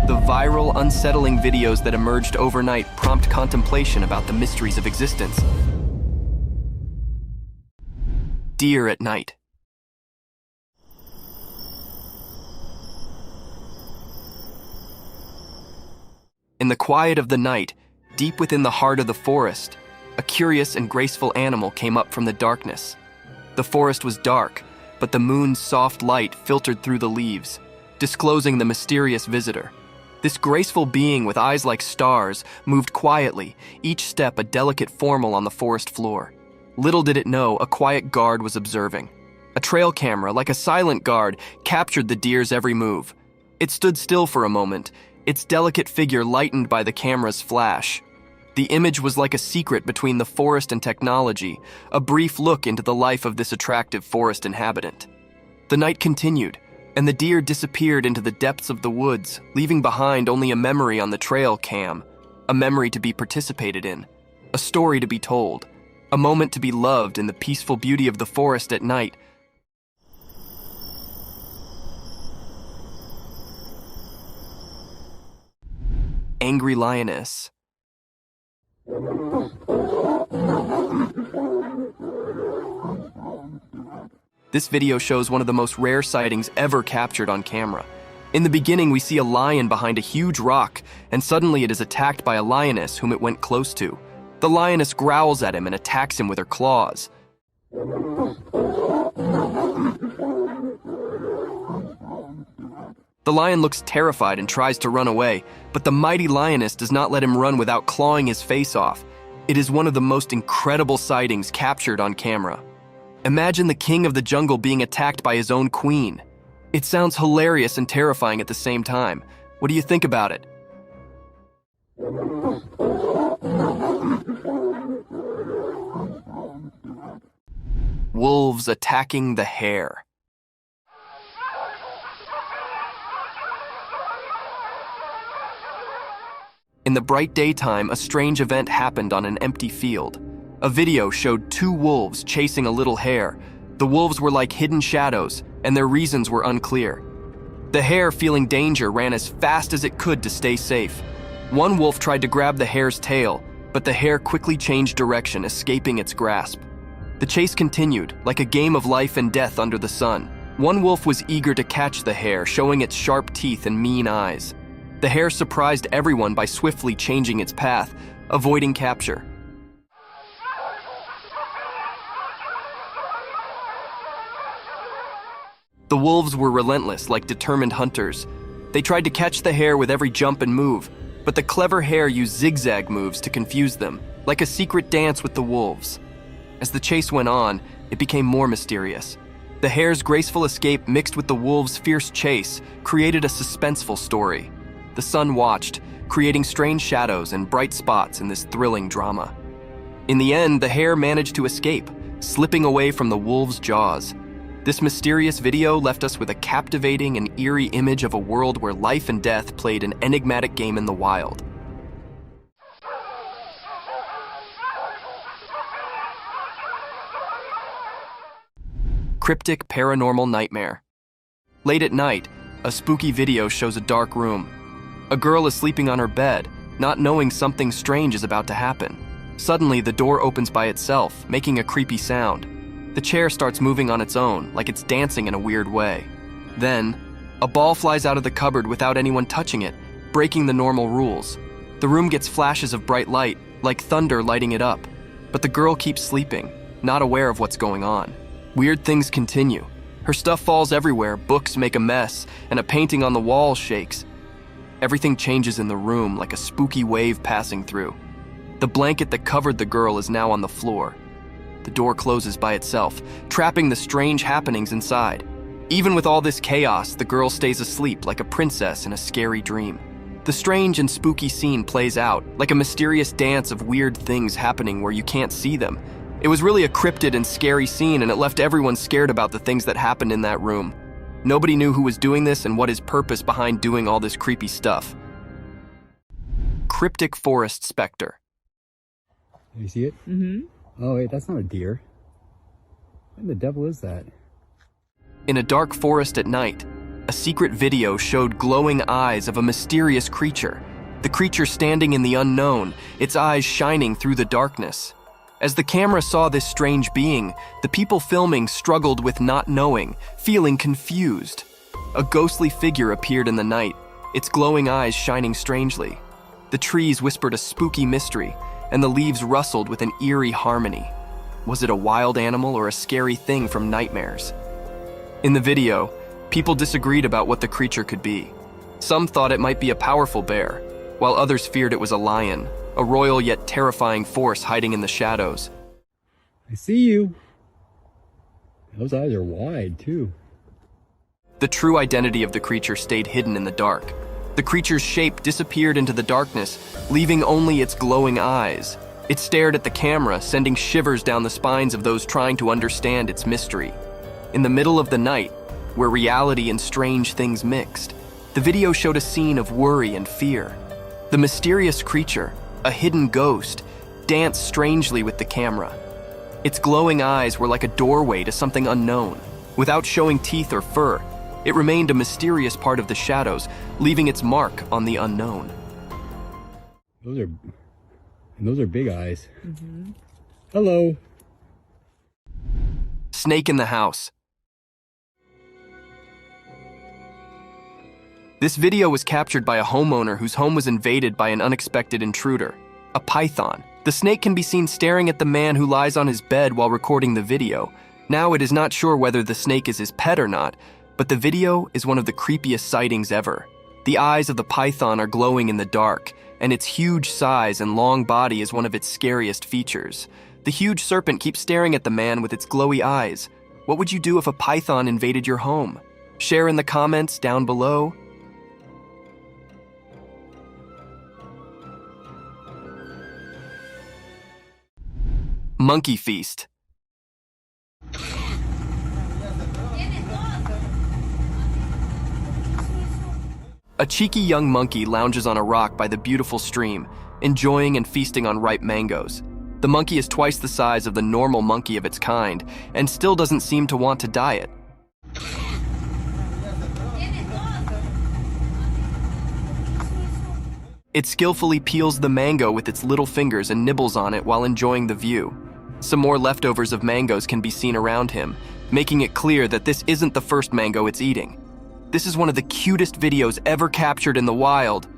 The viral, unsettling videos that emerged overnight prompt contemplation about the mysteries of existence. Deer at night. In the quiet of the night, deep within the heart of the forest, a curious and graceful animal came up from the darkness. The forest was dark, but the moon's soft light filtered through the leaves, disclosing the mysterious visitor. This graceful being with eyes like stars moved quietly, each step a delicate formel on the forest floor. Little did it know, a quiet guard was observing. A trail camera, like a silent guard, captured the deer's every move. It stood still for a moment, its delicate figure lightened by the camera's flash. The image was like a secret between the forest and technology, a brief look into the life of this attractive forest inhabitant. The night continued, and the deer disappeared into the depths of the woods, leaving behind only a memory on the trail cam, a memory to be participated in, a story to be told, a moment to be loved in the peaceful beauty of the forest at night. Angry lioness. This video shows one of the most rare sightings ever captured on camera. In the beginning, we see a lion behind a huge rock, and suddenly it is attacked by a lioness whom it went close to. The lioness growls at him and attacks him with her claws. The lion looks terrified and tries to run away, but the mighty lioness does not let him run without clawing his face off. It is one of the most incredible sightings captured on camera. Imagine the king of the jungle being attacked by his own queen. It sounds hilarious and terrifying at the same time. What do you think about it? Wolves attacking the hare. In the bright daytime, a strange event happened on an empty field. A video showed two wolves chasing a little hare. The wolves were like hidden shadows, and their reasons were unclear. The hare, feeling danger, ran as fast as it could to stay safe. One wolf tried to grab the hare's tail, but the hare quickly changed direction, escaping its grasp. The chase continued, like a game of life and death under the sun. One wolf was eager to catch the hare, showing its sharp teeth and mean eyes. The hare surprised everyone by swiftly changing its path, avoiding capture. The wolves were relentless, like determined hunters. They tried to catch the hare with every jump and move, but the clever hare used zigzag moves to confuse them, like a secret dance with the wolves. As the chase went on, it became more mysterious. The hare's graceful escape mixed with the wolves' fierce chase created a suspenseful story. The sun watched, creating strange shadows and bright spots in this thrilling drama. In the end, the hare managed to escape, slipping away from the wolves' jaws. This mysterious video left us with a captivating and eerie image of a world where life and death played an enigmatic game in the wild. Cryptic paranormal nightmare. Late at night, a spooky video shows a dark room. A girl is sleeping on her bed, not knowing something strange is about to happen. Suddenly, the door opens by itself, making a creepy sound. The chair starts moving on its own, like it's dancing in a weird way. Then, a ball flies out of the cupboard without anyone touching it, breaking the normal rules. The room gets flashes of bright light, like thunder lighting it up. But the girl keeps sleeping, not aware of what's going on. Weird things continue. Her stuff falls everywhere, books make a mess, and a painting on the wall shakes. Everything changes in the room like a spooky wave passing through. The blanket that covered the girl is now on the floor. The door closes by itself, trapping the strange happenings inside. Even with all this chaos, the girl stays asleep like a princess in a scary dream. The strange and spooky scene plays out, like a mysterious dance of weird things happening where you can't see them. It was really a cryptid and scary scene, and it left everyone scared about the things that happened in that room. Nobody knew who was doing this and what his purpose behind doing all this creepy stuff. Cryptic forest specter. You see it? Mm-hmm. Oh wait, that's not a deer. What the devil is that? In a dark forest at night, a secret video showed glowing eyes of a mysterious creature. The creature standing in the unknown, its eyes shining through the darkness. As the camera saw this strange being, the people filming struggled with not knowing, feeling confused. A ghostly figure appeared in the night, its glowing eyes shining strangely. The trees whispered a spooky mystery, and the leaves rustled with an eerie harmony. Was it a wild animal or a scary thing from nightmares? In the video, people disagreed about what the creature could be. Some thought it might be a powerful bear, while others feared it was a lion, a royal yet terrifying force hiding in the shadows. I see you. Those eyes are wide, too. The true identity of the creature stayed hidden in the dark. The creature's shape disappeared into the darkness, leaving only its glowing eyes. It stared at the camera, sending shivers down the spines of those trying to understand its mystery. In the middle of the night, where reality and strange things mixed, the video showed a scene of worry and fear. The mysterious creature, a hidden ghost, danced strangely with the camera. Its glowing eyes were like a doorway to something unknown. Without showing teeth or fur, it remained a mysterious part of the shadows, leaving its mark on the unknown. Those are big eyes. Hello. Snake in the house. This video was captured by a homeowner whose home was invaded by an unexpected intruder, a python. The snake can be seen staring at the man who lies on his bed while recording the video. Now it is not sure whether the snake is his pet or not, but the video is one of the creepiest sightings ever. The eyes of the python are glowing in the dark, and its huge size and long body is one of its scariest features. The huge serpent keeps staring at the man with its glowy eyes. What would you do if a python invaded your home? Share in the comments down below. Monkey feast. A cheeky young monkey lounges on a rock by the beautiful stream, enjoying and feasting on ripe mangoes. The monkey is twice the size of the normal monkey of its kind, and still doesn't seem to want to diet. It skillfully peels the mango with its little fingers and nibbles on it while enjoying the view. Some more leftovers of mangoes can be seen around him, making it clear that this isn't the first mango it's eating. This is one of the cutest videos ever captured in the wild.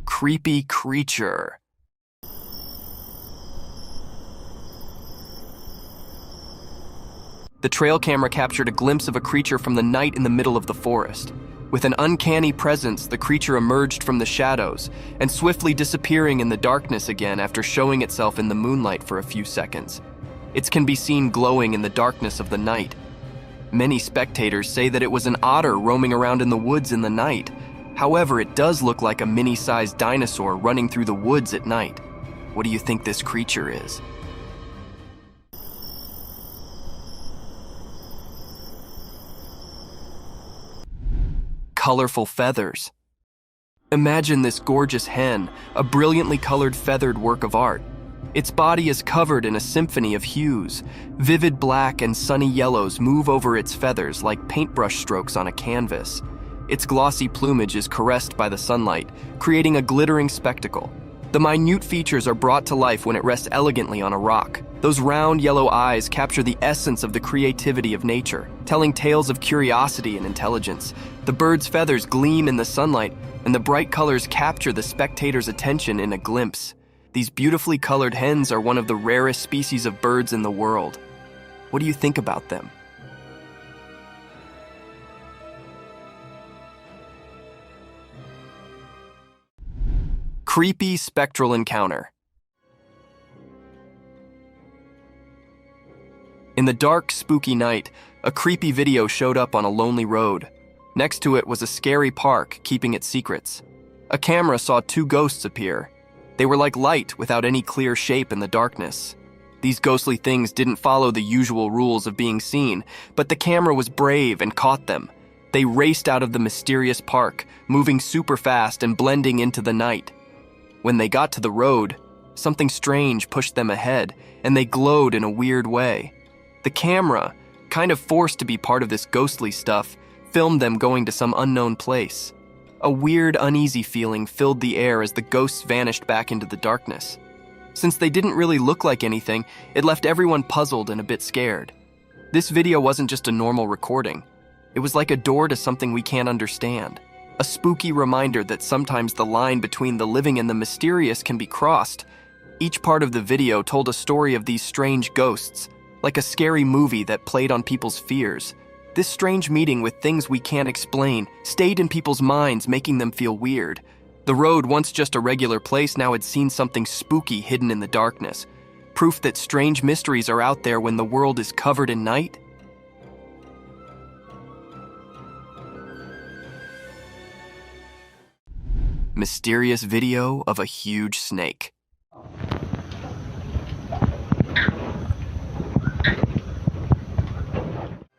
Creepy creature. The trail camera captured a glimpse of a creature from the night in the middle of the forest. With an uncanny presence, the creature emerged from the shadows and swiftly disappearing in the darkness again after showing itself in the moonlight for a few seconds. It can be seen glowing in the darkness of the night. Many spectators say that it was an otter roaming around in the woods in the night. However, it does look like a mini-sized dinosaur running through the woods at night. What do you think this creature is? Colorful feathers. Imagine this gorgeous hen, a brilliantly colored feathered work of art. Its body is covered in a symphony of hues. Vivid black and sunny yellows move over its feathers like paintbrush strokes on a canvas. Its glossy plumage is caressed by the sunlight, creating a glittering spectacle. The minute features are brought to life when it rests elegantly on a rock. Those round yellow eyes capture the essence of the creativity of nature, telling tales of curiosity and intelligence. The bird's feathers gleam in the sunlight, and the bright colors capture the spectator's attention in a glimpse. These beautifully colored hens are one of the rarest species of birds in the world. What do you think about them? Creepy spectral encounter. In the dark, spooky night, a creepy video showed up on a lonely road. Next to it was a scary park keeping its secrets. A camera saw two ghosts appear. They were like light without any clear shape in the darkness. These ghostly things didn't follow the usual rules of being seen, but the camera was brave and caught them. They raced out of the mysterious park, moving super fast and blending into the night. When they got to the road, something strange pushed them ahead, and they glowed in a weird way. The camera, kind of forced to be part of this ghostly stuff, filmed them going to some unknown place. A weird, uneasy feeling filled the air as the ghosts vanished back into the darkness. Since they didn't really look like anything, it left everyone puzzled and a bit scared. This video wasn't just a normal recording. It was like a door to something we can't understand. A spooky reminder that sometimes the line between the living and the mysterious can be crossed. Each part of the video told a story of these strange ghosts, like a scary movie that played on people's fears. This strange meeting with things we can't explain stayed in people's minds, making them feel weird. The road, once just a regular place, now had seen something spooky hidden in the darkness. Proof that strange mysteries are out there when the world is covered in night. Mysterious video of a huge snake.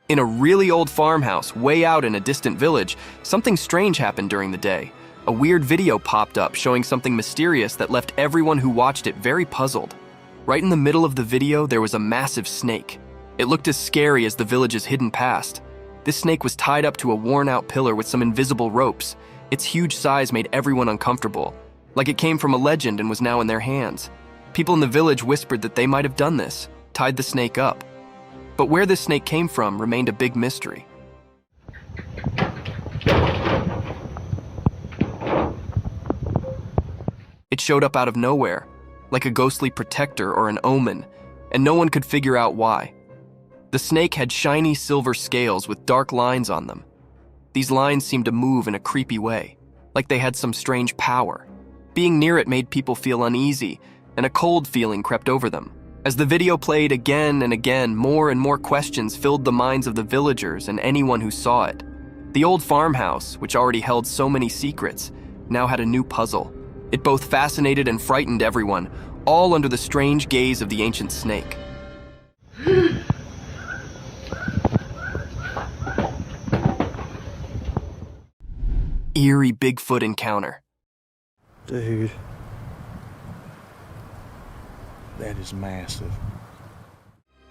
In a really old farmhouse, way out in a distant village, something strange happened during the day. A weird video popped up showing something mysterious that left everyone who watched it very puzzled. Right in the middle of the video, there was a massive snake. It looked as scary as the village's hidden past. This snake was tied up to a worn-out pillar with some invisible ropes. Its huge size made everyone uncomfortable, like it came from a legend and was now in their hands. People in the village whispered that they might have done this, tied the snake up. But where this snake came from remained a big mystery. It showed up out of nowhere, like a ghostly protector or an omen, and no one could figure out why. The snake had shiny silver scales with dark lines on them. These lines seemed to move in a creepy way, like they had some strange power. Being near it made people feel uneasy, and a cold feeling crept over them. As the video played again and again, more and more questions filled the minds of the villagers and anyone who saw it. The old farmhouse, which already held so many secrets, now had a new puzzle. It both fascinated and frightened everyone, all under the strange gaze of the ancient snake. Eerie Bigfoot encounter. Dude. That is massive.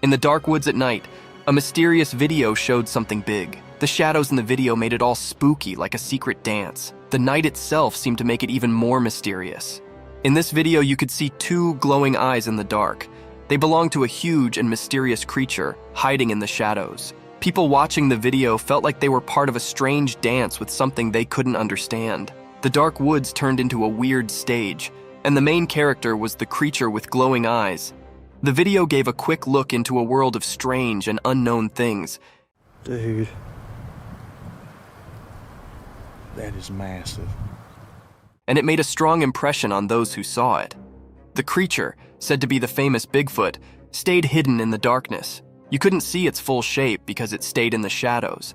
In the dark woods at night, a mysterious video showed something big. The shadows in the video made it all spooky, like a secret dance. The night itself seemed to make it even more mysterious. In this video, you could see two glowing eyes in the dark. They belonged to a huge and mysterious creature, hiding in the shadows. People watching the video felt like they were part of a strange dance with something they couldn't understand. The dark woods turned into a weird stage, and the main character was the creature with glowing eyes. The video gave a quick look into a world of strange and unknown things. Dude. That is massive. And it made a strong impression on those who saw it. The creature, said to be the famous Bigfoot, stayed hidden in the darkness. You couldn't see its full shape because it stayed in the shadows.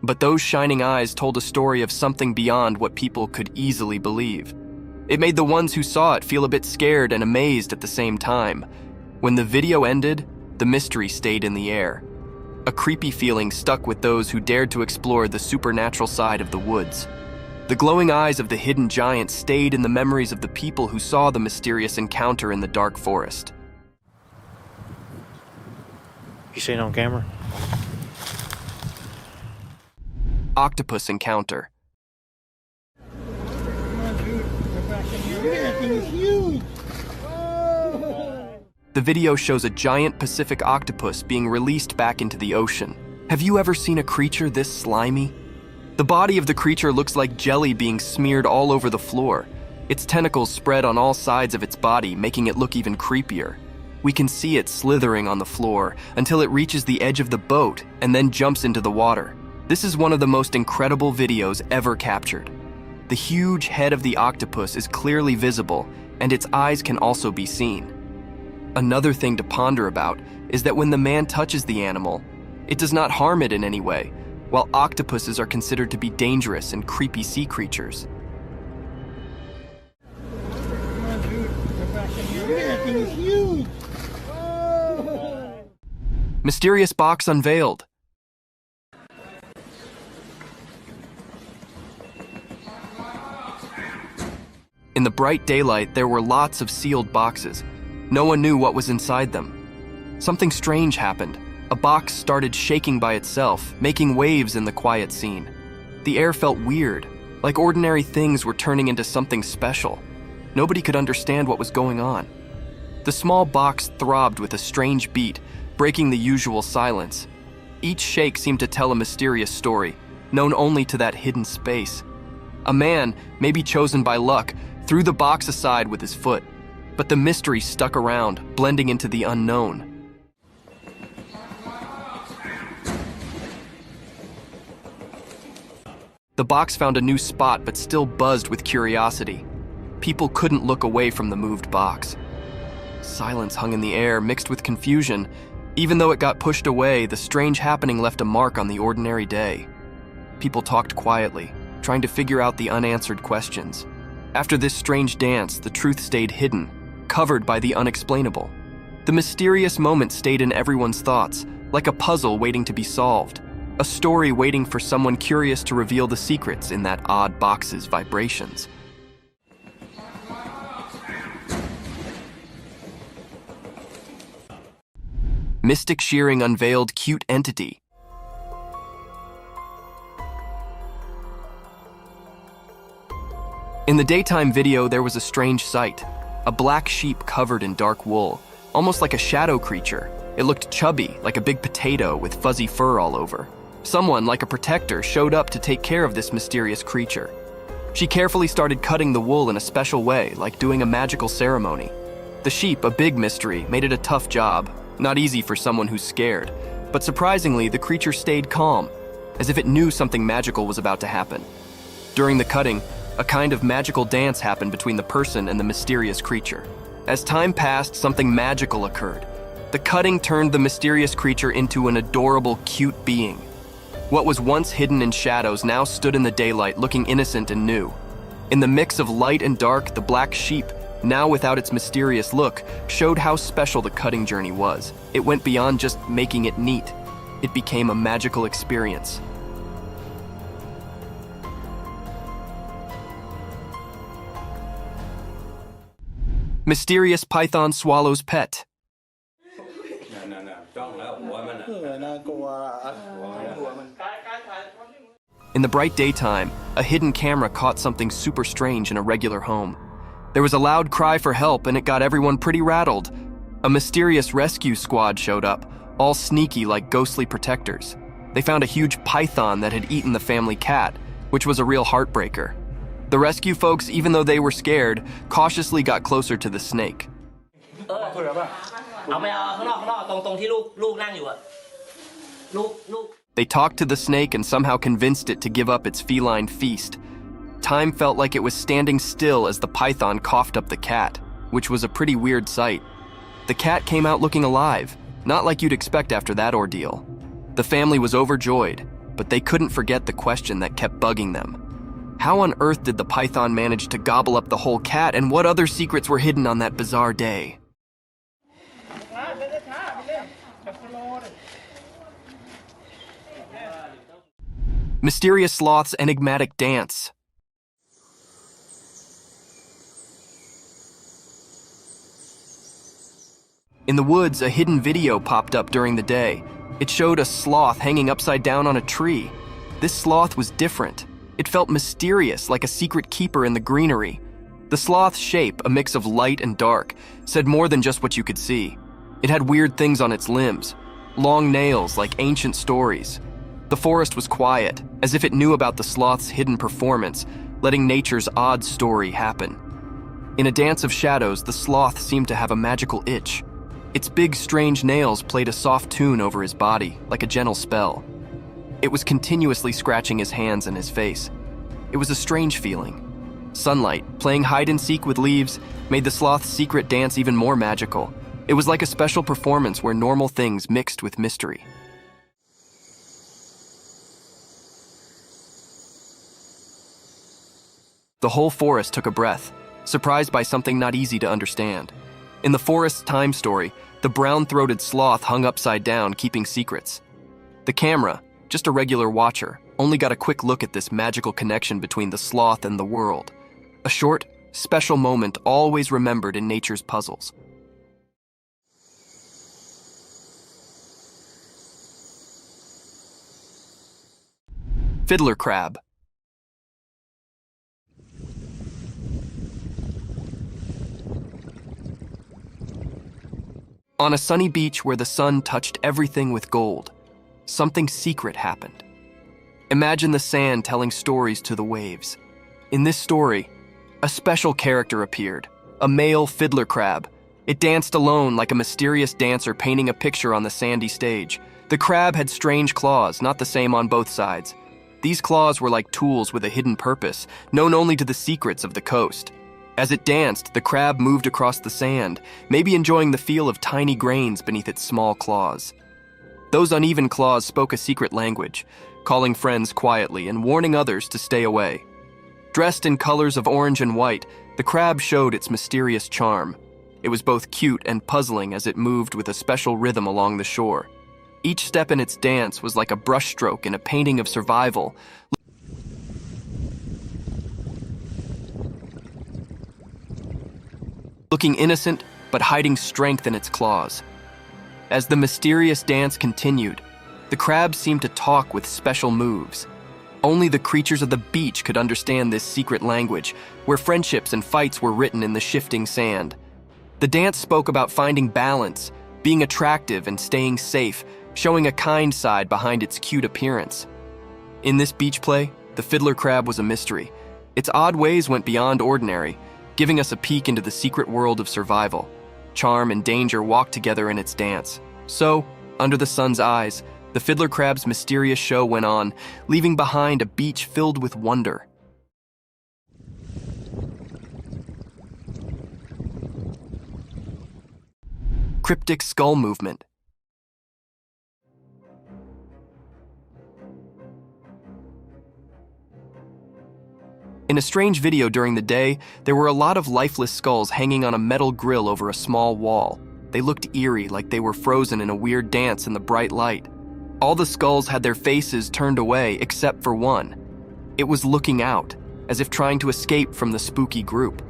But those shining eyes told a story of something beyond what people could easily believe. It made the ones who saw it feel a bit scared and amazed at the same time. When the video ended, the mystery stayed in the air. A creepy feeling stuck with those who dared to explore the supernatural side of the woods. The glowing eyes of the hidden giant stayed in the memories of the people who saw the mysterious encounter in the dark forest. You seen it on camera? Octopus encounter. The video shows a giant Pacific octopus being released back into the ocean. Have you ever seen a creature this slimy? The body of the creature looks like jelly being smeared all over the floor. Its tentacles spread on all sides of its body, making it look even creepier. We can see it slithering on the floor until it reaches the edge of the boat and then jumps into the water. This is one of the most incredible videos ever captured. The huge head of the octopus is clearly visible, and its eyes can also be seen. Another thing to ponder about is that when the man touches the animal, it does not harm it in any way, while octopuses are considered to be dangerous and creepy sea creatures. Mysterious box unveiled. In the bright daylight, there were lots of sealed boxes. No one knew what was inside them. Something strange happened. A box started shaking by itself, making waves in the quiet scene. The air felt weird, like ordinary things were turning into something special. Nobody could understand what was going on. The small box throbbed with a strange beat, breaking the usual silence. Each shake seemed to tell a mysterious story, known only to that hidden space. A man, maybe chosen by luck, threw the box aside with his foot, but the mystery stuck around, blending into the unknown. The box found a new spot but still buzzed with curiosity. People couldn't look away from the moved box. Silence hung in the air, mixed with confusion. Even though it got pushed away, the strange happening left a mark on the ordinary day. People talked quietly, trying to figure out the unanswered questions. After this strange dance, the truth stayed hidden, covered by the unexplainable. The mysterious moment stayed in everyone's thoughts, like a puzzle waiting to be solved, a story waiting for someone curious to reveal the secrets in that odd box's vibrations. Mystic Shearing unveiled cute entity. In the daytime video, there was a strange sight. A black sheep covered in dark wool, almost like a shadow creature. It looked chubby, like a big potato with fuzzy fur all over. Someone, like a protector, showed up to take care of this mysterious creature. She carefully started cutting the wool in a special way, like doing a magical ceremony. The sheep, a big mystery, made it a tough job. Not easy for someone who's scared. But surprisingly, the creature stayed calm, as if it knew something magical was about to happen. During the cutting, a kind of magical dance happened between the person and the mysterious creature. As time passed, something magical occurred. The cutting turned the mysterious creature into an adorable, cute being. What was once hidden in shadows now stood in the daylight, looking innocent and new. In the mix of light and dark, the black sheep, now without its mysterious look, showed how special the cutting journey was. It went beyond just making it neat. It became a magical experience. Mysterious python swallows pet. In the bright daytime, a hidden camera caught something super strange in a regular home. There was a loud cry for help, and it got everyone pretty rattled. A mysterious rescue squad showed up, all sneaky like ghostly protectors. They found a huge python that had eaten the family cat, which was a real heartbreaker. The rescue folks, even though they were scared, cautiously got closer to the snake. They talked to the snake and somehow convinced it to give up its feline feast. Time felt like it was standing still as the python coughed up the cat, which was a pretty weird sight. The cat came out looking alive, not like you'd expect after that ordeal. The family was overjoyed, but they couldn't forget the question that kept bugging them. How on earth did the python manage to gobble up the whole cat, and what other secrets were hidden on that bizarre day? Mysterious sloth's enigmatic dance. In the woods, a hidden video popped up during the day. It showed a sloth hanging upside down on a tree. This sloth was different. It felt mysterious, like a secret keeper in the greenery. The sloth's shape, a mix of light and dark, said more than just what you could see. It had weird things on its limbs, long nails like ancient stories. The forest was quiet, as if it knew about the sloth's hidden performance, letting nature's odd story happen. In a dance of shadows, the sloth seemed to have a magical itch. Its big, strange nails played a soft tune over his body, like a gentle spell. It was continuously scratching his hands and his face. It was a strange feeling. Sunlight, playing hide-and-seek with leaves, made the sloth's secret dance even more magical. It was like a special performance where normal things mixed with mystery. The whole forest took a breath, surprised by something not easy to understand. In the forest's time story, the brown-throated sloth hung upside down, keeping secrets. The camera, just a regular watcher, only got a quick look at this magical connection between the sloth and the world. A short, special moment always remembered in nature's puzzles. Fiddler crab. On a sunny beach where the sun touched everything with gold, something secret happened. Imagine the sand telling stories to the waves. In this story, a special character appeared, a male fiddler crab. It danced alone like a mysterious dancer painting a picture on the sandy stage. The crab had strange claws, not the same on both sides. These claws were like tools with a hidden purpose, known only to the secrets of the coast. As it danced, the crab moved across the sand, maybe enjoying the feel of tiny grains beneath its small claws. Those uneven claws spoke a secret language, calling friends quietly and warning others to stay away. Dressed in colors of orange and white, the crab showed its mysterious charm. It was both cute and puzzling as it moved with a special rhythm along the shore. Each step in its dance was like a brushstroke in a painting of survival. Looking innocent, but hiding strength in its claws. As the mysterious dance continued, the crabs seemed to talk with special moves. Only the creatures of the beach could understand this secret language, where friendships and fights were written in the shifting sand. The dance spoke about finding balance, being attractive and staying safe, showing a kind side behind its cute appearance. In this beach play, the fiddler crab was a mystery. Its odd ways went beyond ordinary, giving us a peek into the secret world of survival. Charm and danger walked together in its dance. So, under the sun's eyes, the fiddler crab's mysterious show went on, leaving behind a beach filled with wonder. Cryptic skull movement. In a strange video during the day, there were a lot of lifeless skulls hanging on a metal grill over a small wall. They looked eerie, like they were frozen in a weird dance in the bright light. All the skulls had their faces turned away except for one. It was looking out, as if trying to escape from the spooky group.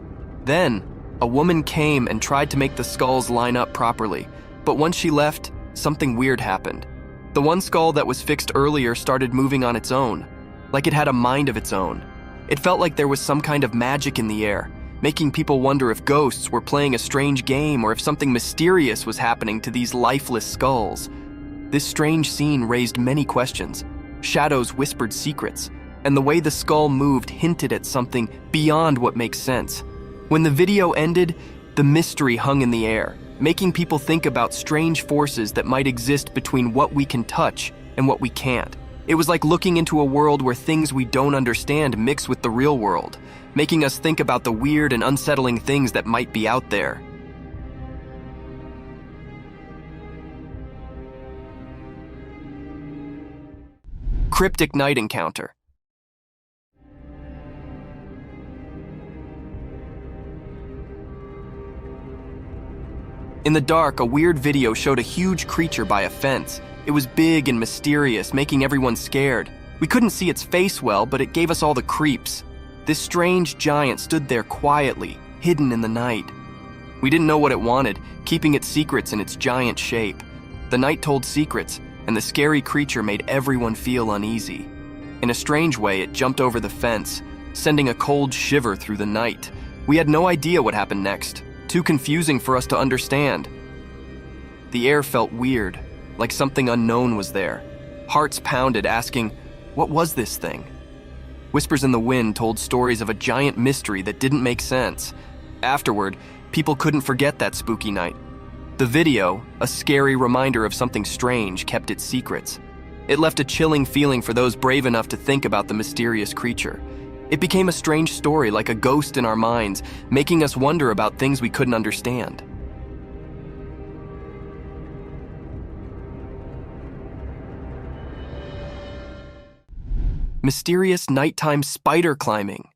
Then, a woman came and tried to make the skulls line up properly, but once she left, something weird happened. The one skull that was fixed earlier started moving on its own, like it had a mind of its own. It felt like there was some kind of magic in the air, making people wonder if ghosts were playing a strange game or if something mysterious was happening to these lifeless skulls. This strange scene raised many questions. Shadows whispered secrets, and the way the skull moved hinted at something beyond what makes sense. When the video ended, the mystery hung in the air, making people think about strange forces that might exist between what we can touch and what we can't. It was like looking into a world where things we don't understand mix with the real world, making us think about the weird and unsettling things that might be out there. Cryptic night encounter. In the dark, a weird video showed a huge creature by a fence. It was big and mysterious, making everyone scared. We couldn't see its face well, but it gave us all the creeps. This strange giant stood there quietly, hidden in the night. We didn't know what it wanted, keeping its secrets in its giant shape. The night told secrets, and the scary creature made everyone feel uneasy. In a strange way, it jumped over the fence, sending a cold shiver through the night. We had no idea what happened next, too confusing for us to understand. The air felt weird, like something unknown was there. Hearts pounded, asking, what was this thing? Whispers in the wind told stories of a giant mystery that didn't make sense. Afterward, people couldn't forget that spooky night. The video, a scary reminder of something strange, kept its secrets. It left a chilling feeling for those brave enough to think about the mysterious creature. It became a strange story, like a ghost in our minds, making us wonder about things we couldn't understand. Mysterious nighttime spider climbing.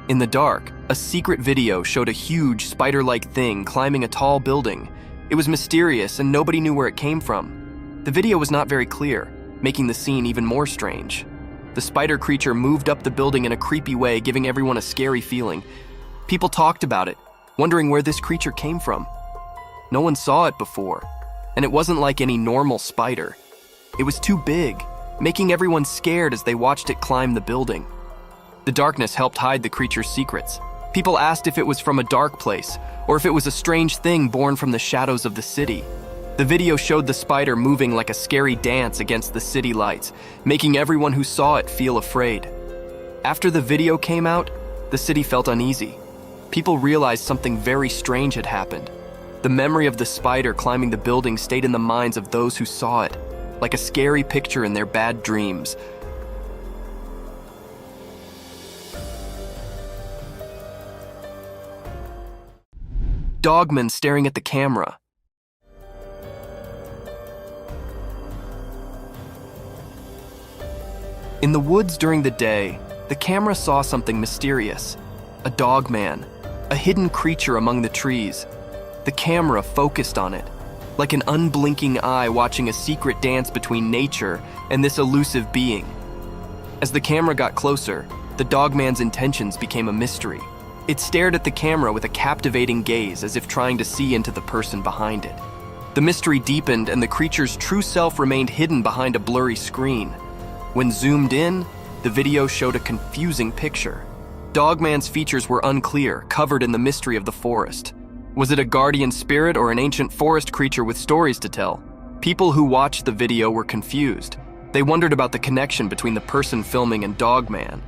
In the dark, a secret video showed a huge spider-like thing climbing a tall building. It was mysterious and nobody knew where it came from. The video was not very clear, making the scene even more strange. The spider creature moved up the building in a creepy way, giving everyone a scary feeling. People talked about it, wondering where this creature came from. No one saw it before, and it wasn't like any normal spider. It was too big, making everyone scared as they watched it climb the building. The darkness helped hide the creature's secrets. People asked if it was from a dark place, or if it was a strange thing born from the shadows of the city. The video showed the spider moving like a scary dance against the city lights, making everyone who saw it feel afraid. After the video came out, the city felt uneasy. People realized something very strange had happened. The memory of the spider climbing the building stayed in the minds of those who saw it, like a scary picture in their bad dreams. Dogmen staring at the camera. In the woods during the day, the camera saw something mysterious. A dog man. a hidden creature among the trees. The camera focused on it, like an unblinking eye watching a secret dance between nature and this elusive being. As the camera got closer, the dogman's intentions became a mystery. It stared at the camera with a captivating gaze, as if trying to see into the person behind it. The mystery deepened, and the creature's true self remained hidden behind a blurry screen. When zoomed in, the video showed a confusing picture. Dogman's features were unclear, covered in the mystery of the forest. Was it a guardian spirit or an ancient forest creature with stories to tell? People who watched the video were confused. They wondered about the connection between the person filming and Dogman.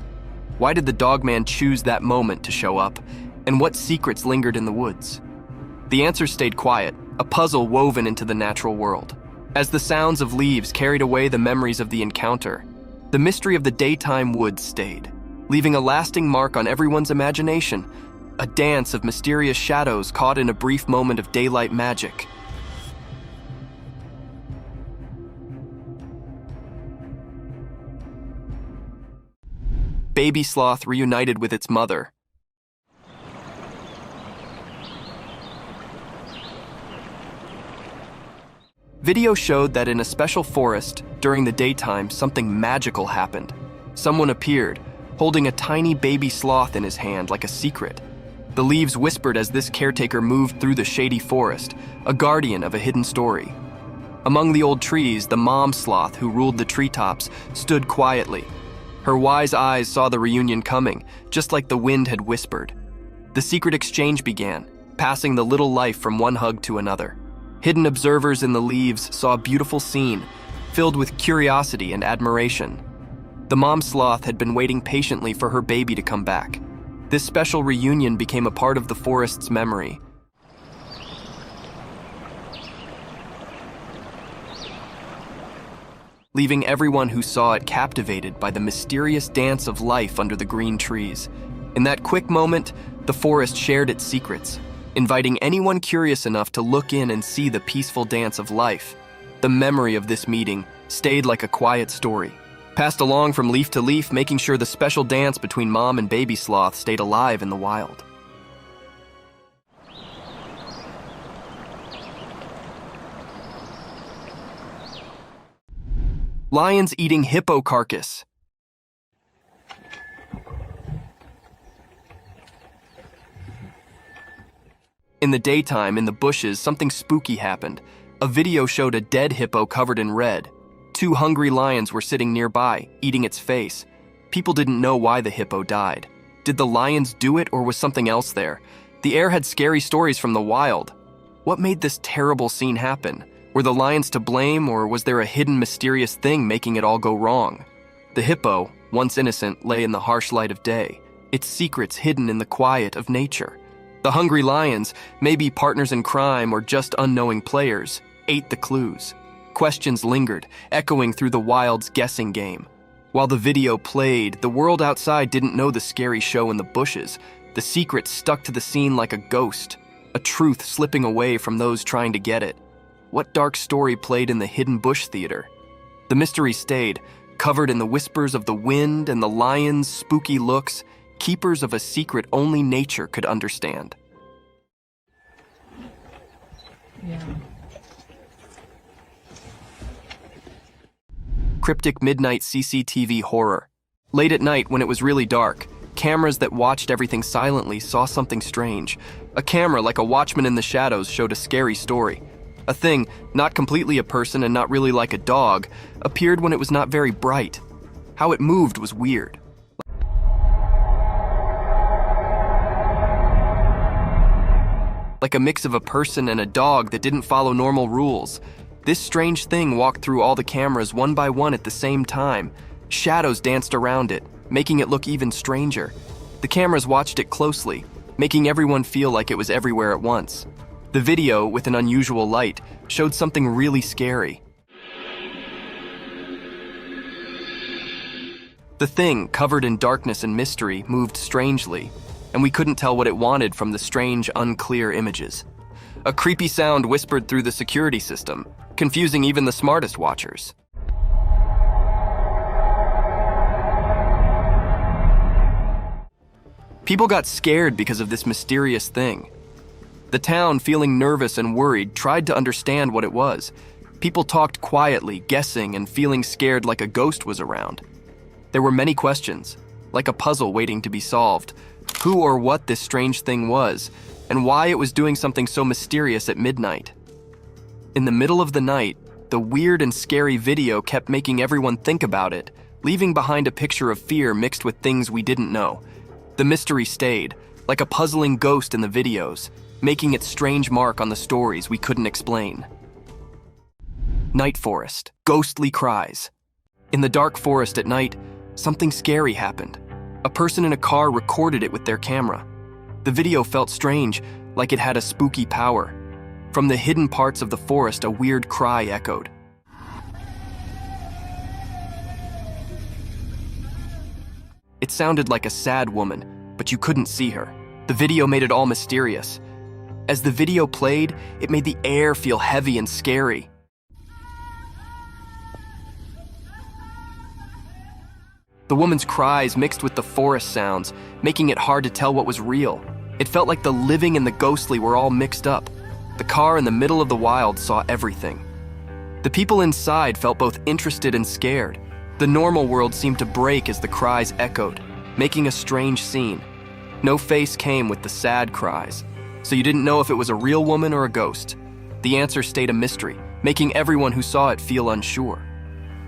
Why did the Dogman choose that moment to show up? And what secrets lingered in the woods? The answer stayed quiet, a puzzle woven into the natural world. As the sounds of leaves carried away the memories of the encounter, the mystery of the daytime woods stayed, leaving a lasting mark on everyone's imagination, a dance of mysterious shadows caught in a brief moment of daylight magic. Baby sloth reunited with its mother. Video showed that in a special forest, during the daytime, something magical happened. Someone appeared, holding a tiny baby sloth in his hand like a secret. The leaves whispered as this caretaker moved through the shady forest, a guardian of a hidden story. Among the old trees, the mom sloth who ruled the treetops stood quietly. Her wise eyes saw the reunion coming, just like the wind had whispered. The secret exchange began, passing the little life from one hug to another. Hidden observers in the leaves saw a beautiful scene, filled with curiosity and admiration. The mom sloth had been waiting patiently for her baby to come back. This special reunion became a part of the forest's memory. Leaving everyone who saw it captivated by the mysterious dance of life under the green trees. In that quick moment, the forest shared its secrets, inviting anyone curious enough to look in and see the peaceful dance of life. The memory of this meeting stayed like a quiet story, passed along from leaf to leaf, making sure the special dance between mom and baby sloth stayed alive in the wild. Lions eating hippo carcass. In the daytime, in the bushes, something spooky happened. A video showed a dead hippo covered in red. 2 hungry lions were sitting nearby, eating its face. People didn't know why the hippo died. Did the lions do it, or was something else there? The air had scary stories from the wild. What made this terrible scene happen? Were the lions to blame, or was there a hidden mysterious thing making it all go wrong? The hippo, once innocent, lay in the harsh light of day, its secrets hidden in the quiet of nature. The hungry lions, maybe partners in crime or just unknowing players, ate the clues. Questions lingered, echoing through the wild's guessing game. While the video played, the world outside didn't know the scary show in the bushes. The secret stuck to the scene like a ghost, a truth slipping away from those trying to get it. What dark story played in the hidden bush theater? The mystery stayed, covered in the whispers of the wind and the lions' spooky looks, keepers of a secret only nature could understand. Yeah. Cryptic midnight CCTV horror. Late at night, when it was really dark, cameras that watched everything silently saw something strange. A camera, like a watchman in the shadows, showed a scary story. A thing, not completely a person and not really like a dog, appeared when it was not very bright. How it moved was weird. Like a mix of a person and a dog that didn't follow normal rules. This strange thing walked through all the cameras one by one at the same time. Shadows danced around it, making it look even stranger. The cameras watched it closely, making everyone feel like it was everywhere at once. The video, with an unusual light, showed something really scary. The thing, covered in darkness and mystery, moved strangely, and we couldn't tell what it wanted from the strange, unclear images. A creepy sound whispered through the security system, confusing even the smartest watchers. People got scared because of this mysterious thing. The town, feeling nervous and worried, tried to understand what it was. People talked quietly, guessing and feeling scared like a ghost was around. There were many questions, like a puzzle waiting to be solved. Who or what this strange thing was, and why it was doing something so mysterious at midnight. In the middle of the night, the weird and scary video kept making everyone think about it, leaving behind a picture of fear mixed with things we didn't know. The mystery stayed, like a puzzling ghost in the videos, making its strange mark on the stories we couldn't explain. Night forest, ghostly cries. In the dark forest at night, something scary happened. A person in a car recorded it with their camera. The video felt strange, like it had a spooky power. From the hidden parts of the forest, a weird cry echoed. It sounded like a sad woman, but you couldn't see her. The video made it all mysterious. As the video played, it made the air feel heavy and scary. The woman's cries mixed with the forest sounds, making it hard to tell what was real. It felt like the living and the ghostly were all mixed up. The car in the middle of the wild saw everything. The people inside felt both interested and scared. The normal world seemed to break as the cries echoed, making a strange scene. No face came with the sad cries, so you didn't know if it was a real woman or a ghost. The answer stayed a mystery, making everyone who saw it feel unsure.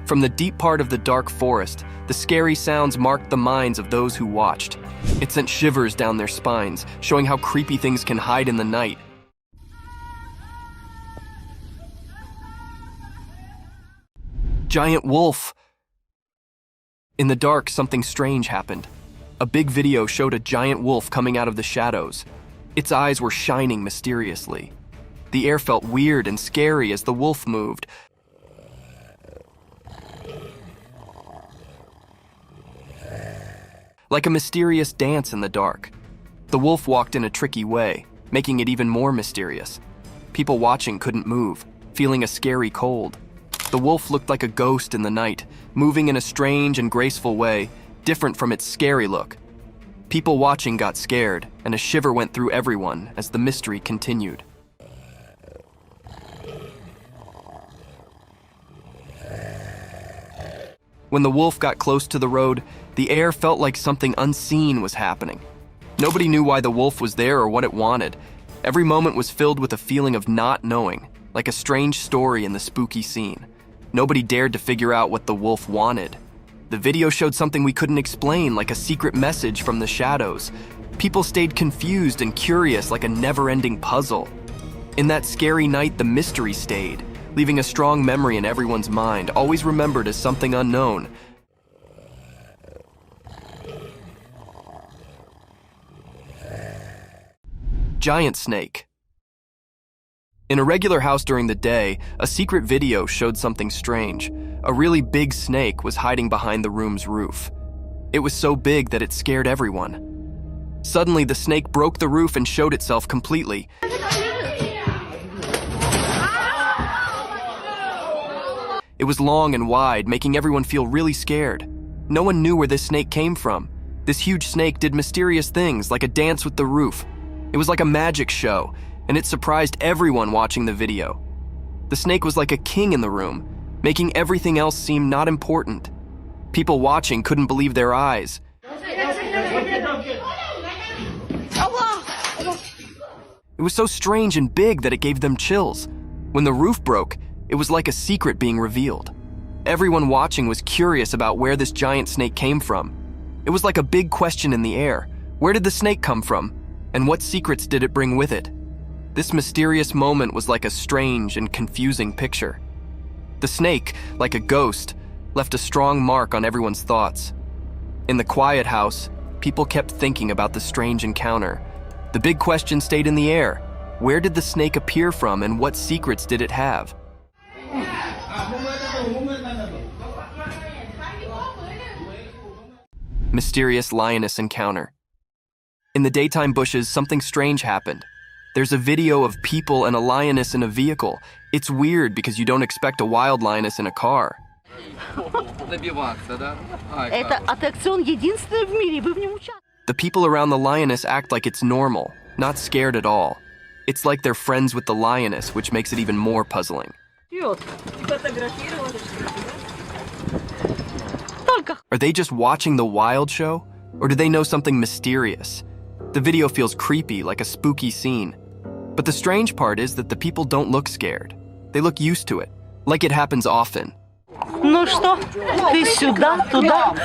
From the deep part of the dark forest, the scary sounds marked the minds of those who watched. It sent shivers down their spines, showing how creepy things can hide in the night. Giant wolf! In the dark, something strange happened. A big video showed a giant wolf coming out of the shadows. Its eyes were shining mysteriously. The air felt weird and scary as the wolf moved. Like a mysterious dance in the dark. The wolf walked in a tricky way, making it even more mysterious. People watching couldn't move, feeling a scary cold. The wolf looked like a ghost in the night, moving in a strange and graceful way, different from its scary look. People watching got scared, and a shiver went through everyone as the mystery continued. When the wolf got close to the road, the air felt like something unseen was happening. Nobody knew why the wolf was there or what it wanted. Every moment was filled with a feeling of not knowing, like a strange story in the spooky scene. Nobody dared to figure out what the wolf wanted. The video showed something we couldn't explain, like a secret message from the shadows. People stayed confused and curious, like a never-ending puzzle. In that scary night, the mystery stayed, leaving a strong memory in everyone's mind, always remembered as something unknown. Giant snake. In a regular house during the day, a secret video showed something strange. A really big snake was hiding behind the room's roof. It was so big that it scared everyone. Suddenly, the snake broke the roof and showed itself completely. It was long and wide, making everyone feel really scared. No one knew where this snake came from. This huge snake did mysterious things, like a dance with the roof. It was like a magic show, and it surprised everyone watching the video. The snake was like a king in the room, making everything else seem not important. People watching couldn't believe their eyes. It was so strange and big that it gave them chills. When the roof broke, it was like a secret being revealed. Everyone watching was curious about where this giant snake came from. It was like a big question in the air. Where did the snake come from? And what secrets did it bring with it? This mysterious moment was like a strange and confusing picture. The snake, like a ghost, left a strong mark on everyone's thoughts. In the quiet house, people kept thinking about the strange encounter. The big question stayed in the air. Where did the snake appear from, and what secrets did it have? Mysterious lioness encounter. In the daytime bushes, something strange happened. There's a video of people and a lioness in a vehicle. It's weird because you don't expect a wild lioness in a car. Это аттракцион единственный в мире, вы в нем участвуете. The people around the lioness act like it's normal, not scared at all. It's like they're friends with the lioness, which makes it even more puzzling. Are they just watching the wild show? Or do they know something mysterious? The video feels creepy, like a spooky scene. But the strange part is that the people don't look scared. They look used to it, like it happens often. Ну что, ты сюда, туда?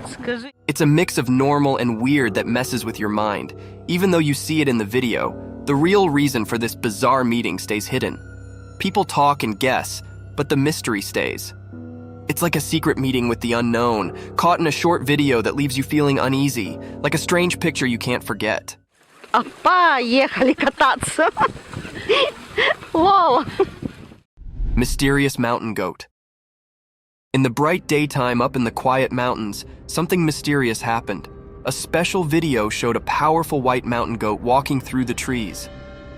Скажи. It's a mix of normal and weird that messes with your mind. Even though you see it in the video, the real reason for this bizarre meeting stays hidden. People talk and guess, but the mystery stays. It's like a secret meeting with the unknown, caught in a short video that leaves you feeling uneasy, like a strange picture you can't forget. Поехали кататься. Вау. Mysterious mountain goat. In the bright daytime up in the quiet mountains, something mysterious happened. A special video showed a powerful white mountain goat walking through the trees.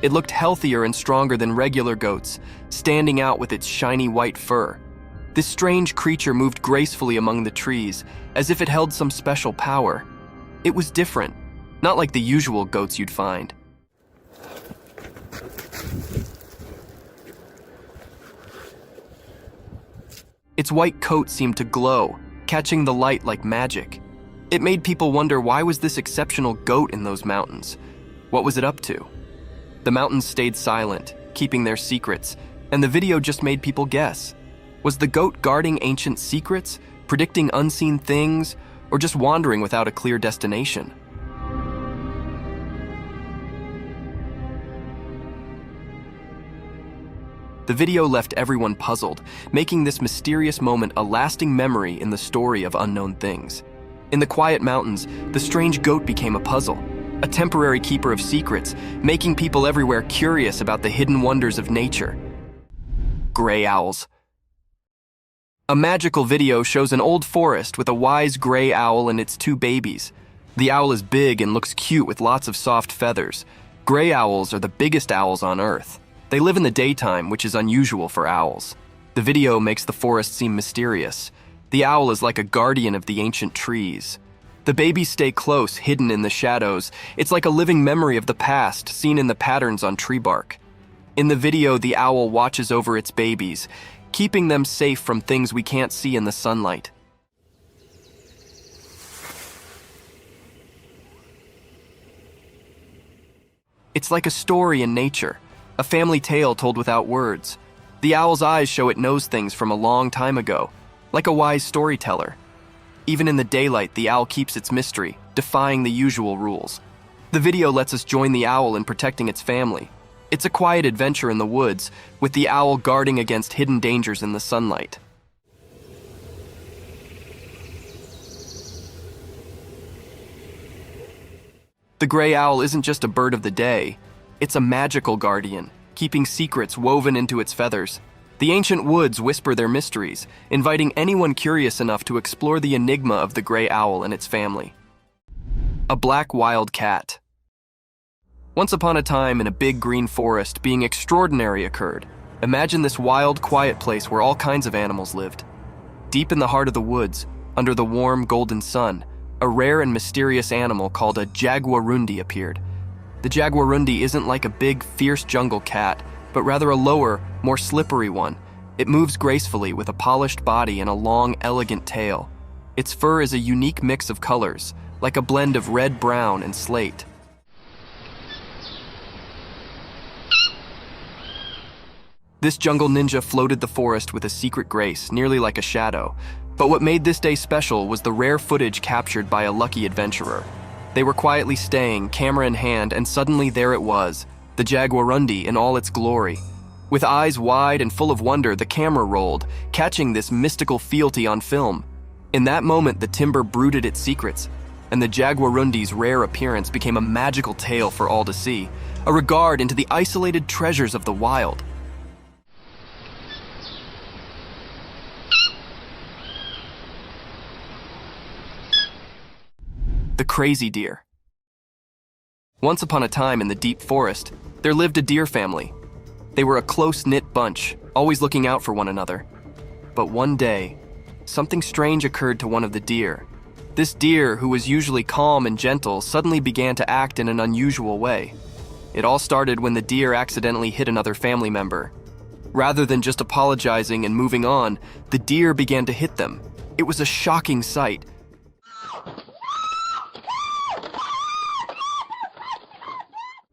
It looked healthier and stronger than regular goats, standing out with its shiny white fur. This strange creature moved gracefully among the trees, as if it held some special power. It was different, not like the usual goats you'd find. Its white coat seemed to glow, catching the light like magic. It made people wonder, why was this exceptional goat in those mountains? What was it up to? The mountains stayed silent, keeping their secrets, and the video just made people guess. Was the goat guarding ancient secrets, predicting unseen things, or just wandering without a clear destination? The video left everyone puzzled, making this mysterious moment a lasting memory in the story of unknown things. In the quiet mountains, the strange goat became a puzzle, a temporary keeper of secrets, making people everywhere curious about the hidden wonders of nature. Gray owls. A magical video shows an old forest with a wise gray owl and its two babies. The owl is big and looks cute with lots of soft feathers. Gray owls are the biggest owls on Earth. They live in the daytime, which is unusual for owls. The video makes the forest seem mysterious. The owl is like a guardian of the ancient trees. The babies stay close, hidden in the shadows. It's like a living memory of the past, seen in the patterns on tree bark. In the video, the owl watches over its babies, keeping them safe from things we can't see in the sunlight. It's like a story in nature, a family tale told without words. The owl's eyes show it knows things from a long time ago, like a wise storyteller. Even in the daylight, the owl keeps its mystery, defying the usual rules. The video lets us join the owl in protecting its family. It's a quiet adventure in the woods, with the owl guarding against hidden dangers in the sunlight. The gray owl isn't just a bird of the day. It's a magical guardian, keeping secrets woven into its feathers. The ancient woods whisper their mysteries, inviting anyone curious enough to explore the enigma of the gray owl and its family. A black wild cat. Once upon a time in a big green forest, being extraordinary occurred. Imagine this wild, quiet place where all kinds of animals lived. Deep in the heart of the woods, under the warm, golden sun, a rare and mysterious animal called a jaguarundi appeared. The jaguarundi isn't like a big, fierce jungle cat, but rather a lower, more slippery one. It moves gracefully with a polished body and a long, elegant tail. Its fur is a unique mix of colors, like a blend of red, brown, and slate. This jungle ninja floated the forest with a secret grace, nearly like a shadow. But what made this day special was the rare footage captured by a lucky adventurer. They were quietly staying, camera in hand, and suddenly there it was, the jaguarundi in all its glory. With eyes wide and full of wonder, the camera rolled, catching this mystical fealty on film. In that moment, the timber brooded its secrets, and the jaguarundi's rare appearance became a magical tale for all to see, a regard into the isolated treasures of the wild. The crazy deer. Once upon a time in the deep forest, there lived a deer family. They were a close-knit bunch, always looking out for one another. But one day, something strange occurred to one of the deer. This deer, who was usually calm and gentle, suddenly began to act in an unusual way. It all started when the deer accidentally hit another family member. Rather than just apologizing and moving on, the deer began to hit them. It was a shocking sight.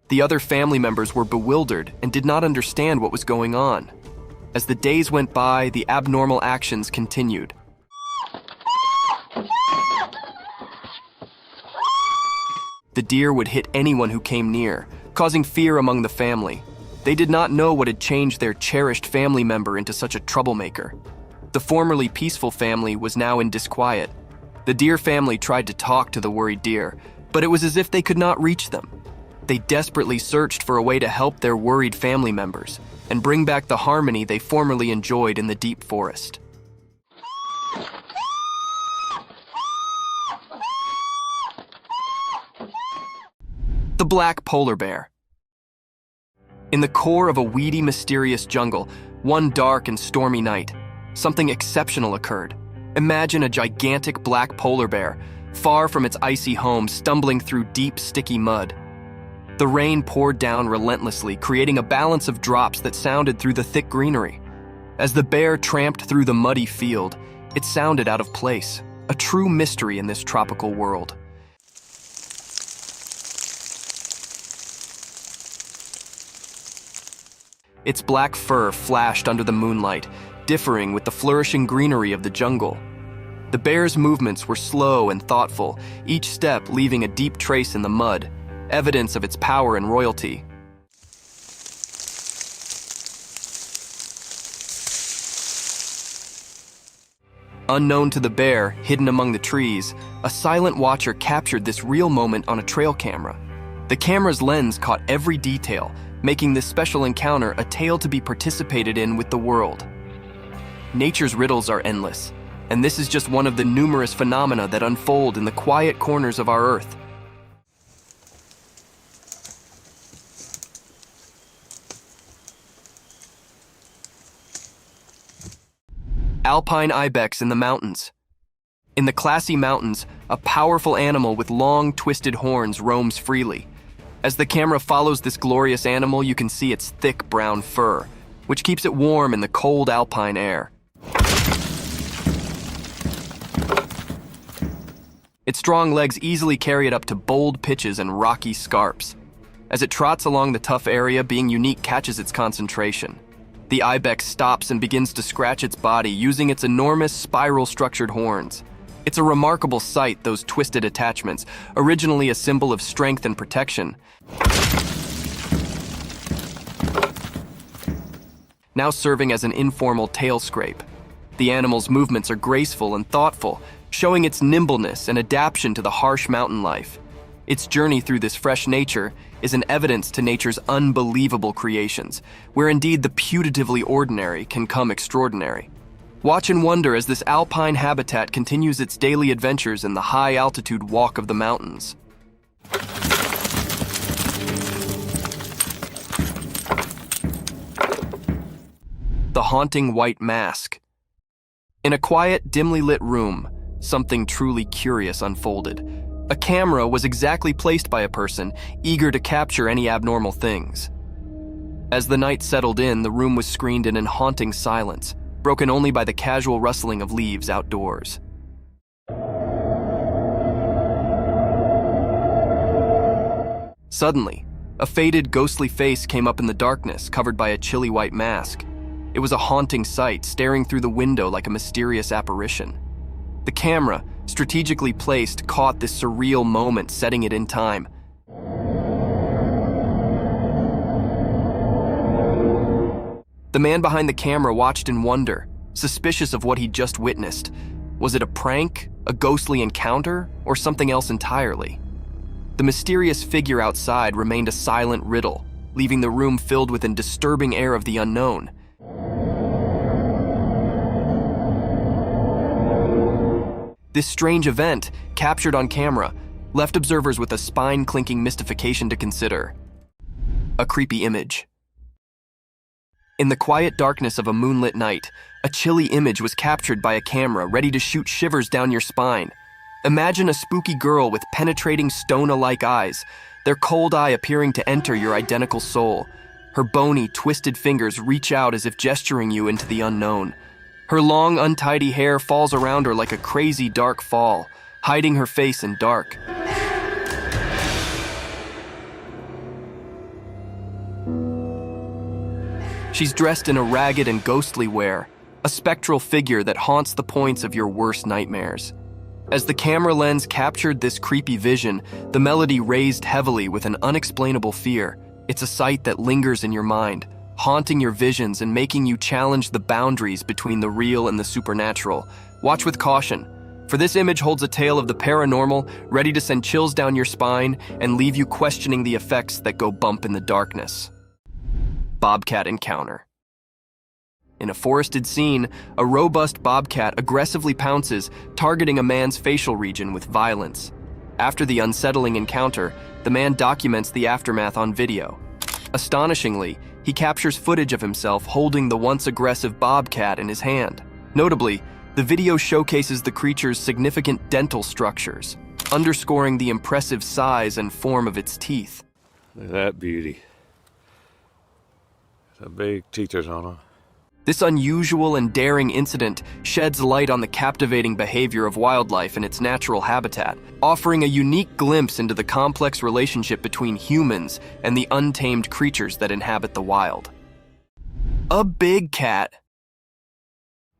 The other family members were bewildered and did not understand what was going on. As the days went by, the abnormal actions continued. The deer would hit anyone who came near, causing fear among the family. They did not know what had changed their cherished family member into such a troublemaker. The formerly peaceful family was now in disquiet. The deer family tried to talk to the worried deer, but it was as if they could not reach them. They desperately searched for a way to help their worried family members and bring back the harmony they formerly enjoyed in the deep forest. The black polar bear. In the core of a weedy, mysterious jungle, one dark and stormy night, something exceptional occurred. Imagine a gigantic black polar bear, far from its icy home, stumbling through deep, sticky mud. The rain poured down relentlessly, creating a balance of drops that sounded through the thick greenery. As the bear tramped through the muddy field, it sounded out of place, a true mystery in this tropical world. Its black fur flashed under the moonlight, differing with the flourishing greenery of the jungle. The bear's movements were slow and thoughtful, each step leaving a deep trace in the mud, evidence of its power and royalty. Unknown to the bear, hidden among the trees, a silent watcher captured this real moment on a trail camera. The camera's lens caught every detail, making this special encounter a tale to be participated in with the world. Nature's riddles are endless, and this is just one of the numerous phenomena that unfold in the quiet corners of our Earth. Alpine ibex in the mountains. In the classy mountains, a powerful animal with long, twisted horns roams freely. As the camera follows this glorious animal, you can see its thick brown fur, which keeps it warm in the cold alpine air. Its strong legs easily carry it up to bold pitches and rocky scarps. As it trots along the tough area, being unique catches its concentration. The ibex stops and begins to scratch its body using its enormous spiral-structured horns. It's a remarkable sight, those twisted attachments, originally a symbol of strength and protection. Now serving as an informal tail scrape. The animal's movements are graceful and thoughtful, showing its nimbleness and adaptation to the harsh mountain life. Its journey through this fresh nature is an evidence to nature's unbelievable creations, where indeed the putatively ordinary can come extraordinary. Watch and wonder as this alpine habitat continues its daily adventures in the high-altitude walk of the mountains. The haunting white mask. In a quiet, dimly lit room, something truly curious unfolded. A camera was exactly placed by a person, eager to capture any abnormal things. As the night settled in, the room was screened in haunting silence, broken only by the casual rustling of leaves outdoors. Suddenly, a faded, ghostly face came up in the darkness, covered by a chilly white mask. It was a haunting sight, staring through the window like a mysterious apparition. The camera, strategically placed, caught this surreal moment, setting it in time. The man behind the camera watched in wonder, suspicious of what he'd just witnessed. Was it a prank, a ghostly encounter, or something else entirely? The mysterious figure outside remained a silent riddle, leaving the room filled with a disturbing air of the unknown. This strange event, captured on camera, left observers with a spine-clinking mystification to consider. A creepy image. In the quiet darkness of a moonlit night, a chilly image was captured by a camera ready to shoot shivers down your spine. Imagine a spooky girl with penetrating stone-alike eyes, their cold eye appearing to enter your identical soul. Her bony, twisted fingers reach out as if gesturing you into the unknown. Her long, untidy hair falls around her like a crazy dark fall, hiding her face in dark. She's dressed in a ragged and ghostly wear, a spectral figure that haunts the points of your worst nightmares. As the camera lens captured this creepy vision, the melody raised heavily with an unexplainable fear. It's a sight that lingers in your mind, haunting your visions and making you challenge the boundaries between the real and the supernatural. Watch with caution, for this image holds a tale of the paranormal, ready to send chills down your spine and leave you questioning the effects that go bump in the darkness. Bobcat encounter. In a forested scene, a robust bobcat aggressively pounces, targeting a man's facial region with violence. After the unsettling encounter, the man documents the aftermath on video. Astonishingly, he captures footage of himself holding the once aggressive bobcat in his hand. Notably, the video showcases the creature's significant dental structures, underscoring the impressive size and form of its teeth. Look at that beauty. The big teethers on them. This unusual and daring incident sheds light on the captivating behavior of wildlife in its natural habitat, offering a unique glimpse into the complex relationship between humans and the untamed creatures that inhabit the wild. A big cat.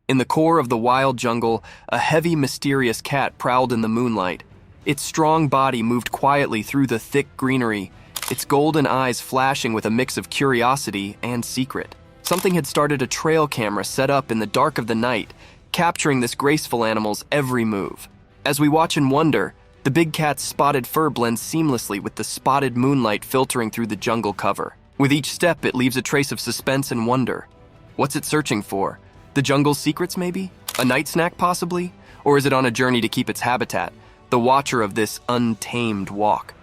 In the core of the wild jungle, a heavy, mysterious cat prowled in the moonlight. Its strong body moved quietly through the thick greenery, its golden eyes flashing with a mix of curiosity and secret. Something had started a trail camera set up in the dark of the night, capturing this graceful animal's every move. As we watch and wonder, the big cat's spotted fur blends seamlessly with the spotted moonlight filtering through the jungle cover. With each step, it leaves a trace of suspense and wonder. What's it searching for? The jungle's secrets, maybe? A night snack, possibly? Or is it on a journey to keep its habitat, the watcher of this untamed walk?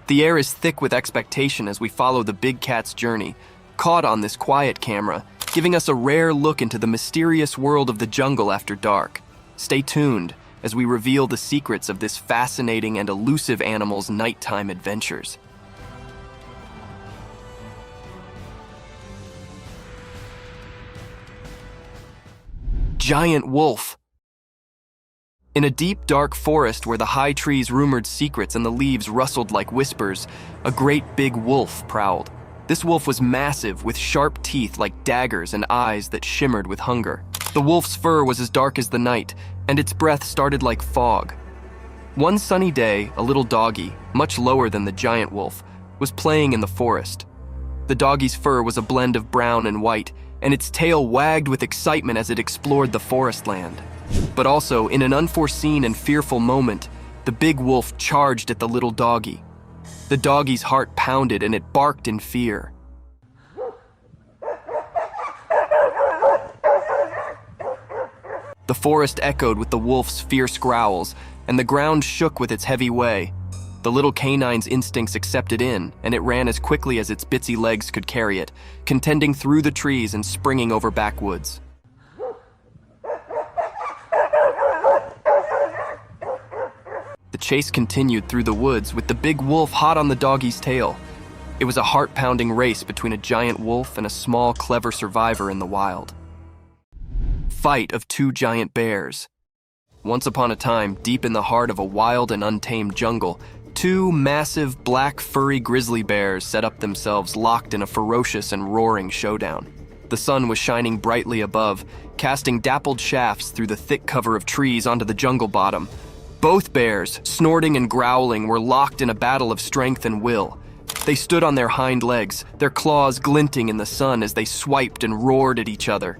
The air is thick with expectation as we follow the big cat's journey, caught on this quiet camera, giving us a rare look into the mysterious world of the jungle after dark. Stay tuned as we reveal the secrets of this fascinating and elusive animal's nighttime adventures. Giant wolf. In a deep, dark forest where the high trees rumored secrets and the leaves rustled like whispers, a great big wolf prowled. This wolf was massive, with sharp teeth like daggers and eyes that shimmered with hunger. The wolf's fur was as dark as the night, and its breath started like fog. One sunny day, a little doggy, much lower than the giant wolf, was playing in the forest. The doggy's fur was a blend of brown and white, and its tail wagged with excitement as it explored the forest land. But also, in an unforeseen and fearful moment, the big wolf charged at the little doggy. The doggy's heart pounded and it barked in fear. The forest echoed with the wolf's fierce growls, and the ground shook with its heavy way. The little canine's instincts accepted in, and it ran as quickly as its bitsy legs could carry it, contending through the trees and springing over backwoods. The chase continued through the woods with the big wolf hot on the doggy's tail. It was a heart-pounding race between a giant wolf and a small, clever survivor in the wild. Fight of two giant bears. Once upon a time, deep in the heart of a wild and untamed jungle, two massive, black, furry grizzly bears set up themselves locked in a ferocious and roaring showdown. The sun was shining brightly above, casting dappled shafts through the thick cover of trees onto the jungle bottom. Both bears, snorting and growling, were locked in a battle of strength and will. They stood on their hind legs, their claws glinting in the sun as they swiped and roared at each other.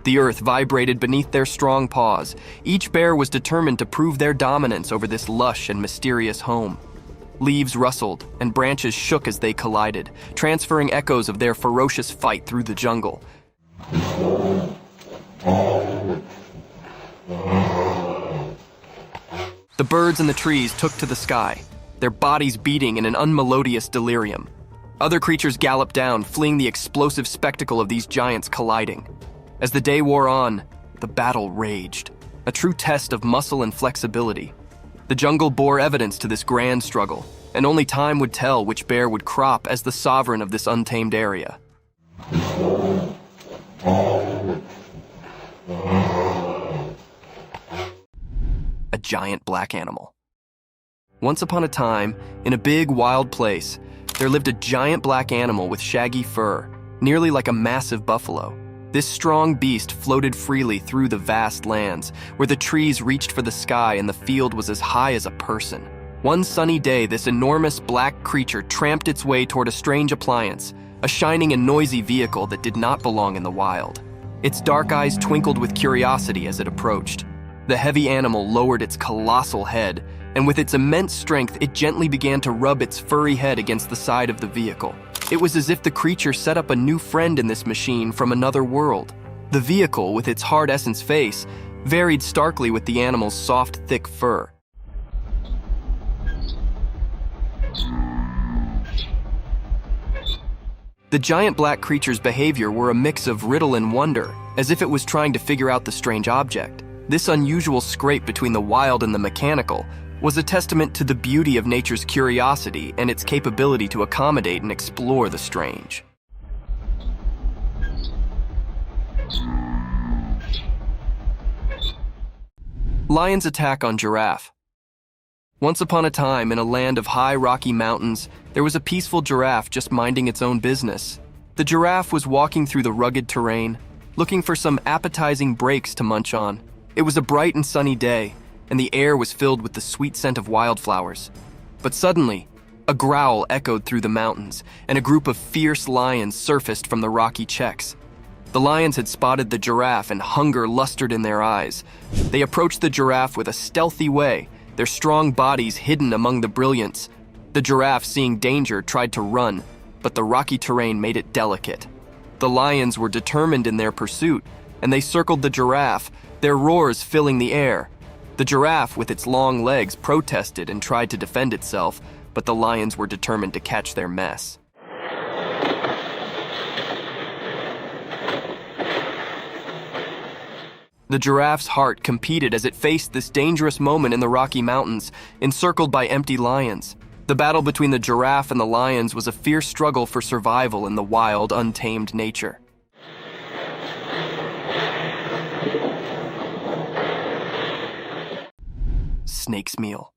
The earth vibrated beneath their strong paws. Each bear was determined to prove their dominance over this lush and mysterious home. Leaves rustled, and branches shook as they collided, transferring echoes of their ferocious fight through the jungle. The birds in the trees took to the sky, their bodies beating in an unmelodious delirium. Other creatures galloped down, fleeing the explosive spectacle of these giants colliding. As the day wore on, the battle raged, a true test of muscle and flexibility. The jungle bore evidence to this grand struggle, and only time would tell which bear would crop as the sovereign of this untamed area. A giant black animal. Once upon a time, in a big wild place, there lived a giant black animal with shaggy fur, nearly like a massive buffalo. This strong beast floated freely through the vast lands, where the trees reached for the sky and the field was as high as a person. One sunny day, this enormous black creature tramped its way toward a strange appliance, a shining and noisy vehicle that did not belong in the wild. Its dark eyes twinkled with curiosity as it approached. The heavy animal lowered its colossal head, and with its immense strength, it gently began to rub its furry head against the side of the vehicle. It was as if the creature set up a new friend in this machine from another world. The vehicle, with its hard essence face, varied starkly with the animal's soft, thick fur. The giant black creature's behavior were a mix of riddle and wonder, as if it was trying to figure out the strange object. This unusual scrape between the wild and the mechanical was a testament to the beauty of nature's curiosity and its capability to accommodate and explore the strange. Lion's attack on giraffe. Once upon a time, in a land of high rocky mountains, there was a peaceful giraffe just minding its own business. The giraffe was walking through the rugged terrain, looking for some appetizing breaks to munch on. It was a bright and sunny day, and the air was filled with the sweet scent of wildflowers. But suddenly, a growl echoed through the mountains, and a group of fierce lions surfaced from the rocky checks. The lions had spotted the giraffe, and hunger lustered in their eyes. They approached the giraffe with a stealthy way, their strong bodies hidden among the brilliance. The giraffe, seeing danger, tried to run, but the rocky terrain made it delicate. The lions were determined in their pursuit, and they circled the giraffe, their roars filling the air. The giraffe, with its long legs, protested and tried to defend itself, but the lions were determined to catch their mess. The giraffe's heart competed as it faced this dangerous moment in the Rocky Mountains, encircled by empty lions. The battle between the giraffe and the lions was a fierce struggle for survival in the wild, untamed nature. Snake's meal.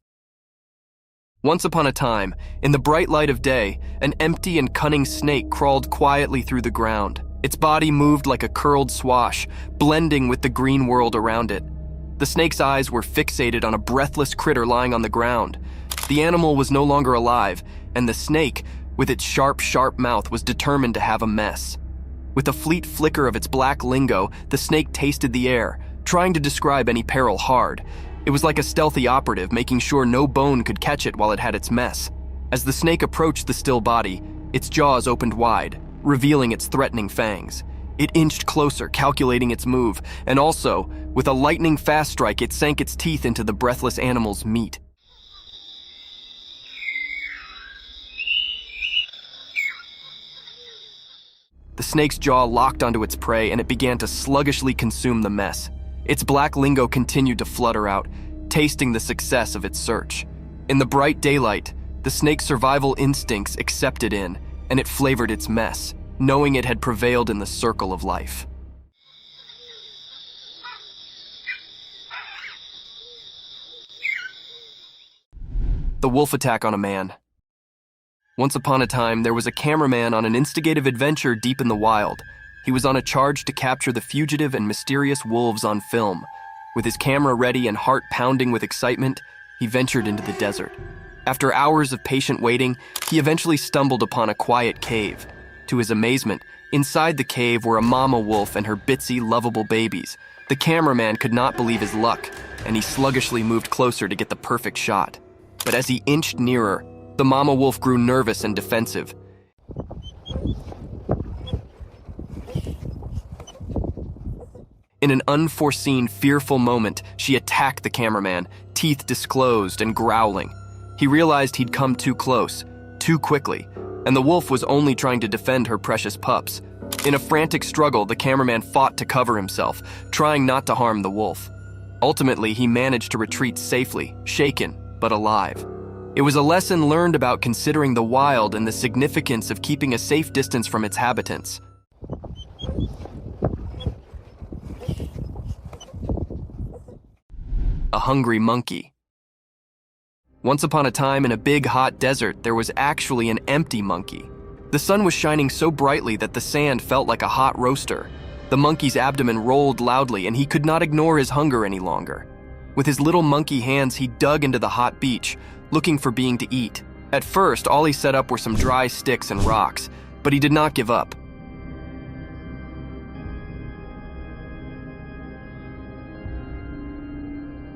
Once upon a time, in the bright light of day, an empty and cunning snake crawled quietly through the ground. Its body moved like a curled swash, blending with the green world around it. The snake's eyes were fixated on a breathless critter lying on the ground. The animal was no longer alive, and the snake, with its sharp, sharp mouth, was determined to have a mess. With a fleet flicker of its black lingo, the snake tasted the air, trying to describe any peril hard. It was like a stealthy operative, making sure no bone could catch it while it had its mess. As the snake approached the still body, its jaws opened wide, revealing its threatening fangs. It inched closer, calculating its move, and also, with a lightning-fast strike, it sank its teeth into the breathless animal's meat. The snake's jaw locked onto its prey, and it began to sluggishly consume the mess. Its black lingo continued to flutter out, tasting the success of its search. In the bright daylight, the snake's survival instincts accepted in, and it flavored its mess, knowing it had prevailed in the circle of life. The wolf attack on a man. Once upon a time, there was a cameraman on an instigative adventure deep in the wild. He was on a charge to capture the fugitive and mysterious wolves on film. With his camera ready and heart pounding with excitement, he ventured into the desert. After hours of patient waiting, he eventually stumbled upon a quiet cave. To his amazement, inside the cave were a mama wolf and her bitsy, lovable babies. The cameraman could not believe his luck, and he sluggishly moved closer to get the perfect shot. But as he inched nearer, the mama wolf grew nervous and defensive. In an unforeseen, fearful moment, she attacked the cameraman, teeth disclosed and growling. He realized he'd come too close, too quickly, and the wolf was only trying to defend her precious pups. In a frantic struggle, the cameraman fought to cover himself, trying not to harm the wolf. Ultimately, he managed to retreat safely, shaken, but alive. It was a lesson learned about considering the wild and the significance of keeping a safe distance from its habitants. A hungry monkey. Once upon a time in a big hot desert, there was actually an empty monkey. The sun was shining so brightly that the sand felt like a hot roaster. The monkey's abdomen rolled loudly and he could not ignore his hunger any longer. With his little monkey hands, he dug into the hot beach, looking for being to eat. At first, all he set up were some dry sticks and rocks, but he did not give up.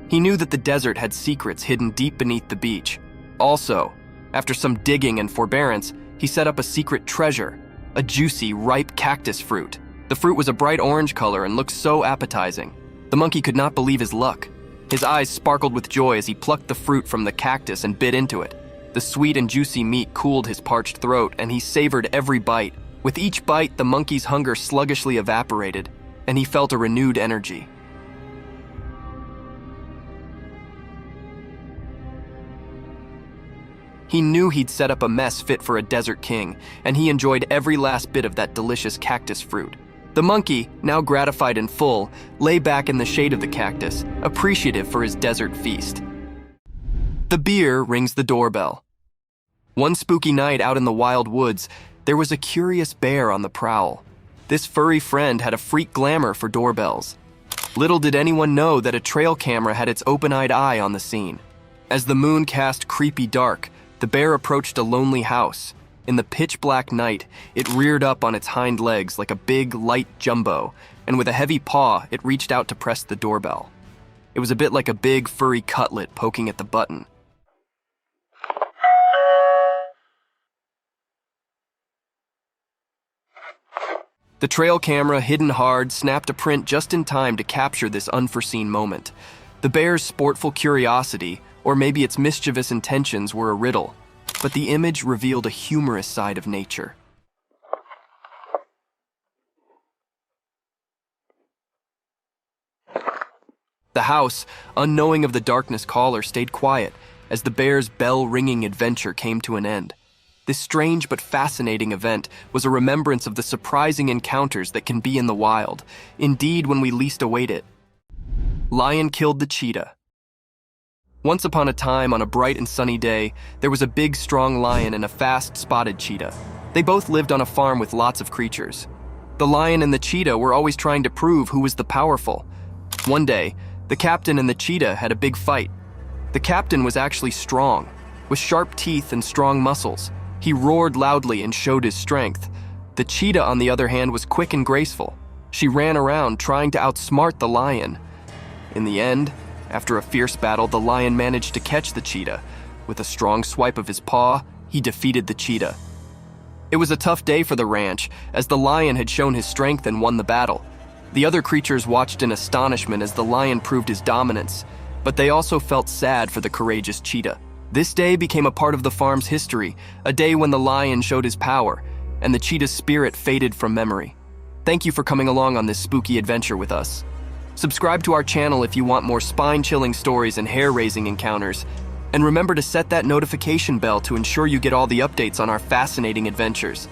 He knew that the desert had secrets hidden deep beneath the beach. Also, after some digging and forbearance, he set up a secret treasure, a juicy, ripe cactus fruit. The fruit was a bright orange color and looked so appetizing. The monkey could not believe his luck. His eyes sparkled with joy as he plucked the fruit from the cactus and bit into it. The sweet and juicy meat cooled his parched throat, and he savored every bite. With each bite, the monkey's hunger sluggishly evaporated, and he felt a renewed energy. He knew he'd set up a mess fit for a desert king, and he enjoyed every last bit of that delicious cactus fruit. The monkey, now gratified and full, lay back in the shade of the cactus, appreciative for his desert feast. The bear rings the doorbell. One spooky night out in the wild woods, there was a curious bear on the prowl. This furry friend had a freak glamour for doorbells. Little did anyone know that a trail camera had its open-eyed eye on the scene. As the moon cast creepy dark, the bear approached a lonely house. In the pitch-black night, it reared up on its hind legs like a big, light jumbo, and with a heavy paw, it reached out to press the doorbell. It was a bit like a big, furry cutlet poking at the button. The trail camera, hidden hard, snapped a print just in time to capture this unforeseen moment. The bear's sportful curiosity, or maybe its mischievous intentions, were a riddle, but the image revealed a humorous side of nature. The house, unknowing of the darkness caller, stayed quiet as the bear's bell-ringing adventure came to an end. This strange but fascinating event was a remembrance of the surprising encounters that can be in the wild, indeed when we least await it. Lion killed the cheetah. Once upon a time, on a bright and sunny day, there was a big, strong lion and a fast, spotted cheetah. They both lived on a farm with lots of creatures. The lion and the cheetah were always trying to prove who was the powerful. One day, the captain and the cheetah had a big fight. The captain was actually strong, with sharp teeth and strong muscles. He roared loudly and showed his strength. The cheetah, on the other hand, was quick and graceful. She ran around trying to outsmart the lion. In the end, after a fierce battle, the lion managed to catch the cheetah. With a strong swipe of his paw, he defeated the cheetah. It was a tough day for the ranch, as the lion had shown his strength and won the battle. The other creatures watched in astonishment as the lion proved his dominance, but they also felt sad for the courageous cheetah. This day became a part of the farm's history, a day when the lion showed his power, and the cheetah's spirit faded from memory. Thank you for coming along on this spooky adventure with us. Subscribe to our channel if you want more spine-chilling stories and hair-raising encounters, and remember to set that notification bell to ensure you get all the updates on our fascinating adventures.